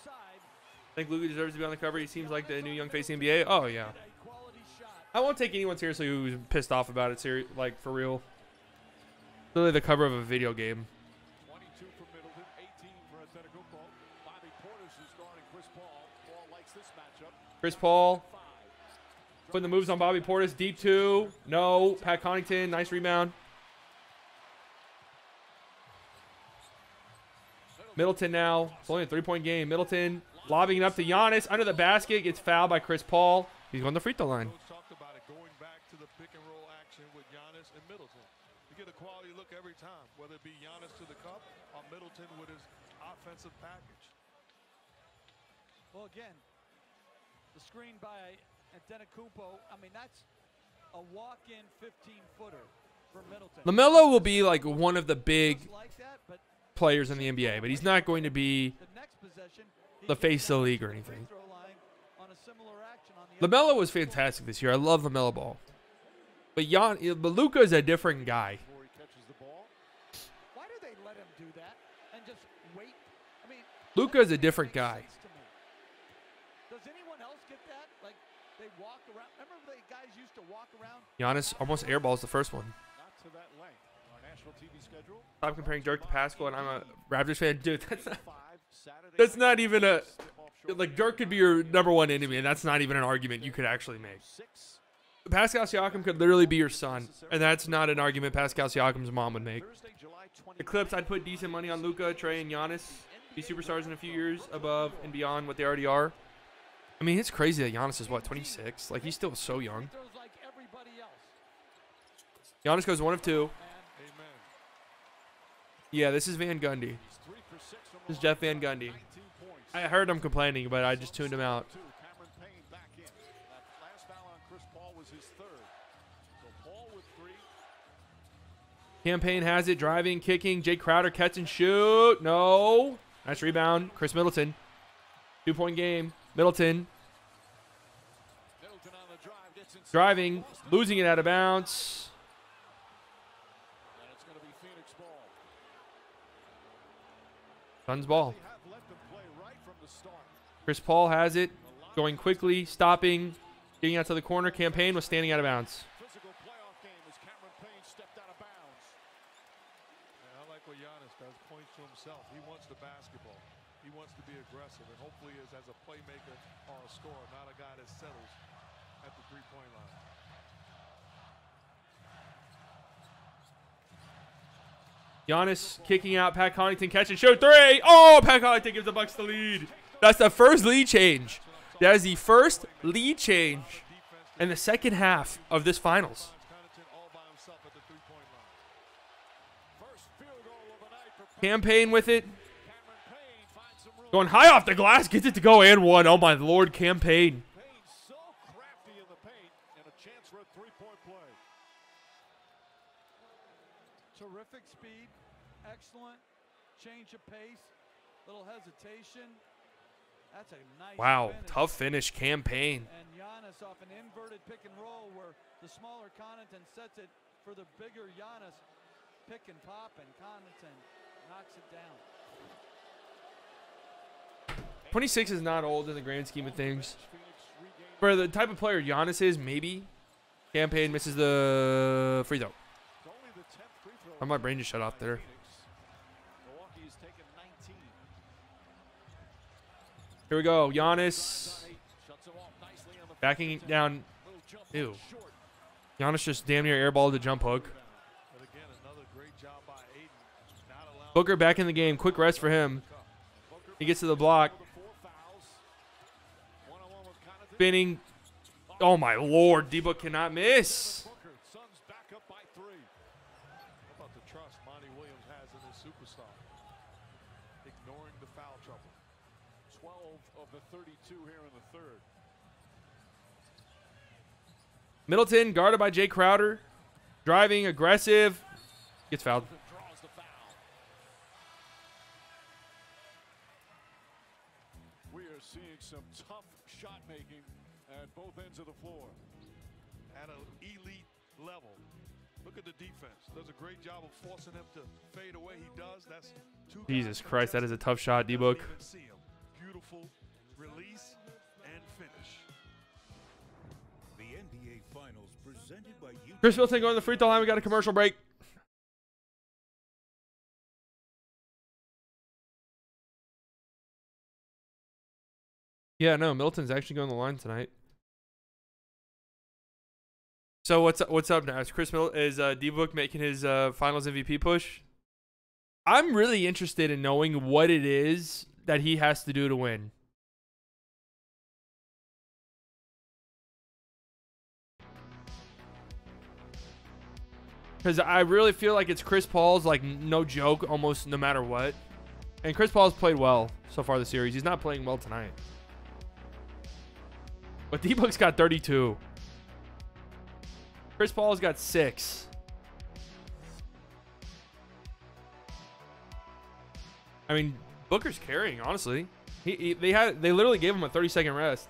think Luka deserves to be on the cover. He seems like the new young face in the NBA. Oh, yeah. I won't take anyone seriously who's pissed off about it, like, for real. Literally the cover of a video game. 22 for Middleton, 18 for Antetkounmpo. Bobby Portis is guarding Chris Paul. Paul likes this matchup. Chris Paul putting the moves on Bobby Portis. Deep two. No. Pat Connaughton. Nice rebound. Middleton now. It's only a three-point game. Middleton lobbing it up to Giannis. Under the basket. Gets fouled by Chris Paul. He's going to the free throw line. Coach talked about it, going back to the pick and roll action with Giannis and Middleton. You get a quality look every time, whether it be Giannis to the cup or Middleton with his offensive package. Well, again, the screen by Antetkounmpo, I mean, that's a walk-in 15-footer for Middleton. LaMelo will be like one of the big Just like that, but players in the NBA, but he's not going to be the next possession, he the face of the gets league or down to the anything. free throw line on a similar action on the LaMelo other was side. fantastic this year. I love LaMelo Ball. But Luka is a different guy. Before he catches the ball. Why do they let him do that and just wait? I mean, Luka is a different guy. makes sense to me. Does anyone else get that? Like, they walk around. Remember the guys used to walk around? Giannis almost airballs the first one. Not to that length. Our national TV schedule. Stop comparing Dirk to Pascal, and I'm a Raptors fan. Dude, Saturday that's not even a... tip-off short Like, Dirk could be your number one enemy, and that's not even an argument you could actually make. 6. Pascal Siakam could literally be your son, and that's not an argument Pascal Siakam's mom would make. Thursday, July 20. The Clips, I'd put decent money on Luka, Trey, and Giannis. Be superstars in a few years above and beyond what they already are. I mean, it's crazy that Giannis is, what, 26? Like, he's still so young. Throws like everybody else. Giannis goes 1 of 2. Amen. Yeah, this is Van Gundy. He's 3 for 6 from This is the Jeff line. Van Gundy. 19 points. I heard him complaining, but I just tuned him out. Cameron Payne back in. That last foul on Chris Paul was his 3rd. So Paul with 3. Campaign has it, driving, kicking. Jake Crowder, catch and shoot. No. Nice rebound. Chris Middleton. 2-point game. Middleton Middleton on the drive gets inside. driving, losing it out of bounds. And it's going to be Phoenix ball. Suns ball. They have let them play right from the start. Chris Paul has it, going quickly, stopping, getting out to the corner. Campaign was standing out of bounds. Physical playoff game as Cameron Payne stepped out of bounds. And I like what Giannis does, points to himself. He wants the basketball. He wants to be aggressive, and hopefully is as a playmaker or a scorer, not a guy that settles at the three-point line. Giannis kicking out. Pat Connaughton catch and shoot 3. Oh, Pat Connaughton gives the Bucks the lead. That's the first lead change. That is the first lead change in the second half of this finals. Connaughton all by himself at the three-point line. First field goal of the night for Campaign with it. Cameron Payne. Finds some room. Going high off the glass. Gets it to go and 1. Oh, my Lord. Campaign. Payne so crafty in the paint and a chance for a three-point play. Terrific speed, excellent change of pace, little hesitation. That's a nice Wow. finish. Tough finish. Campaign. And Giannis off an inverted pick and roll where the smaller Connaughton sets it for the bigger Giannis. Pick and pop, and Connaughton knocks it down. 26 is not old in the grand scheme of things. For the type of player Giannis is, maybe. Campaign misses the free throw. It's only the 10th free throw. Oh, my brain just shut off there. Milwaukee has taken 19. Here we go. Giannis Shuts him off nicely on the backing down. little jump Ew. short. Giannis just damn near airballed the jump hook. But again, another great job by Aiden. Not allowing Booker back in the game. Quick rest for him. Booker He gets to the block. for the 4 fouls. One-on-one with Connaughton. Spinning. Oh, my Lord. D-Book cannot miss. Booker. Suns back up by 3. How about the trust Monty Williams has in his superstar? Ignoring the foul trouble. 12 of the 32 here in the third. Middleton guarded by Jay Crowder. Driving, aggressive. Gets fouled. Draws the foul. We are seeing some tough shot making at both ends of the floor. At an elite level. Look at the defense. Does a great job of forcing him to fade away. He does. That's two. Jesus Christ, that is a tough shot, D-Book. Beautiful release and finish. The NBA Finals presented by you. Chris Middleton going to the free throw line. We got a commercial break. Yeah, no, Middleton's actually going to the line tonight. So what's up now? Is D-Book making his Finals MVP push? I'm really interested in knowing what it is that he has to do to win. Because I really feel like it's Chris Paul's, like, no joke, almost no matter what. And Chris Paul's played well so far this series. He's not playing well tonight. But D-Book's got 32. Chris Paul's got 6. I mean, Booker's carrying, honestly. They literally gave him a 30-second rest.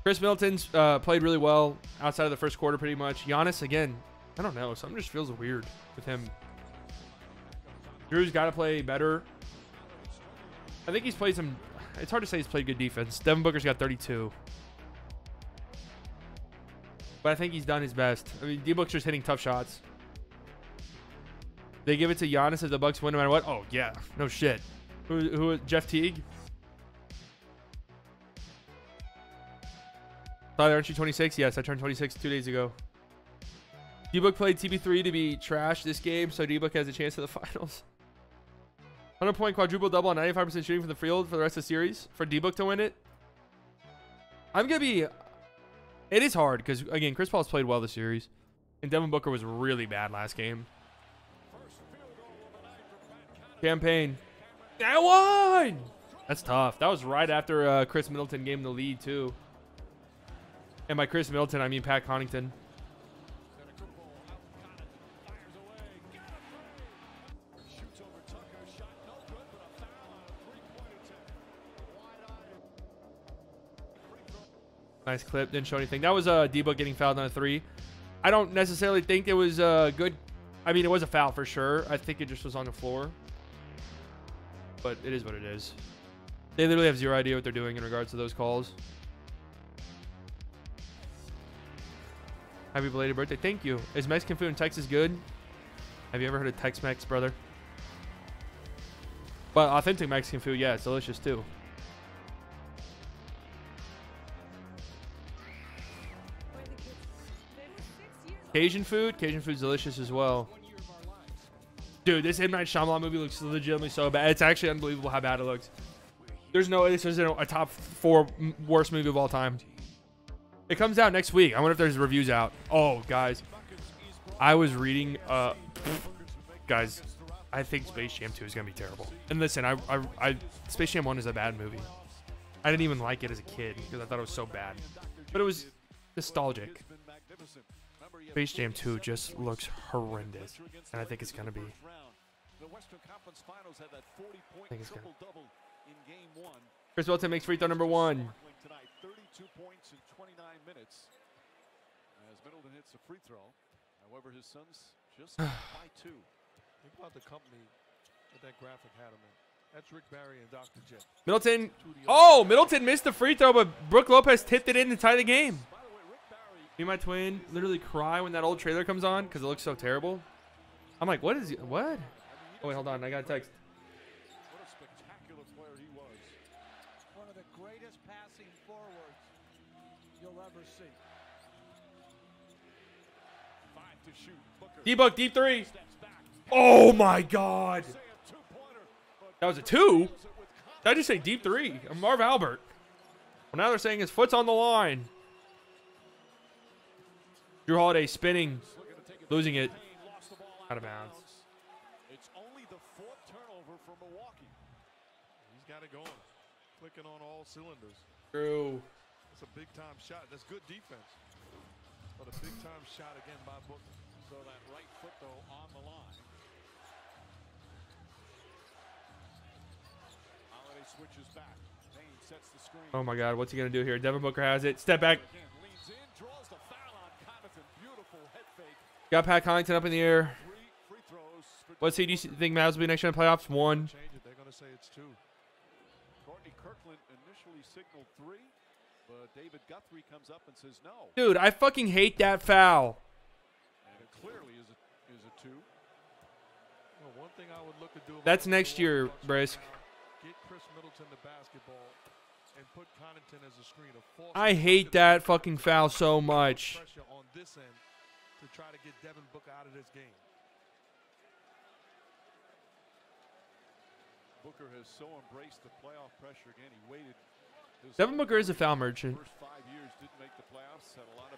Chris Middleton's played really well outside of the first quarter, pretty much. Giannis, again, I don't know. Something just feels weird with him. Drew's got to play better. I think he's played some... It's hard to say he's played good defense. Devin Booker's got 32. But I think he's done his best. I mean, D-Book's just hitting tough shots. They give it to Giannis if the Bucks win no matter what. Oh, yeah. No shit. Who Jeff Teague? Tyler, aren't you 26? Yes, I turned 26 2 days ago. D-Book played TB3 to be trash this game, so D-Book has a chance at the finals. 100-point quadruple double on 95% shooting from the field for the rest of the series for D-Book to win it. I'm going to be... It is hard because, again, Chris Paul's played well this series. And Devin Booker was really bad last game. Campaign. That one! That's tough. That was right after Chris Middleton gave him the lead, too. And by Chris Middleton, I mean Pat Connaughton. Nice clip. Didn't show anything. That was D-Book getting fouled on a 3. I don't necessarily think it was good. I mean, it was a foul for sure. I think it just was on the floor. But it is what it is. They literally have zero idea what they're doing in regards to those calls. Happy belated birthday. Thank you. Is Mexican food in Texas good? Have you ever heard of Tex-Mex, brother? But authentic Mexican food, yeah, it's delicious too. Cajun food's delicious as well. Dude, this M. Night Shyamalan movie looks legitimately so bad. It's actually unbelievable how bad it looks. This isn't a top 4 worst movie of all time. It comes out next week. I wonder if there's reviews out. Oh, guys. I was reading, guys, I think Space Jam 2 is going to be terrible. And listen, Space Jam 1 is a bad movie. I didn't even like it as a kid because I thought it was so bad. But it was nostalgic. Space Jam 2 just looks horrendous. And I think it's going to be. I think it's going to. Chris Middleton makes free throw number 1. 32 points in 29 minutes as Middleton hits a free throw. However, his son's just by 2. Think about the company that graphic had him in. That's Rick Barry and Dr. J. Middleton. Oh, Middleton missed the free throw, but Brook Lopez tipped it in to tie the game. Me and my twin literally cry when that old trailer comes on because it looks so terrible. I'm like, what is he? What? Oh, wait, hold on. I got a text. What a spectacular player he was. One of the greatest passing forwards you'll ever see. 5 to shoot. Booker. D-Book, deep 3. Oh, my God. That was a 2? Did I just say deep 3? I'm Marv Albert. Well, now they're saying his foot's on the line. Drew Holiday spinning, losing it. Out of bounds. It's only the 4th turnover for Milwaukee. He's got it going. clicking on all cylinders. True. It's a big-time shot. That's good defense. But a big-time shot again by Booker. So that right foot, though, on the line. Holiday switches back. Payne sets the screen. Oh my God, what's he gonna do here? Devin Booker has it. Step back. Again, leans in, draws the foul on Connaughton. Beautiful head fake. Got Pat Connaughton up in the air. 3 free throws for What seed do you think Mavs will be next year in the playoffs? 1. Change it. They're going to say it's 2. Courtney Kirkland initially signaled 3, but David Guthrie comes up and says no. Dude, I fucking hate that foul. And it clearly is a 2. Well, one thing I would look to do. That's next year, Brisk. Get Chris Middleton the basketball and put Connaughton as a screener. I hate that fucking foul so much. Pressure on this end to try to get Devin Booker out of this game. Booker has so embraced the playoff pressure again. He waited. Devin Booker is a foul merchant. First 5 years didn't make the playoffs. Had a lot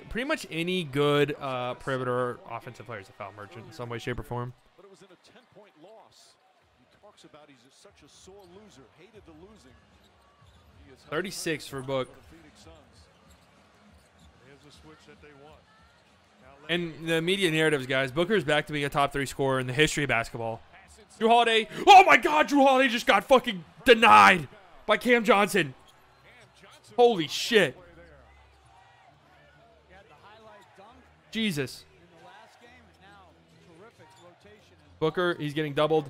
of Pretty much any good perimeter offensive player is a foul merchant in some way, shape, or form. But it was in a 10-point loss. He talks about he's such a sore loser. Hated the losing. He is 36 for Book. the Phoenix Suns. Here's the switch that they want. Now let And the media narratives, guys. Booker's back to being a top 3 scorer in the history of basketball. Drew Holiday. Oh my God, Drew Holiday just got fucking denied by Cam Johnson. Holy shit. He had the highlight dunk Jesus. in the last game, and now terrific rotation. And Booker, he's getting doubled.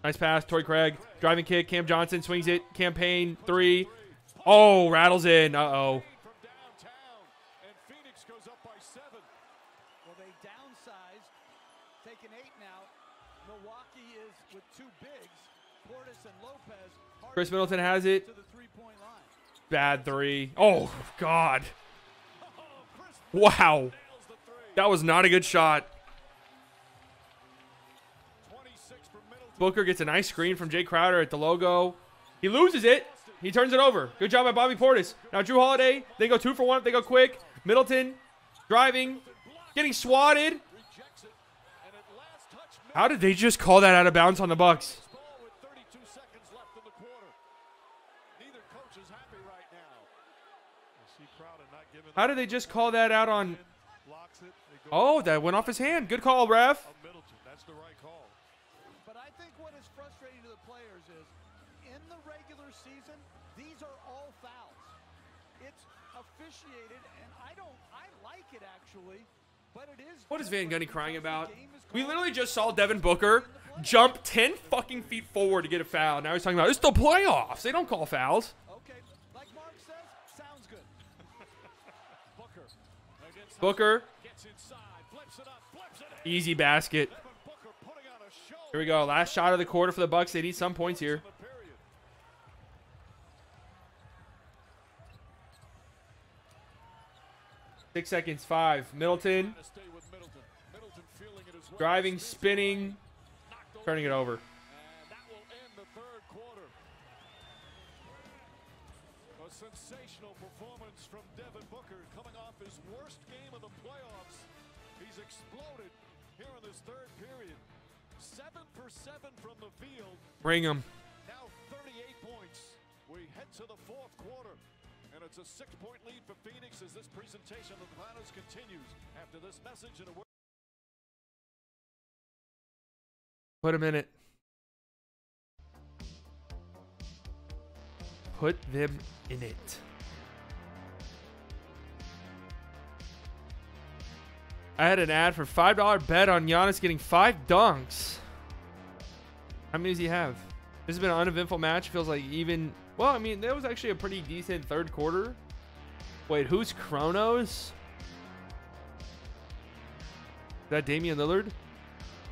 Nice pass. Torrey Craig. Driving kick. Cam Johnson swings it. Campaign 3. Oh, rattles in. Uh-oh. From downtown, and Phoenix goes up by 7. well, they downsized, taking 8 now. Milwaukee is with 2 bigs, Portis and Lopez. Chris Middleton has it. To the three-point line. Bad 3. Oh, God. Wow. That was not a good shot. 26 for Middleton. Booker gets a nice screen from Jay Crowder at the logo. He loses it. He turns it over. Good job by Bobby Portis. Now Drew Holiday. They go 2 for 1 if they go quick. Middleton driving. Getting swatted. Rejects it, and at last touch, How did they just call that out of bounds on the Bucks? ball with 32 seconds left in the quarter. Neither coach is happy right now. you see Crowder not giving How did they just call that out on... blocks it. They go Oh, that went off his hand. Good call, ref. of Middleton. That's the right call. But I think what is frustrating to the players is, in the regular season, these are all fouls. It's officiated, and I like it actually, but it is. What is Van Gundy crying about? The game is We called. literally just saw Devin Booker jump 10 fucking feet forward to get a foul. Now he's talking about, it's the playoffs. They don't call fouls. Okay, like Mark says, sounds good. Booker against Booker, gets inside, flips it up, flips it in. easy basket. Devin Booker putting on a show Here we go. Last shot of the quarter for the Bucks. They need some points here. in the period. 6 seconds. 5. Middleton. To stay with Middleton. Middleton feeling it as well. Driving, spinning, Knocked away. turning it over. And that will end the third quarter. A sensational performance from Devin Booker coming off his worst game of the playoffs. He's exploded here in this third period. 7 for 7 from the field. Bring him. Now 38 points. We head to the fourth quarter. And it's a 6-point lead for Phoenix as this presentation of the finals continues after this message and a word. Put him in it. Put them in it. I had an ad for $5 bet on Giannis getting 5 dunks. How many does he have? This has been an uneventful match. Feels like even... Well, I mean, that was actually a pretty decent third quarter. Wait, who's Kronos? Is that Damian Lillard?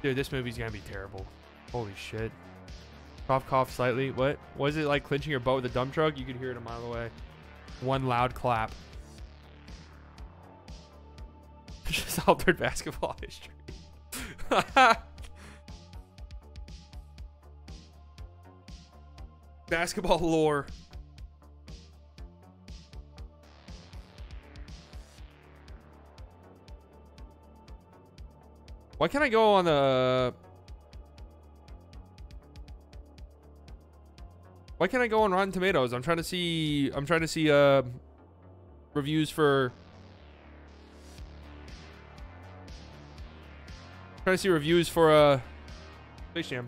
Dude, this movie's gonna be terrible. Holy shit. Cough, cough slightly. What? Was it like clinching your butt with a dump truck? You could hear it a mile away. One loud clap. Just altered basketball history. Basketball lore. Why can't I go on the... Why can't I go on Rotten Tomatoes? I'm trying to see reviews for Space Jam.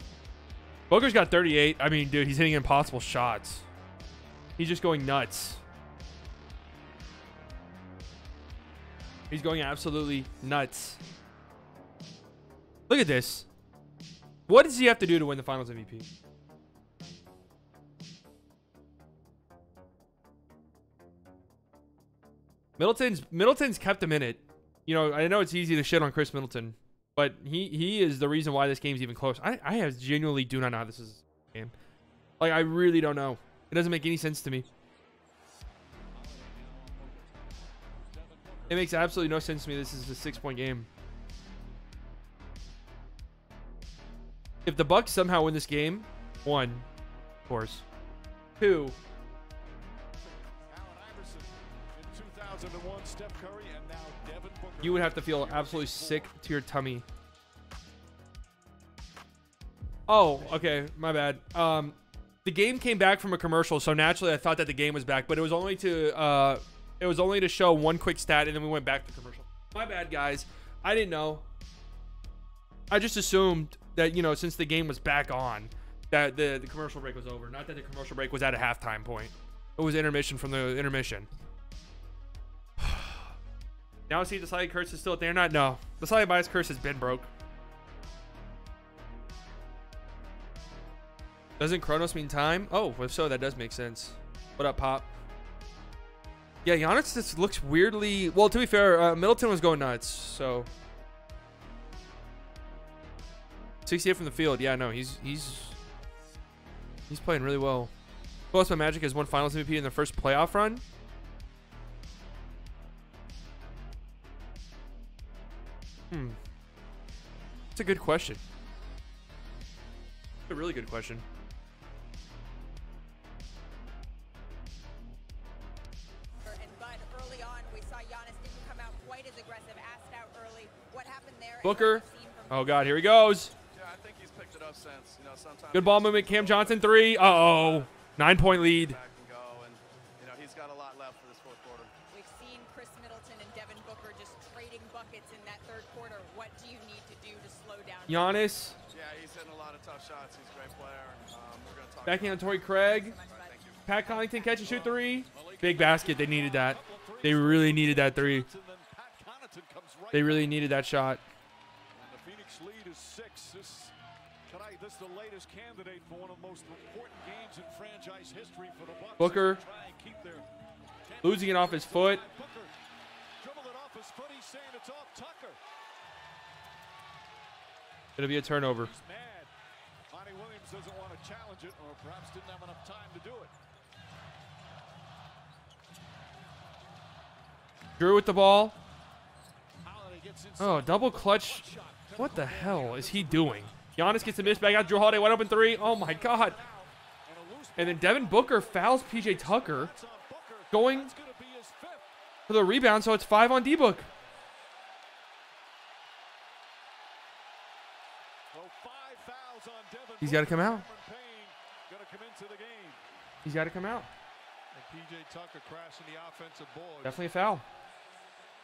Booker's got 38. I mean, dude, he's hitting impossible shots. He's just going nuts. He's going absolutely nuts. Look at this. What does he have to do to win the Finals MVP? Middleton's kept him in it. You know, I know it's easy to shit on Chris Middleton, but he is the reason why this game's even close. I have genuinely do not know how this is a game. Like, I really don't know. It doesn't make any sense to me. It makes absolutely no sense to me. This is a 6-point game. If the Bucks somehow win this game, 1, of course. 2. You would have to feel absolutely sick to your tummy. Oh, okay, my bad. The game came back from a commercial, so naturally I thought that the game was back, but it was only to show one quick stat, and then we went back to commercial. My bad, guys. I didn't know. I just assumed that, you know, since the game was back on, that the commercial break was over. Not that the commercial break was at a halftime point. It was intermission from the intermission. Now see, the Decided Curse is still there. Not no. The Decided Bias Curse has been broke. Doesn't Chronos mean time? Oh, if so, that does make sense. What up, Pop? Yeah, Giannis just looks weirdly... Well, to be fair, Middleton was going nuts, so... 68 from the field. Yeah, no, he's playing really well. Boston Magic has won Finals MVP in their first playoff run. That's a good question. A really good question. Early on, we saw Giannis didn't come out quite as aggressive, asked out early. What happened there? Booker. Oh, God, here he goes. Yeah, I think he's picked it up since. You know, sometimes good ball movement. Cam Johnson 3. Uh-oh. 9-point lead. Back and go, and you know, he's got a lot left for this fourth quarter. We've seen Chris Middleton and Devin Booker just trading buckets in that third quarter. What do you need to do to slow down? Giannis. Yeah, he's hitting a lot of tough shots. He's a great player. We're going to talk Backhand on Torrey Craig. Pat Connaughton catch and shoot 3. Big basket. They needed that. They really needed that 3. They really needed that shot. And the Phoenix lead is 6. Tonight, this is the latest candidate for one of the most important games in franchise history for the Bucks. Booker losing it off his foot. Booker dribbled it off his foot. He's saying it's off Tucker. It'll be a turnover. He's mad. Monty Williams doesn't want to challenge it, or perhaps didn't have enough time to do it. Drew with the ball. Oh, double clutch. What the hell is he doing? Giannis gets a miss back out. Drew Holiday wide open 3. Oh, my God. And then Devin Booker fouls PJ Tucker, going for the rebound, so it's 5 on D-Book. He's got to come out. He's got to come out. And PJ Tucker crashing the offensive board. Definitely a foul.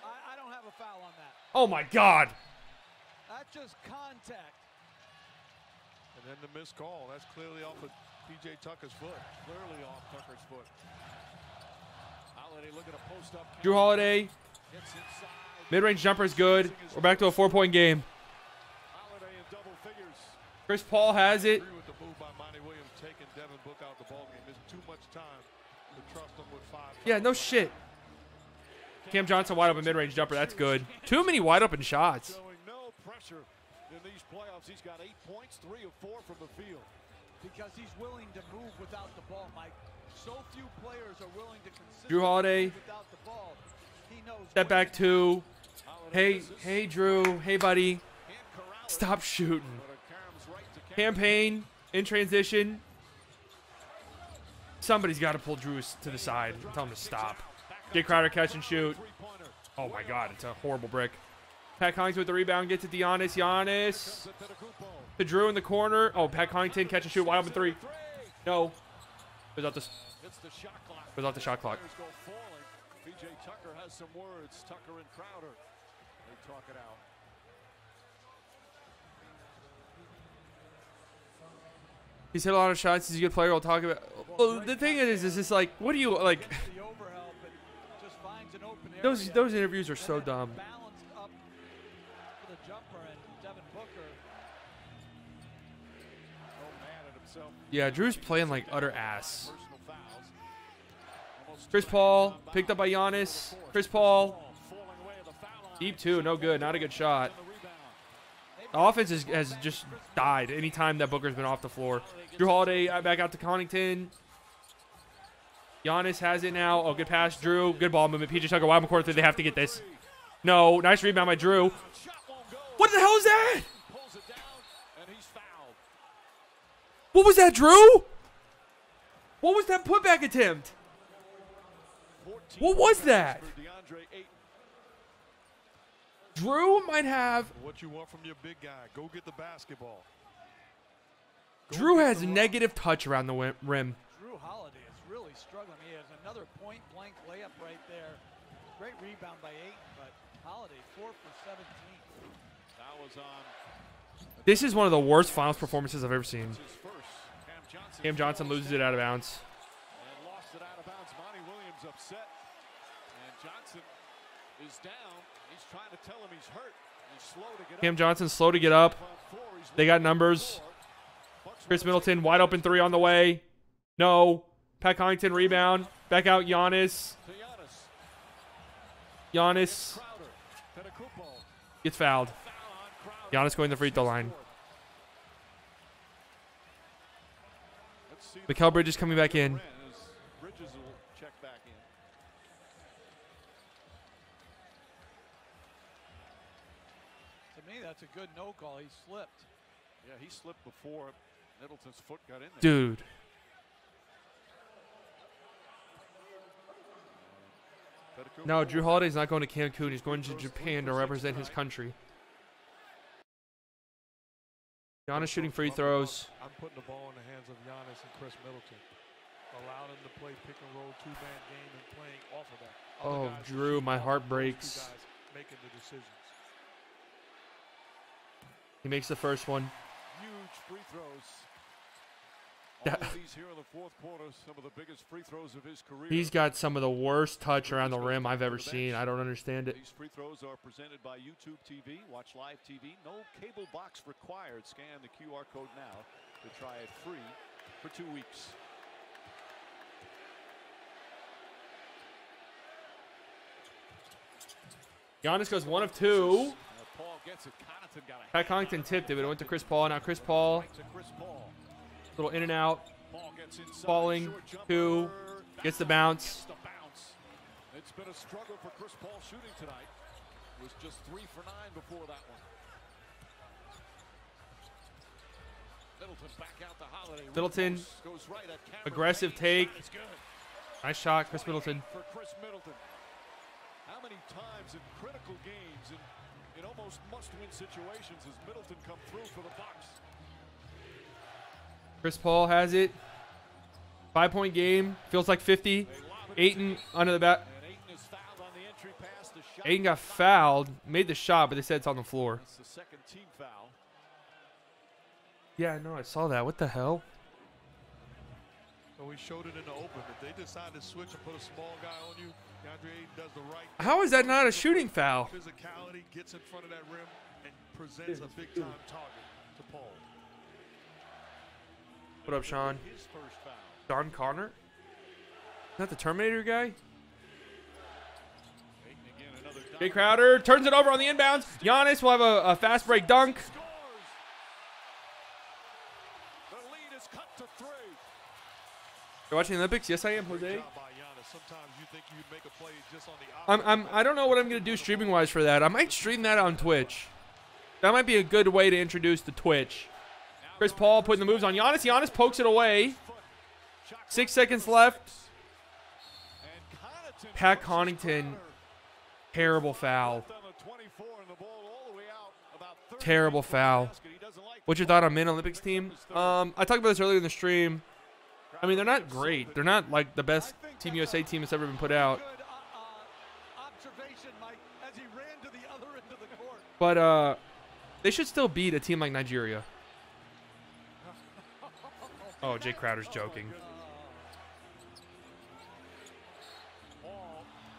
I don't have a foul on that. Oh, my God. That's just contact. And then the missed call. That's clearly off of PJ Tucker's foot. Clearly off Tucker's foot. Holiday looking to post up. Drew Holiday. Mid-range jumper is good. We're back to a 4-point game. Holiday in double figures. Chris Paul has it. I agree with the move by Monty Williams taking Devin Booker out the ballgame. There's too much time to trust him with 5. Yeah, no shit. Cam Johnson wide open mid-range jumper. That's good. Too many wide open shots. Showing no pressure in these playoffs. He's got 8 points, 3 of 4 from the field. Because he's willing to move without the ball, Mike. So few players are willing to consider Drew Holiday. without the ball. He knows Step back 2. Hey, Drew. Hey, buddy. Stop shooting. Campaign in transition. Somebody's got to pull Drew to the side and tell him to stop. Jay Crowder catch and shoot. Oh, my God. It's a horrible brick. Pat Connaughton with the rebound. Gets it to Giannis. Giannis to Drew in the corner. Oh, Pat Connaughton catch and shoot. Wide open 3. No. Without the Hits the shot clock. Without the shot clock. Players go falling. PJ Tucker has some words. Tucker and Crowder. They talk it out. He's hit a lot of shots. He's a good player. We'll talk about. Well, the thing is just like, what do you like? The overhelp and just finds an open area. Those interviews are so And then dumb. Balanced up for the jumper and Devin Booker. Oh, man, at himself. Yeah, Drew's playing like utter ass. Personal fouls. Almost Chris Paul picked up by Giannis. Chris Paul falling away at the foul line. deep two, no good, not a good shot. The rebound. The offense has just died anytime that Booker's been off the floor. Drew Holiday back out to Connaughton. Giannis has it now. Oh, good pass, Drew. Good ball movement. PJ Tucker, wild McCourt, they have to get this. No, nice rebound by Drew. Shot won't go. What the hell is that? Pulls it down, and he's fouled. What was that, Drew? What was that putback attempt? 14 What was points that? for DeAndre Ayton. Drew might have. What you want from your big guy? Go get the basketball. Drew has negative touch around the rim. Drew Holiday is really struggling. He has another point-blank layup right there. Great rebound by Ayton, but Holiday 4 for 17. That was on This is one of the worst finals performances I've ever seen. his first. Cam Johnson loses it out of bounds. And lost it out of bounds. Monty Williams upset. And Johnson is down. He's trying to tell him he's hurt. He's slow to get Cam up. Johnson's slow to get up. On four, he's They got looking numbers. for. Bucks Chris want to Middleton, take wide open three on the way. No. Pat Connaughton rebound. Back out Giannis. to Giannis. Giannis Crowder. Antetkounmpo. gets fouled. Foul on Crowder. Giannis going to the free throw line. Let's see Mikal Bridges coming back in. as Bridges will check back in. To me, that's a good no call. He slipped. Yeah, he slipped before Middleton's foot got in there. Dude. Antetkounmpo. No, Drew Holiday's not going to Cancun. He's going to Japan to represent his country. Giannis shooting free throws. I'm putting the ball in the hands of Giannis and Chris Middleton. Allow them to play pick and roll two-man game and playing off of that. Oh, Other guys Drew, my off heart of those two breaks. guys making the decisions. He makes the first one. Huge free throws. That- All of these here in the fourth quarter, some of the biggest free throws of his career. He's got some of the worst touch around the rim I've ever seen. I don't understand it. These free throws are presented by YouTube TV. Watch live TV. No cable box required. Scan the QR code now to try it free for 2 weeks. Giannis goes 1 of 2. Paul gets it. Connaughton got a Pat Connaughton tipped it, but it went to Chris Paul. Now Chris Paul, right to Chris Paul. little in and out. Paul gets inside. Falling, Short jumper. 2, gets the bounce. Gets the bounce. It's been a struggle for Chris Paul shooting tonight. It was just 3 for 9 before that one. Middleton back out to Holiday. Middleton, Goes right at Cameron aggressive Payne. take. Shot is good. Nice shot, Chris Middleton. For Chris Middleton. How many times in critical games and in almost must-win situations has Middleton come through for the Bucks? Chris Paul has it. 5-point game. Feels like 50. They lob it Ayton under the back. and Ayton is fouled on the entry pass. The shot. Ayton got fouled. Made the shot, but they said it's on the floor. That's the second team foul. Yeah, no, I saw that. What the hell? So we showed it in the open. If they decide to switch and put a small guy on you, DeAndre Ayton does the right thing. How is that not a shooting foul? Physicality, gets in front of that rim, and presents a big-time target to Paul. What up, Sean? His first foul. Don Connor? Is that the Terminator guy? Ayton again, another dunk. Jay Crowder turns it over on the inbounds. Giannis will have a fast break dunk. Scores. The lead is cut to 3. You're watching the Olympics? Yes, I am, Jose. Job by Giannis. Sometimes you think you'd make a play just on the I don't know what I'm gonna do streaming wise for that. I might stream that on Twitch. That might be a good way to introduce the Twitch. Chris Paul putting the moves on Giannis. Giannis pokes it away. 6 seconds left. Pat Connaughton, terrible foul. Terrible foul. What's your thought on men Olympics team? I talked about this earlier in the stream. I mean, they're not great. They're not like the best Team USA team that's ever been put out. Good observation, Mike, as he ran to the other end of the court. But they should still beat a team like Nigeria. Oh, Jay Crowder's joking.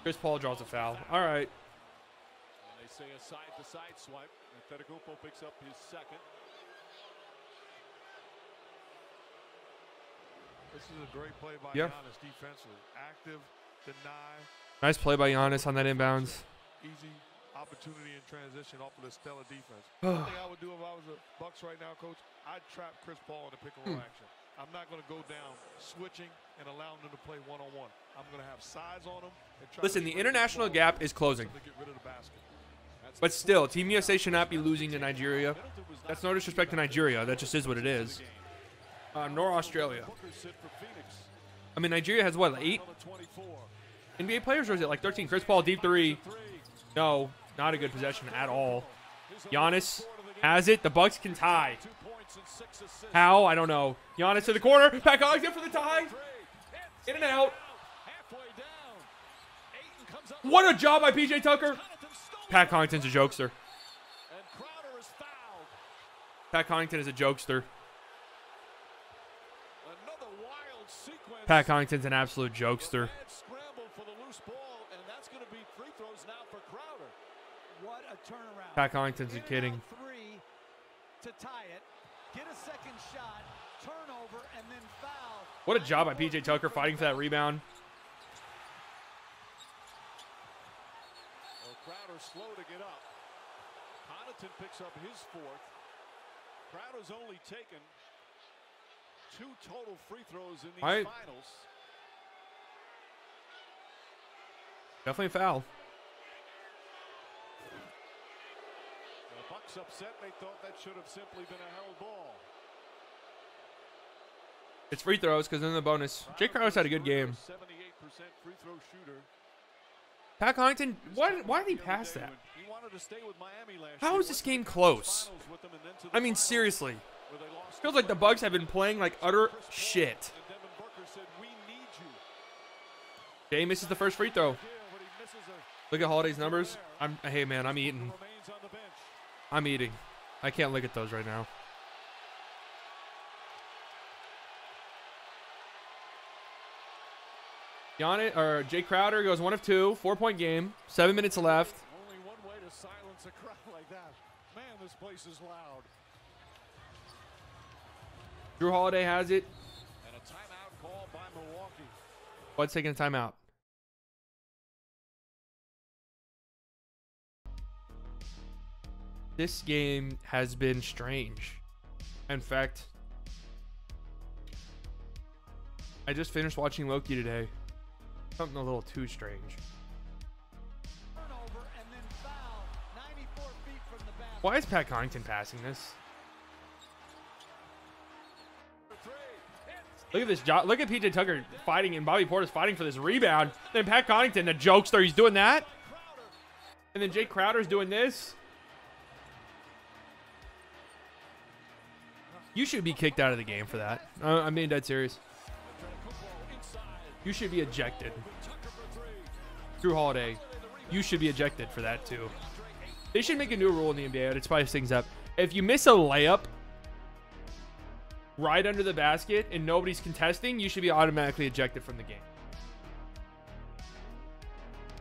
Chris Paul draws a foul. All right. They say a side-to-side swipe. Antetkounmpo picks up his second. This is a great play by Yeah. Giannis defensively. Active, deny. Nice play by Giannis on that inbounds. Easy opportunity in transition off of the stellar defense. One thing I would do if I was the Bucks right now, Coach, I'd trap Chris Paul in the pick-and-roll action. I'm not going to go down switching and allowing them to play one-on-one. I'm going to have size on them. And try Listen, to the get international ball gap is closing. to get rid of the basket. But still, Team USA should not be losing to Nigeria. That's no disrespect to Nigeria. That just is what it is. Nor Australia. I mean, Nigeria has what, like 8 NBA players, or is it like 13? Chris Paul, deep three. No, not a good possession at all. Giannis has it. The Bucks can tie. How? I don't know. Giannis to the corner. Pat Connaughton for the tie. In and out. What a job by PJ Tucker. Pat Connaughton's a jokester. Pat Connaughton is a jokester. Pat Connaughton's an absolute jokester. What a turnaround. Pat Connaughton's a kidding. Three to tie it. Get a second shot. Turnover and then foul. What a job by PJ Tucker fighting for that rebound. Well, Crowder slow to get up. Connaughton picks up his fourth. Crowder's only taken 2 total free throws in these finals. Definitely a foul. The Bucks upset. They thought that should have simply been a held ball. It's free throws because in the bonus. Jay Crowder's had a good game. 78% free throw shooter. Pat Connaughton, why did he pass that? He wanted to stay with Miami last How year. is this game close? I mean, seriously. Feels like the Bucks have been playing like utter shit. Jay misses the first free throw. Look at Holiday's numbers. Hey man, I'm eating. I'm eating. I can't look at those right now. Giannis or Jay Crowder goes 1 of 2, 4-point game, 7 minutes left. Only one way to silence a crowd like that. Man, this place is loud. Drew Holiday has it. And a timeout called by Milwaukee. Bud's taking a timeout. This game has been strange. In fact, I just finished watching Loki today. Something a little too strange. Turnover and then foul. 94 feet from the basket. Why is Pat Connaughton passing this? Look at this job. Look at PJ Tucker fighting and Bobby Portis fighting for this rebound. Then Pat Connaughton, the jokester, he's doing that. And then Jay Crowder's doing this. You should be kicked out of the game for that. I'm being dead serious. You should be ejected. Drew Holiday, you should be ejected for that too. They should make a new rule in the NBA to spice things up. If you miss a layup right under the basket and nobody's contesting, you should be automatically ejected from the game.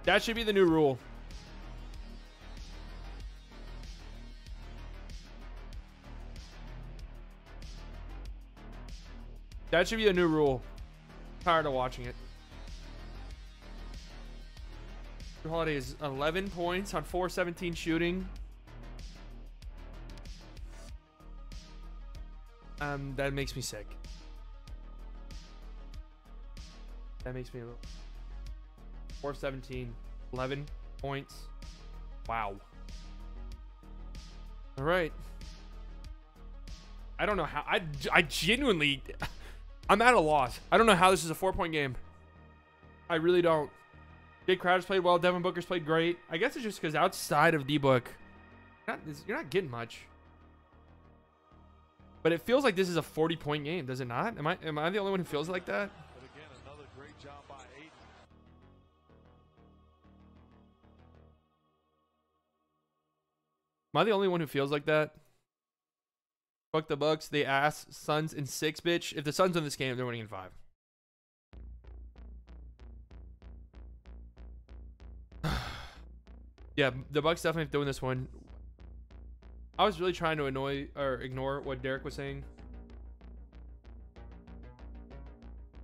That should be the new rule. That should be a new rule. Tired of watching it. Drew Holiday is 11 points on 4-17 shooting. That makes me sick. That makes me a little. 4-17, 11 points. Wow. All right. I don't know how. I genuinely. I'm at a loss. I don't know how this is a 4-point game. I really don't. Jay Crowder's played well. Devin Booker's played great. I guess it's just because outside of D-Book, you're not getting much. But it feels like this is a 40-point game, does it not? Am I the only one who feels like that? But again, another great job by Aiden. Am I the only one who feels like that? Fuck the Bucks. They ass Suns in 6, bitch. If the Suns win this game, they're winning in 5. Yeah, the Bucks definitely have to win this one. I was really trying to ignore what Derek was saying.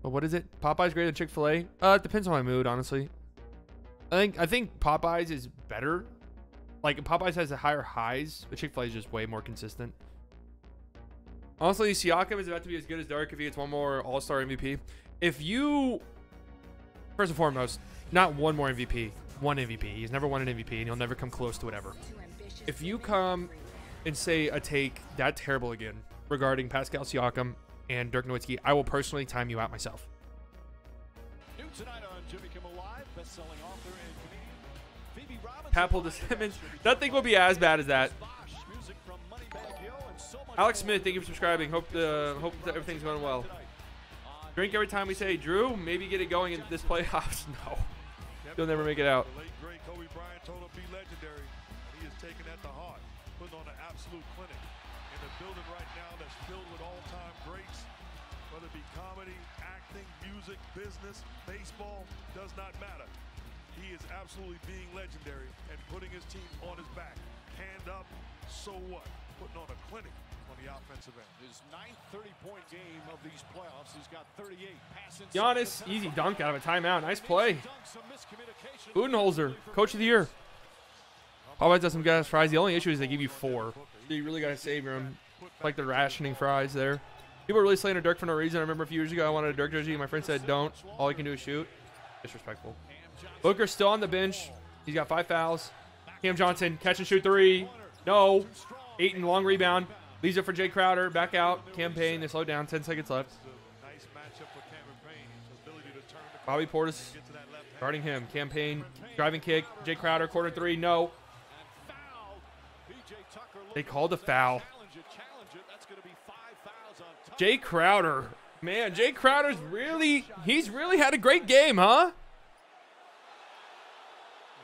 But what is it? Popeye's greater than Chick-fil-A? It depends on my mood, honestly. I think Popeyes is better. Like, Popeyes has a higher highs, but Chick-fil-A is just way more consistent. Honestly, Siakam is about to be as good as Dirk if he gets one more All-Star MVP. If you, first and foremost, not one more MVP, one MVP. He's never won an MVP, and he'll never come close to whatever. If you come and say a take that terrible again regarding Pascal Siakam and Dirk Nowitzki, I will personally time you out myself. New tonight on Jimmy Kimmel Live, best-selling author and comedian Phoebe Robinson. Papel to Simmons. Nothing will be as bad as that. Alex Smith, thank you for subscribing. Hope that everything's going well. Drink every time we say, Drew, maybe get it going in this playoffs. No. You'll never make it out. The late great Kobe Bryant told him be legendary, and he is taking that to heart, putting on an absolute clinic in a building right now that's filled with all-time greats, whether it be comedy, acting, music, business, baseball, does not matter. He is absolutely being legendary and putting his team on his back. Hand up, so what? Putting on a clinic on the offensive end. His 9th 30-point game of these playoffs. He's got 38 passes. Giannis, easy dunk out of a timeout. Nice play. Budenholzer, coach of the year. Popeyes does some good fries. The only issue is they give you 4. So you really got to savor them. Like the rationing fries there. People are really slandering Dirk for no reason. I remember a few years ago I wanted a Dirk jersey. My friend said, don't. All he can do is shoot. Disrespectful. Booker's still on the bench. He's got 5 fouls. Cam Johnson, catch and shoot 3. No. Ayton, long rebound. Leaves it for Jay Crowder. Back out. Campaign. They slow down. 10 seconds left. Nice matchup for Cameron Payne. His ability to turn the Bobby Portis guarding him. Campaign. Driving kick. Jay Crowder. Corner 3. No. They called a foul. Jay Crowder. Man, Jay Crowder's he's really had a great game, huh?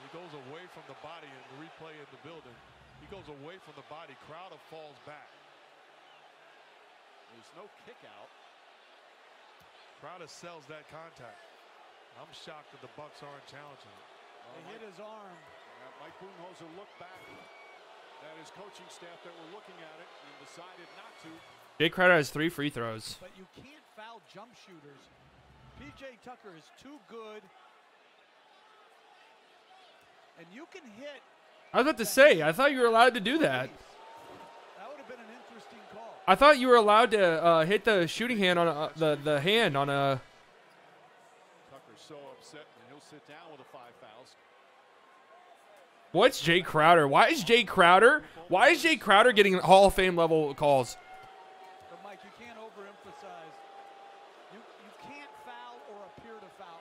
He goes away from the body in the replay in the building. He goes away from the body. Crowder falls back. There's no kick out. Crowder sells that contact. I'm shocked that the Bucks aren't challenging it. They hit his arm. Mike Budenholzer looked back at his coaching staff that were looking at it and decided not to. Jay Crowder has 3 free throws. But you can't foul jump shooters. P.J. Tucker is too good. And you can hit. I was about to say, I thought you were allowed to do that. That would have been an interesting call. I thought you were allowed to hit the shooting hand on the hand on a. Tucker's so upset, and he'll sit down with the 5 fouls. What's Jay Crowder? Why is Jay Crowder getting Hall of Fame level calls? But Mike, you can't overemphasize. You can't foul or appear to foul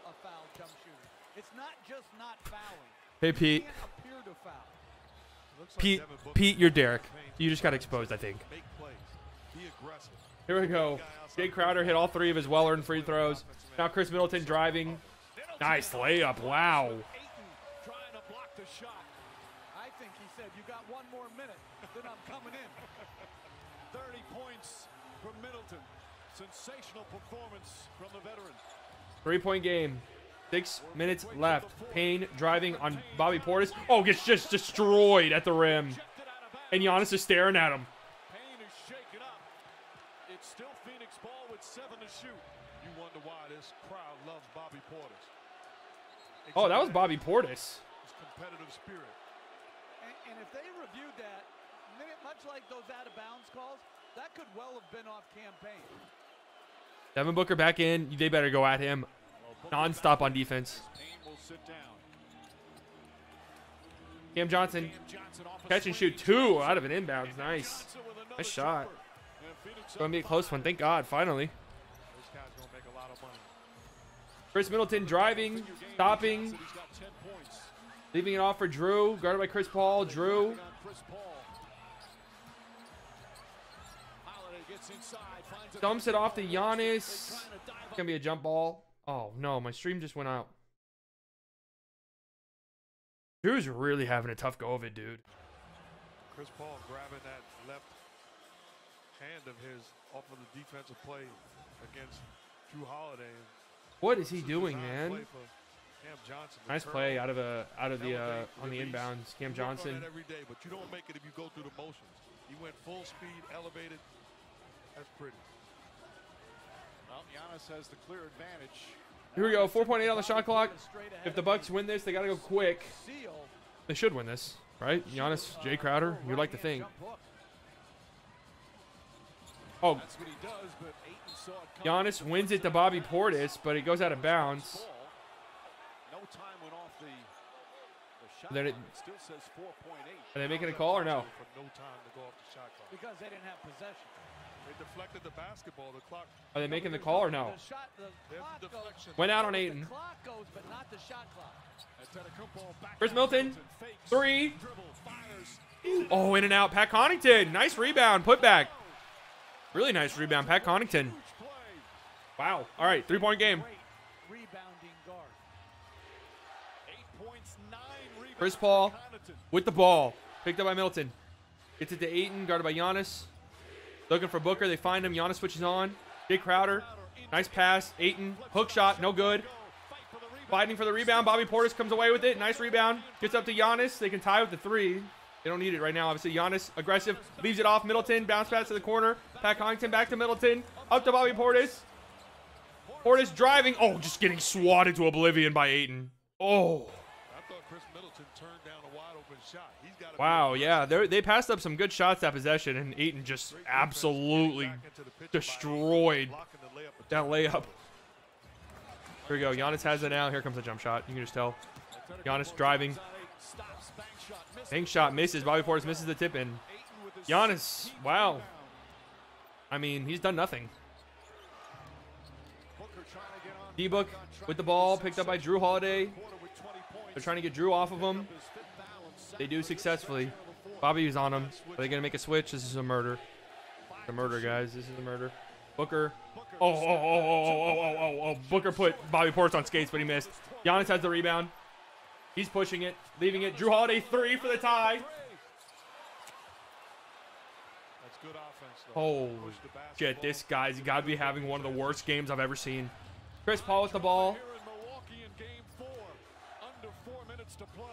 a foul jump shooter. It's not just not fouling. Hey Pete. You can't appear to foul. Pete, you're Derek. You just got exposed, I think. Make plays. Be aggressive. Here we go. Jay Crowder hit all 3 of his well-earned free throws. Now Chris Middleton driving. Nice layup. Wow. Trying to block the shot. I think he said, you got 1 more minute, then I'm coming in. 30 points from Middleton. Sensational performance from the veteran. 3-point game. 6 minutes left. Payne driving on Bobby Portis. Oh, gets just destroyed at the rim. And Giannis is staring at him. Payne is shaken up. It's still Phoenix ball with 7 to shoot. You wonder why this crowd loves Bobby Portis. Oh, that was Bobby Portis. His competitive spirit. And if they reviewed that, much like those out-of-bounds calls, that could well have been off campaign. Devin Booker back in. They better go at him. Non-stop on defense. Cam Johnson, catch and shoot 2 out of an inbounds. Nice. Nice shot. Going to be a close one. Thank God, finally. This guy's going to make a lot of money. Chris Middleton driving, stopping, leaving it off for Drew. Guarded by Chris Paul. Drew. Dumps it off to Giannis. It's gonna be a jump ball. Oh no, my stream just went out. Drew's really having a tough go of it, dude. Chris Paul grabbing that left hand of his off of the defensive play against Drew Holiday. What is he doing, man? Cam Johnson, Nice play out of the on the inbounds. Cam Johnson. Every day, but you don't make it if you go through the motions. He went full speed, elevated. That's pretty. Well, Giannis has the clear advantage. Here we go. 4.8 on the shot clock. If the Bucks win this, they got to go quick. They should win this, right? Giannis, Jay Crowder. You'd like to think. Oh. Giannis wins it to Bobby Portis, but it goes out of bounds. Then it, are they making a call or no? Because they didn't have possession. They deflected the basketball. The clock. Are they making the call or no? The clock goes, Went out on Ayton. the clock goes, but not the shot clock. Chris Milton. 3. Oh, in and out. Pat Connaughton. Nice rebound. Put back. Really nice rebound. Pat Connaughton. Wow. All right. 3-point game. Rebounding guard. Chris Paul with the ball. Picked up by Milton. Gets it to Ayton. Guarded by Giannis. Looking for Booker. They find him. Giannis switches on. Jay Crowder. Nice pass. Ayton. Hook shot. No good. Fighting for the rebound. Bobby Portis comes away with it. Nice rebound. Gets up to Giannis. They can tie with the 3. They don't need it right now. Obviously, Giannis aggressive. Leaves it off. Middleton. Bounce pass to the corner. Pat Connaughton back to Middleton. Up to Bobby Portis. Portis driving. Oh, just getting swatted to oblivion by Ayton. Oh. I thought Chris Middleton turned down a wide open shot. He's got. Wow, yeah. They passed up some good shots that possession, and Ayton just absolutely destroyed that layup. Here we go. Giannis has it now. Here comes a jump shot. You can just tell. Giannis driving. Bank shot misses. Bobby Portis misses the tip in. Giannis, wow. I mean, he's done nothing. D-Book with the ball, picked up by Drew Holiday. They're trying to get Drew off of him. They do successfully. Bobby's on him. Are they going to make a switch? This is a murder. It's a murder, guys. This is a murder. Booker. Oh. Booker put Bobby Portis on skates, but he missed. Giannis has the rebound. He's pushing it, leaving it. Drew Holiday 3 for the tie. That's good offense, though. Oh, shit. This guy's got to be having one of the worst games I've ever seen. Chris Paul with the ball. Here in Milwaukee in game 4. Under 4 minutes to play.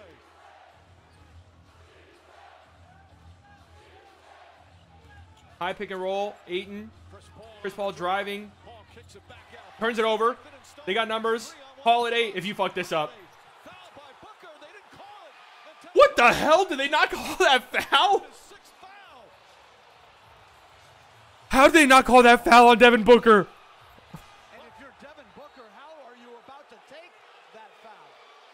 High pick and roll. Ayton. Chris Paul driving. Turns it over. They got numbers. Holiday, if you fuck this up. What the hell? Did they not call that foul? How did they not call that foul on Devin Booker? And if you're Devin Booker, how are you about to take that foul?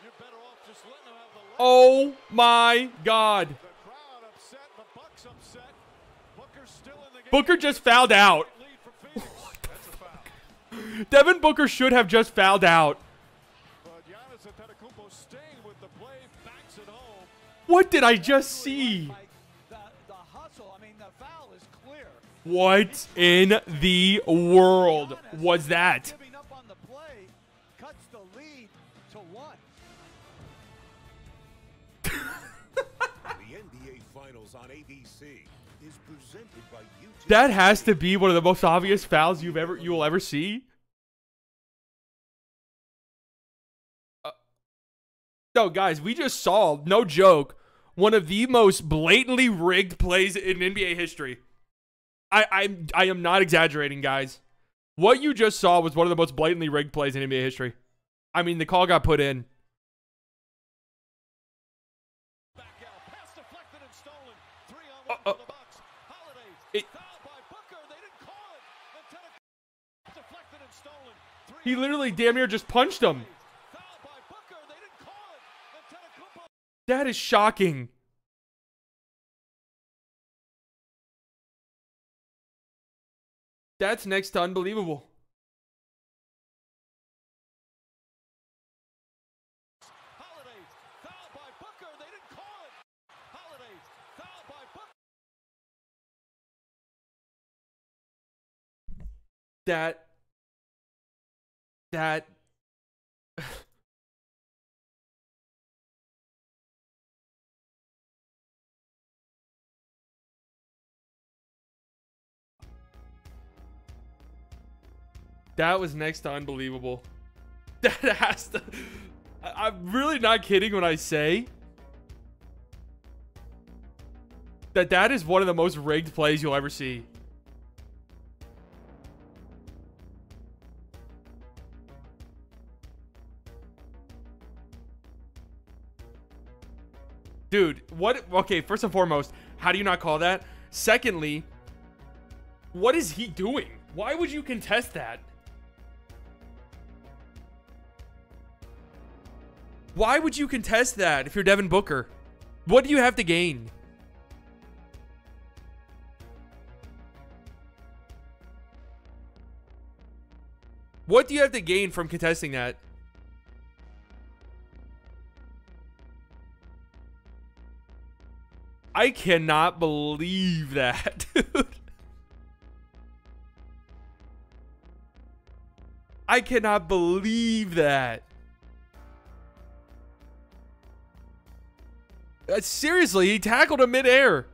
You're better off just letting him have the Oh my God. The crowd upset, the Bucks upset. Booker's still in the game. Booker just fouled out. Lead for Phoenix. That's a foul. Devin Booker should have just fouled out. But Giannis Antetkounmpo staying with the play, backs it home. What did I just see? The hustle, I mean, the foul is clear. What in the world was that? Giving up on the play cuts the lead to 1. The NBA Finals on ABC is presented by YouTube. That has to be one of the most obvious fouls you will ever see. So, guys, we just saw, no joke, one of the most blatantly rigged plays in NBA history. I am not exaggerating, guys. What you just saw was one of the most blatantly rigged plays in NBA history. I mean, the call got put in. Back out, pass deflected and stolen. 3 on 1 for the Bucks. Holiday fouled by Booker. They didn't call it. Antetkounmpo deflected and stolen. 3 He literally damn near just punched him. fouled by Booker. They didn't call it. Antetkounmpo. That is shocking. That's next to unbelievable. that that was next to unbelievable. That has to. I'm really not kidding when I say that is one of the most rigged plays you'll ever see. Dude, what? Okay, first and foremost, how do you not call that? Secondly, what is he doing? Why would you contest that? Why would you contest that if you're Devin Booker? What do you have to gain? What do you have to gain from contesting that? I cannot believe that, dude. I cannot believe that. Seriously, he tackled him midair.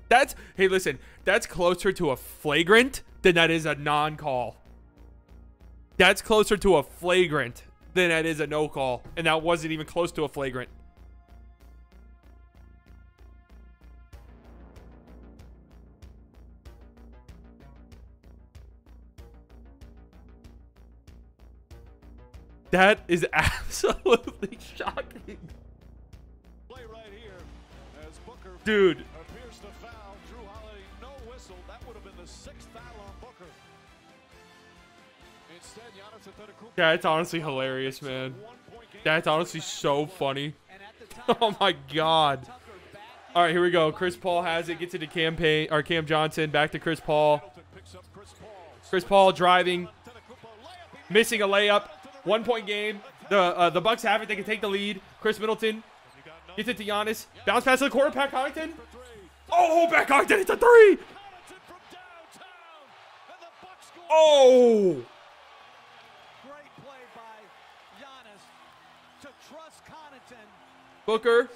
That's, hey, listen, that's closer to a flagrant than that is a non-call. That's closer to a flagrant than that is a no-call. And that wasn't even close to a flagrant. That is absolutely shocking. Play right here as Booker Dude. appears to foul. Drew Holiday, no whistle. That would have been the 6th foul on Booker. Instead, Giannis Antetkounmpo. That's honestly hilarious, man. That's honestly so funny. Oh my god. All right, here we go. Chris Paul has it. Gets it to Cam Johnson. Back to Chris Paul. Chris Paul driving. Missing a layup. 1 point game. The Bucks have it. They can take the lead. Chris Middleton gets it to Giannis. Bounce pass to the corner. Pat Connaughton. Oh, Pat Connaughton hits a three. Oh. Great play by Giannis to trust Connaughton. Booker.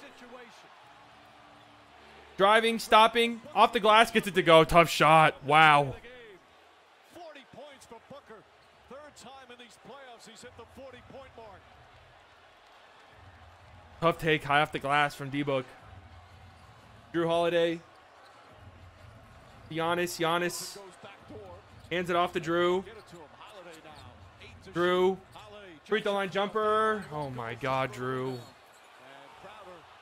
Driving, stopping, off the glass, gets it to go. Tough shot. Wow. 40 points for Booker. 3rd time in these playoffs he's hit the 40-point mark. Tough take, high off the glass from D-Book. Drew Holiday. Giannis. Hands it off to Drew. Drew. Free throw line jumper. Oh my god, Drew.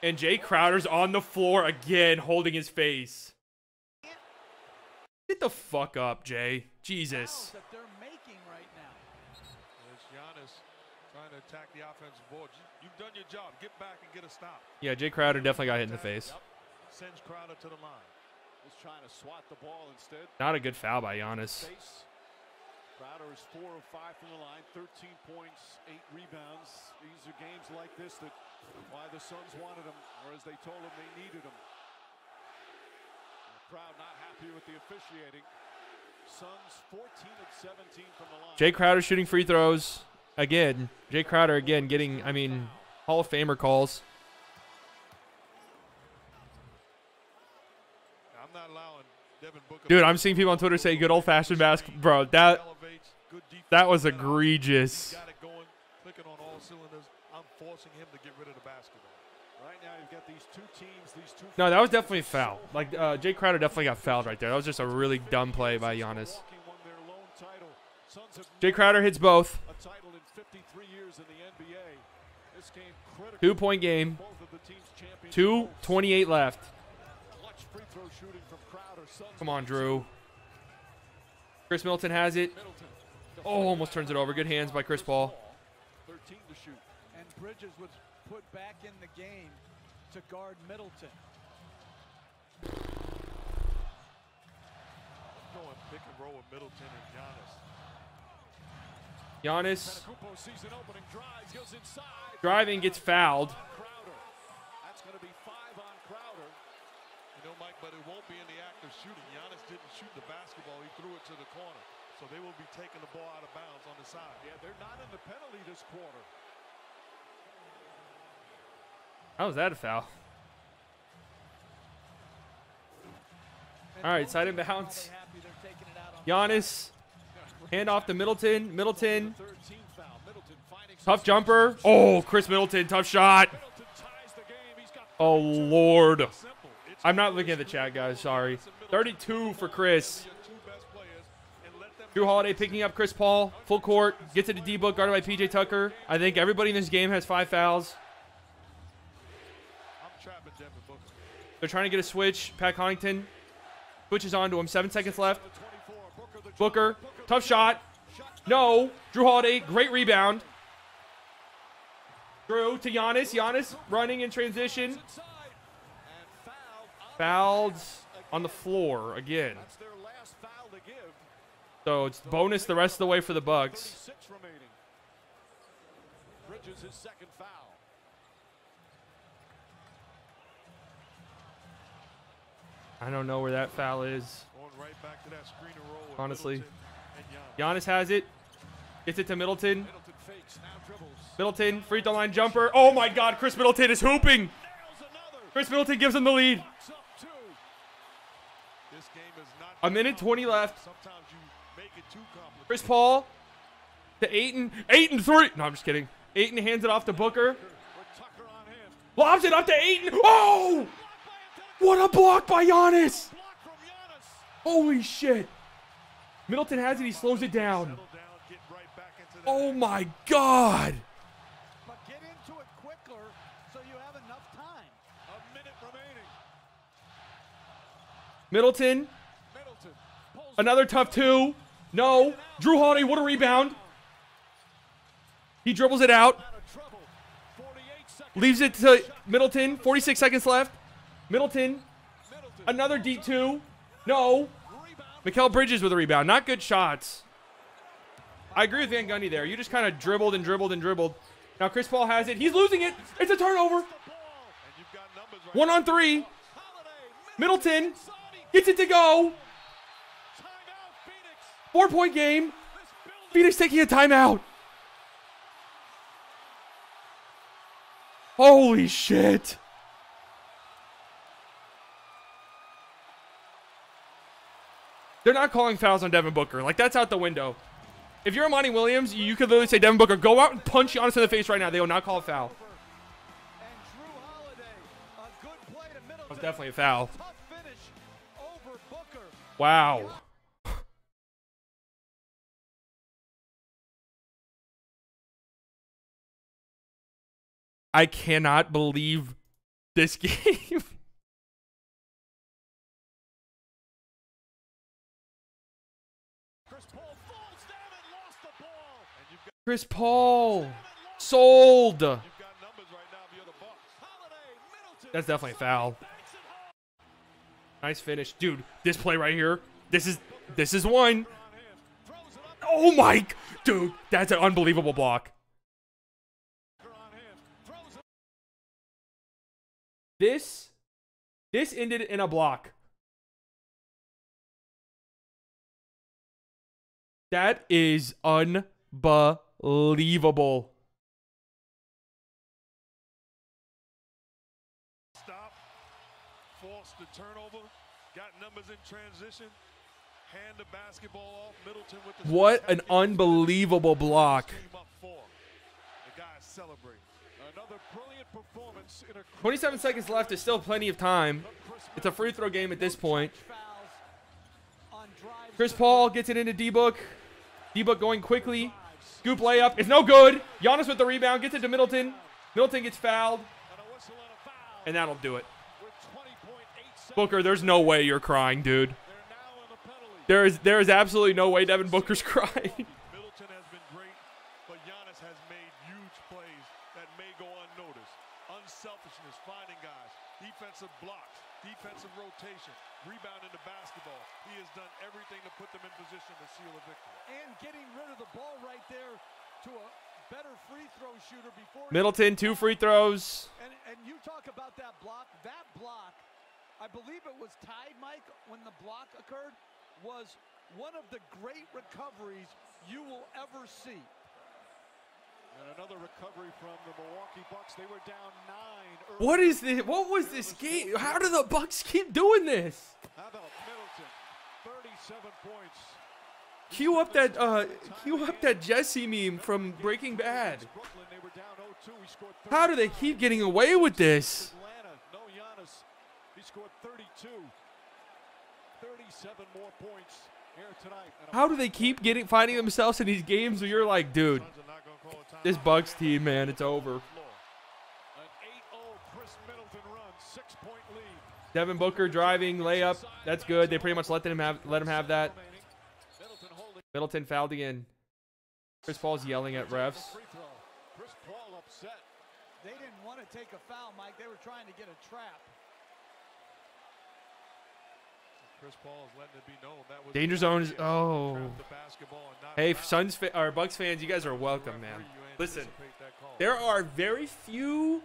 And Jay Crowder's on the floor again, holding his face. Get the fuck up, Jay. Jesus. That they're making right now. There's Giannis trying to attack the offensive board. You've done your job. Get back and get a stop. Yeah, Jay Crowder definitely got hit in the face. Sends Crowder to the line. Was trying to swat the ball instead. Not a good foul by Giannis. Crowder is 4 of 5 from the line, 13 points, 8 rebounds. These are games like this that why the Suns wanted him, or as they told him they needed him. The crowd not happy with the officiating. Suns 14 of 17 from the line. Jay Crowder shooting free throws again. Jay Crowder again getting, I mean, Hall of Famer calls. I'm not allowing Devin Booker. Dude, I'm seeing people on Twitter say good old-fashioned basketball. Bro, that was egregious. Got it going, clicking on all cylinders. I'm forcing him to get rid of the basketball. Right now you've got these two teams, these two. No, that was definitely a foul. Like, Jay Crowder definitely got fouled right there. That was just a really dumb play by Giannis. Jay Crowder hits both. A title in 53 years in the NBA. This game critical. 2 point game. Both of the teams champions. 2:28 left. Clutch free throw shooting from Crowder. Suns Come on, Drew. Chris Middleton has it. Oh, almost turns it over. Good hands by Chris Paul. 13 to shoot. And Bridges was put back in the game to guard Middleton. Going pick and roll with Middleton and Giannis. Giannis Antetkounmpo sees an opening, drives, goes inside. driving, gets fouled. Crowder. That's going to be 5 on Crowder. You know, Mike, but it won't be in the act of shooting. Giannis didn't shoot the basketball. He threw it to the corner. So So they will be taking the ball out of bounds on the side. Yeah, they're not in the penalty this quarter. How was that a foul? All right, side and bounce. Giannis, hand off to Middleton. Middleton, tough jumper. Oh, Chris Middleton, tough shot. Oh, Lord. I'm not looking at the chat, guys. Sorry. 32 for Chris. Drew Holiday picking up Chris Paul. Full court. Gets it to D-Book, guarded by P.J. Tucker. I think everybody in this game has 5 fouls. They're trying to get a switch. Pat Connaughton switches on to him. 7 seconds left. Booker. Tough shot. No. Drew Holiday. Great rebound. Drew to Giannis. Giannis running in transition. Fouled on the floor again. So it's bonus the rest of the way for the Bucks. Bridges his second foul. I don't know where that foul is. Going right back to that screen and roll with Honestly. Middleton and Giannis has it. Gets it to Middleton. Middleton fakes, now dribbles. Middleton, free throw line jumper. Oh my God, Chris Middleton is hooping. Nails another. Chris Middleton gives him the lead. Bucks up 2. This game is not A minute 20 left. Sometimes you make it too complicated. Chris Paul to Ayton. Ayton 3. No, I'm just kidding. Ayton hands it off to Booker. With Tucker on him. Lobs it up to Ayton. Oh! What a block by Giannis. Block from Giannis. Holy shit. Middleton has it. He slows it down. Settle down, get right back into that. Oh my God. But get into it quicker so you have enough time. A minute remaining. Middleton. Middleton pulls Another tough 2. No. Drew Holiday, what a rebound. He dribbles it out. out of trouble. 48 seconds. Leaves it to Middleton. 46 seconds left. Middleton. Middleton. Another D2. No. Rebound. Mikal Bridges with a rebound. Not good shots. I agree with Van Gundy there. You just kind of dribbled and dribbled and dribbled. Now Chris Paul has it. He's losing it. It's a turnover. The ball. And you've got numbers right 1 on 3. Holiday. Middleton Inside. gets it to go. Timeout. Phoenix. 4-point game. This building. Phoenix taking a timeout. Holy shit. They're not calling fouls on Devin Booker. Like, that's out the window. If you're Monty Williams, you could literally say, Devin Booker, go out and punch Giannis in the face right now. They will not call a foul. And Drew Holiday, a good play to Middleton. That was definitely a foul. Tough finish over Booker. Wow. I cannot believe this game. Chris Paul falls down and lost the ball. And you've got Chris Paul. Sold. numbers right now via the Bucks. Holiday. Middleton. That's definitely a foul. Banks it home. Nice finish. Dude, this play right here. This is one. On him. Throws it up. Oh my. Dude, that's an unbelievable block. On him. Throws it. This ended in a block. That is unbelievable. Stop. Forced the turnover. Got numbers in transition. Hand the basketball off. Middleton with the What switch. an unbelievable block. Team up 4. The guys celebrate. Another brilliant performance in a 27 seconds left is still plenty of time. It's a free throw game at this point. Fouls on drives. Chris Paul gets it into D-Book. D-Book going quickly. Scoop layup. It's no good. Giannis with the rebound. Gets it to Middleton. Middleton gets fouled. and a whistle and a foul And that'll do it. with 20.8 seconds. Booker, there's no way you're crying, dude. They're now in the penalty. There is absolutely no way Devin Booker's crying. Middleton has been great, but Giannis has made huge plays that may go unnoticed. Unselfishness, finding guys, defensive blocks, defensive rotation, rebounding the basketball. He has done everything to put them in position to seal a victory. And getting rid of the ball right there to a better free throw shooter before. Middleton, 2 free throws. And you talk about that block. That block, I believe it was tied, Mike, when the block occurred, was one of the great recoveries you will ever see. And another recovery from the Milwaukee Bucks. They were down 9 early. What is this? What was this game? How do the Bucks keep doing this? How about Middleton? 37 points. Cue up that Jesse meme from Breaking Bad. Brooklyn, they were down 0-2. He scored How do they keep getting away with this? Atlanta, no Giannis. He scored 32. 37 more points here tonight. How do they keep finding themselves in these games where you're like, dude, this Bucks team, man, it's over. An 8-0 Chris Middleton run, 6-point lead. Devin Booker driving, layup. That's good. They pretty much let him have that. Middleton fouled again. Chris Paul's yelling at refs. Chris Paul upset. They didn't want to take a foul, Mike. They were trying to get a trap. Chris Paul is letting it be known that was Danger zone is the basketball and not Hey, foul. or Bucks fans, you guys are welcome, man. Listen, there are very few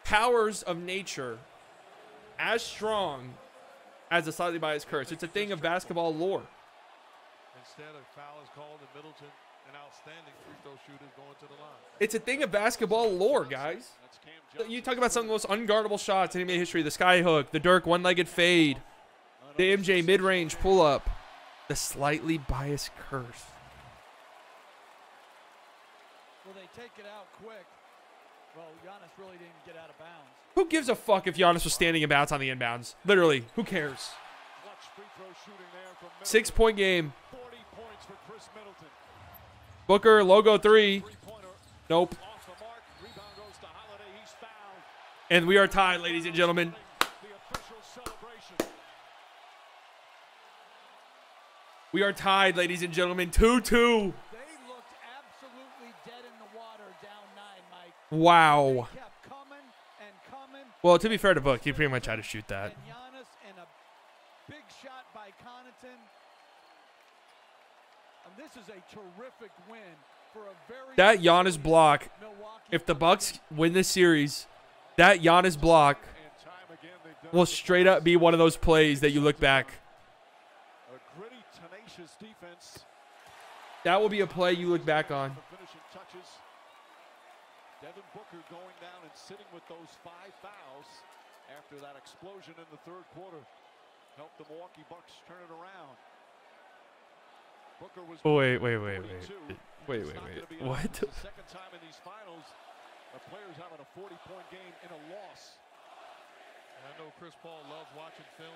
powers of nature as strong as a slightly biased curse. It's a thing of basketball lore. Instead, a foul is called, and Middleton, an outstanding free throw shooter, going to the line. It's a thing of basketball lore, guys. You talk about some of the most unguardable shots in NBA history: the sky hook, the Dirk one-legged fade, the MJ mid-range pull-up, the slightly biased curse. Will they take it out quick? Well, Giannis really didn't get out of bounds. Who gives a fuck if Giannis was standing in bounds on the inbounds? Literally, who cares? 6-point game. 40 points for Chris Middleton. Booker, logo 3. Nope. Off the mark. Rebound goes to Holiday. He's fouled. And we are tied, ladies and gentlemen. The official celebration. We are tied, ladies and gentlemen. 2-2. They looked absolutely dead in the water down 9, Mike. Wow. They kept coming and coming. Well, to be fair to Book, he pretty much had to shoot that. And Giannis and a big shot by Connaughton. And this is a terrific win for a very That Giannis block, Milwaukee if the Bucks win this series, that Giannis block And time again, they've done will straight up be one of those plays that you look back. a gritty, tenacious defense. That will be a play you look back on. The finishing touches. Devin Booker going down and sitting with those 5 fouls after that explosion in the third quarter. Helped the Milwaukee Bucks turn it around. Booker was Wait. 42. Wait. It's not gonna be What? enough. It's the second time in these finals a player's having a 40-point game in a loss. And I know Chris Paul loves watching film.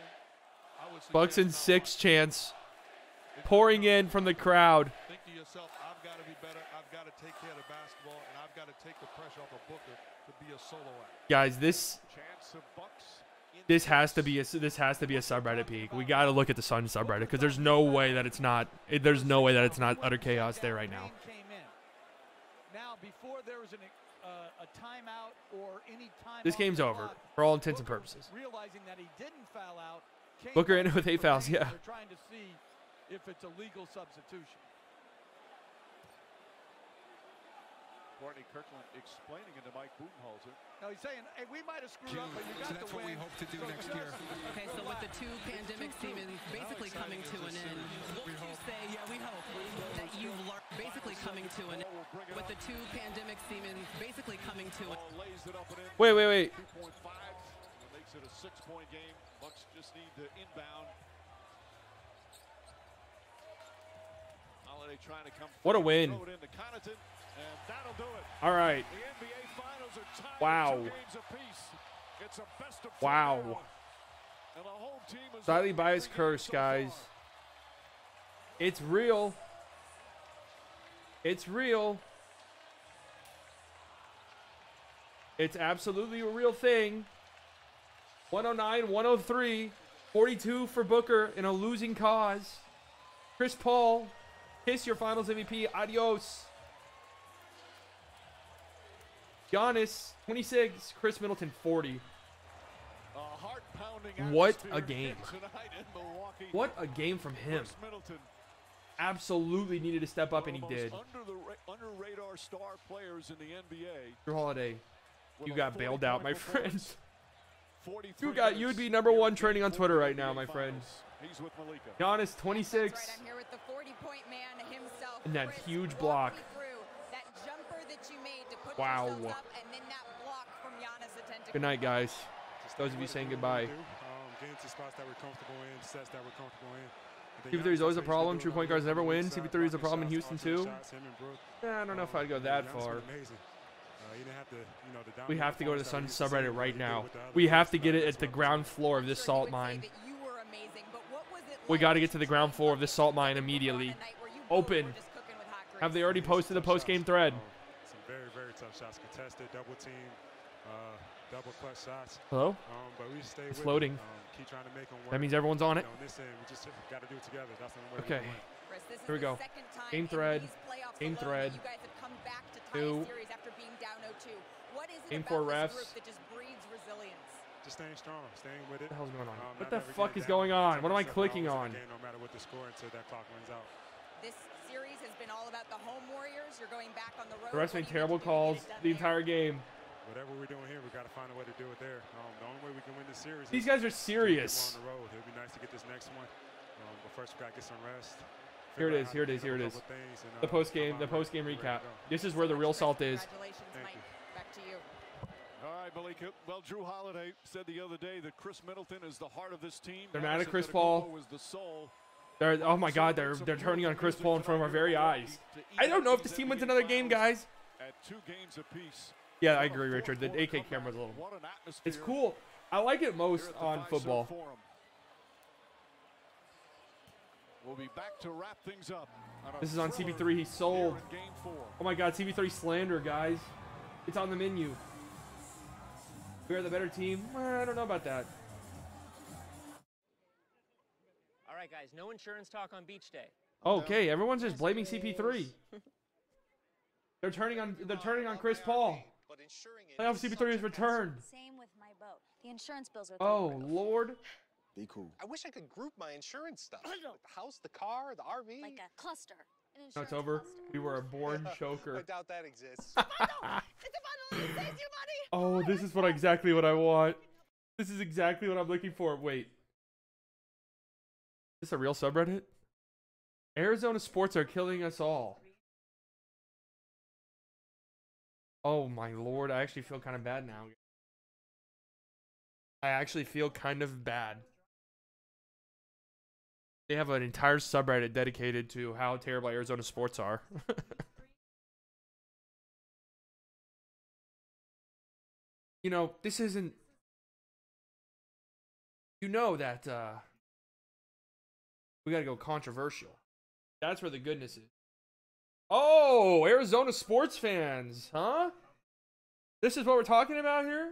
I would Bucks in suggest 6 chance. Pouring in from the crowd. think to yourself, I've got to be better. I've got to take care of the basketball, and I've got to take the pressure off of Booker to be a solo act. Guys, this Chance of Bucks. has to be a subreddit peak. We got to look at the Sun subreddit because there's no way that it's not utter chaos there right now. Came in. Now, before there was a timeout or any time This on game's the over clock, for all intents and Booker, purposes. realizing that he didn't foul out, came Booker back in with 8 for fouls, danger. yeah. They're trying to see if it's a legal substitution. Courtney Kirkland explaining it to Mike Budenholzer. No, he's saying, hey, we might have screwed up, but you got the win. Okay, so with the 2 pandemic seeming basically coming to an end, what would you say, we hope, that you've learned basically coming to an end, with the 2 pandemic seeming basically coming to an end? Lays it up and in. Wait. 2.5. That makes it a 6-point game. Bucks just need to inbound. Holiday trying to come. What a win. Throw it into Connaughton, and that'll do it. All right. The NBA Finals are tied Wow. 2 games apiece. It's a best of 4 Wow. now. And the home team is Slightly up biased 3 curse, so guys. far. It's real. It's real. It's absolutely a real thing. 109, 103, 42 for Booker in a losing cause. Chris Paul, kiss your finals MVP. Adios. Giannis, 26. Chris Middleton, 40. A heart-pounding What atmosphere a game. tonight in Milwaukee. What a game from him. Chris Middleton, Absolutely needed to step up, and he one of the did. most under-radar star players in the NBA. Drew Holiday, with you a got bailed out, my 40-point friend. performance. 43 You would be minutes number here 1 in trending on Game Twitter 4 right now, NBA my friend. Finals. He's with Malika. Giannis, 26. That's right. I'm here with the 40-point man himself. And that Chris, huge walk block. me through that jumper that you made to put Wow. yourselves up, and then that block from Giannis Antetkounmpo. Good night, guys. Those of you saying goodbye. Get into spots that we're comfortable in, sets that we're comfortable in. CP3 is always a problem. True point guards never win. CP3 is a problem in Houston too. I don't know if I'd go that far. We have to go to the Sun subreddit right now. We have to get it at the ground floor of this salt mine. We got to get to the ground floor of this salt mine immediately. Open. Have they already posted the post-game thread? Some very, very tough shots contested, double team, double clutch shots. Hello? But we stay It's with loading. It, keep trying to make them work. That means everyone's on it. On this end, we just got to do it together. That's the only way Okay. we win. Here we go. Game thread. Game thread. Two. Game 4 refs. Just staying strong, staying with it. What the hell's going on? What not the ever fuck getting is down. going on? What am I Taking clicking yourself on? out of the game, no matter what the score until that clock runs out. This series has been all about the home Warriors. You're going back on the road. The refs made What do you terrible need to do to get calls it done the there? entire game. Whatever we're doing here, we got to find a way to do it there. The only way we can win this series. These is guys are to serious. get on the road. It'd be nice to get this next one, but first we got to get some rest. Here it is. Figure out Here it how is. to Here it handle is. a couple things and, The post game ready to recap. go. This is where the real salt is. Congratulations, Thank Mike. you. Back to you. All right, Malika. Well, Drew Holiday said the other day that Chris Middleton is the heart of this team. They're mad at Giannis Chris Antetokounmpo Paul. was the soul. Oh my God, they're turning on Chris Paul in front of our very eyes. I don't know if this team wins another game, guys. At 2 games apiece. Yeah, I agree, Richard. The AK camera's a little. What an atmosphere. It's cool. I like it most here at the on Fiserv football. Forum. We'll be back to wrap things up. This is on CP3. He's sold. Here in Game 4. Oh my God, CP3 slander, guys. It's on the menu. We are the better team. I don't know about that. All right, guys, no insurance talk on beach day. Okay, everyone's just blaming CP3. They're turning on Chris Paul. Playoff CP3 has returned. Same with my boat. The insurance bills are Oh Lord. Be cool. I wish I could group my insurance stuff. Like the house, the car, the RV. like a cluster. An No, it's insurance over. cluster. We were a born choker. I doubt that exists. It's a bundle. It saves you money. Oh, this is exactly what I want. This is exactly what I'm looking for. Wait. Is this a real subreddit? Arizona sports are killing us all. Oh my Lord, I actually feel kind of bad now. I actually feel kind of bad. They have an entire subreddit dedicated to how terrible Arizona sports are. You know, this isn't... You know that, we gotta go controversial. That's where the goodness is. Oh, Arizona sports fans, huh? This is what we're talking about here?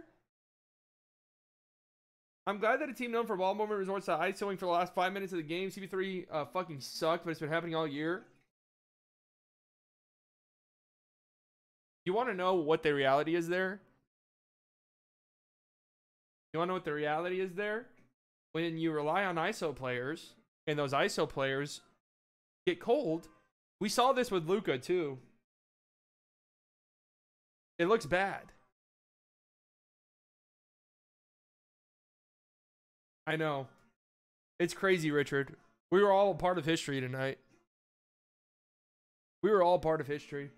I'm glad that a team known for ball movement resorts to ISOing for the last 5 minutes of the game. CP3 fucking sucked, but it's been happening all year. You want to know what the reality is there? You want to know what the reality is there? When you rely on ISO players, and those ISO players get cold, we saw this with Luka too. It looks bad. I know. It's crazy, Richard. We were all a part of history tonight. We were all part of history.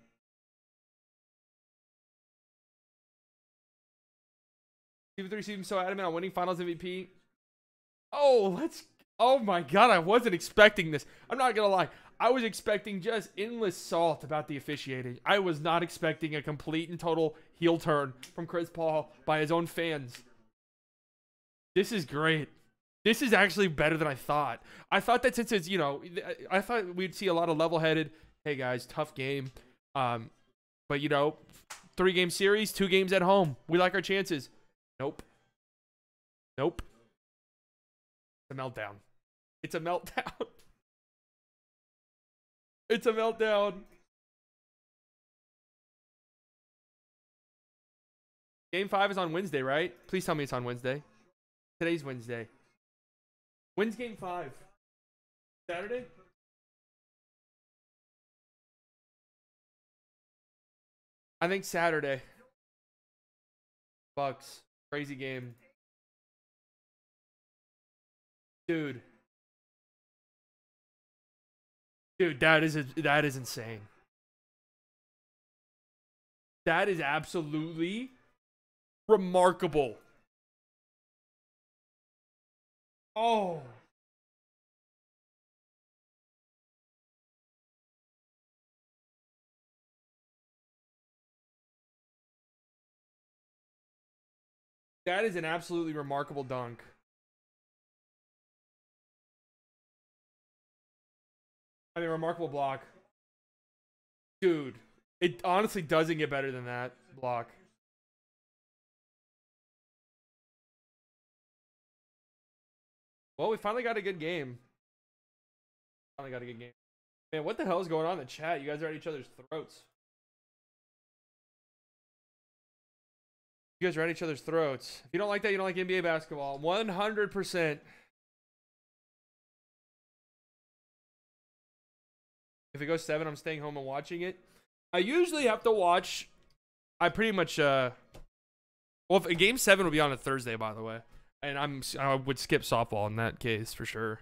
CP3 seems so adamant on winning Finals MVP. Oh my God, I wasn't expecting this. I'm not gonna lie. I was expecting just endless salt about the officiating. I was not expecting a complete and total heel turn from Chris Paul by his own fans. This is great. This is actually better than I thought. I thought that since it's, you know, I thought we'd see a lot of level-headed, hey guys, tough game. But you know, 3-game series, 2 games at home. We like our chances. Nope. Nope. It's a meltdown. It's a meltdown. It's a meltdown. Game 5 is on Wednesday, right? Please tell me it's on Wednesday. Today's Wednesday. When's game 5? Saturday? I think Saturday. Bucks. Crazy game. Dude. Dude, that is insane. That is absolutely remarkable. Oh. That is an absolutely remarkable dunk. I mean, remarkable block. Dude, it honestly doesn't get better than that block. Well, we finally got a good game. Finally got a good game. Man, what the hell is going on in the chat? You guys are at each other's throats. You guys are at each other's throats. If you don't like that, you don't like NBA basketball. 100%. If it goes 7, I'm staying home and watching it. I usually have to watch. I pretty much well, if game 7 will be on a Thursday, by the way, and I would skip softball in that case for sure,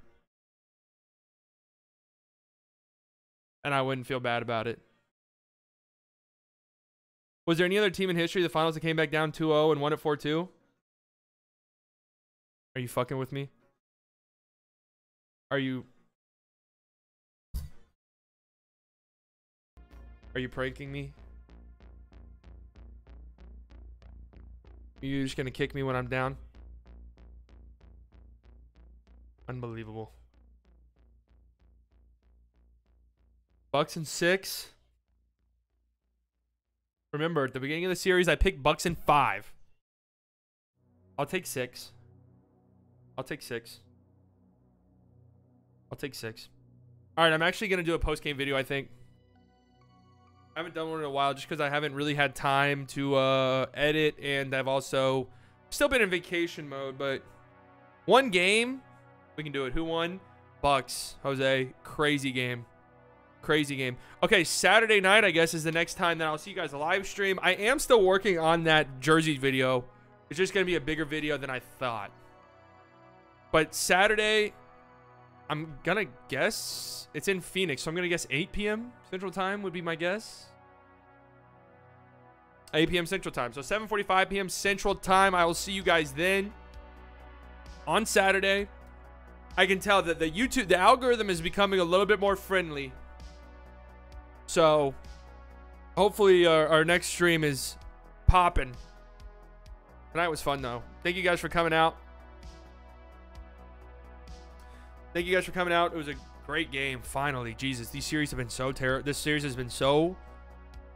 and I wouldn't feel bad about it. Was there any other team in history the finals that came back down 2-0 and won it 4-2? Are you fucking with me? Are you pranking me? Are you just gonna kick me when I'm down? Unbelievable. Bucks in 6. Remember, at the beginning of the series, I picked Bucks in 5. I'll take 6. I'll take 6. I'll take 6. All right, I'm actually gonna do a post-game video, I think. I haven't done one in a while just because I haven't really had time to edit, and I've also still been in vacation mode. But one game, we can do it. Who won? Bucks. Jose. Crazy game. Crazy game. Okay, Saturday night, I guess, is the next time that I'll see you guys live stream. I am still working on that jersey video. It's just going to be a bigger video than I thought. But Saturday, I'm going to guess it's in Phoenix, so I'm going to guess 8 p.m. Central Time would be my guess. 8 p.m. Central Time. So 7:45 p.m. Central Time. I will see you guys then on Saturday. I can tell that the algorithm is becoming a little bit more friendly. So hopefully our next stream is popping. Tonight was fun, though. Thank you guys for coming out. Thank you guys for coming out. It was a great game. Finally, Jesus, these series have been so terrible. This series has been so,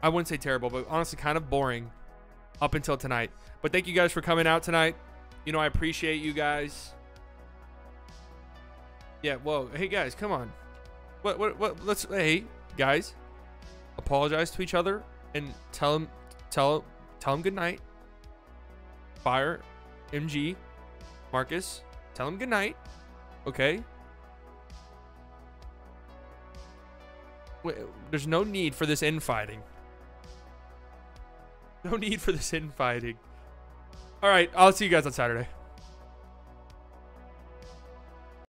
I wouldn't say terrible, but honestly kind of boring up until tonight. But thank you guys for coming out tonight. You know, I appreciate you guys. Yeah, whoa. Hey, guys, come on. Let's, hey, guys, apologize to each other and tell them good night. Fire, MG, Marcus, tell them good night. Okay. There's no need for this infighting. No need for this infighting. All right, I'll see you guys on Saturday.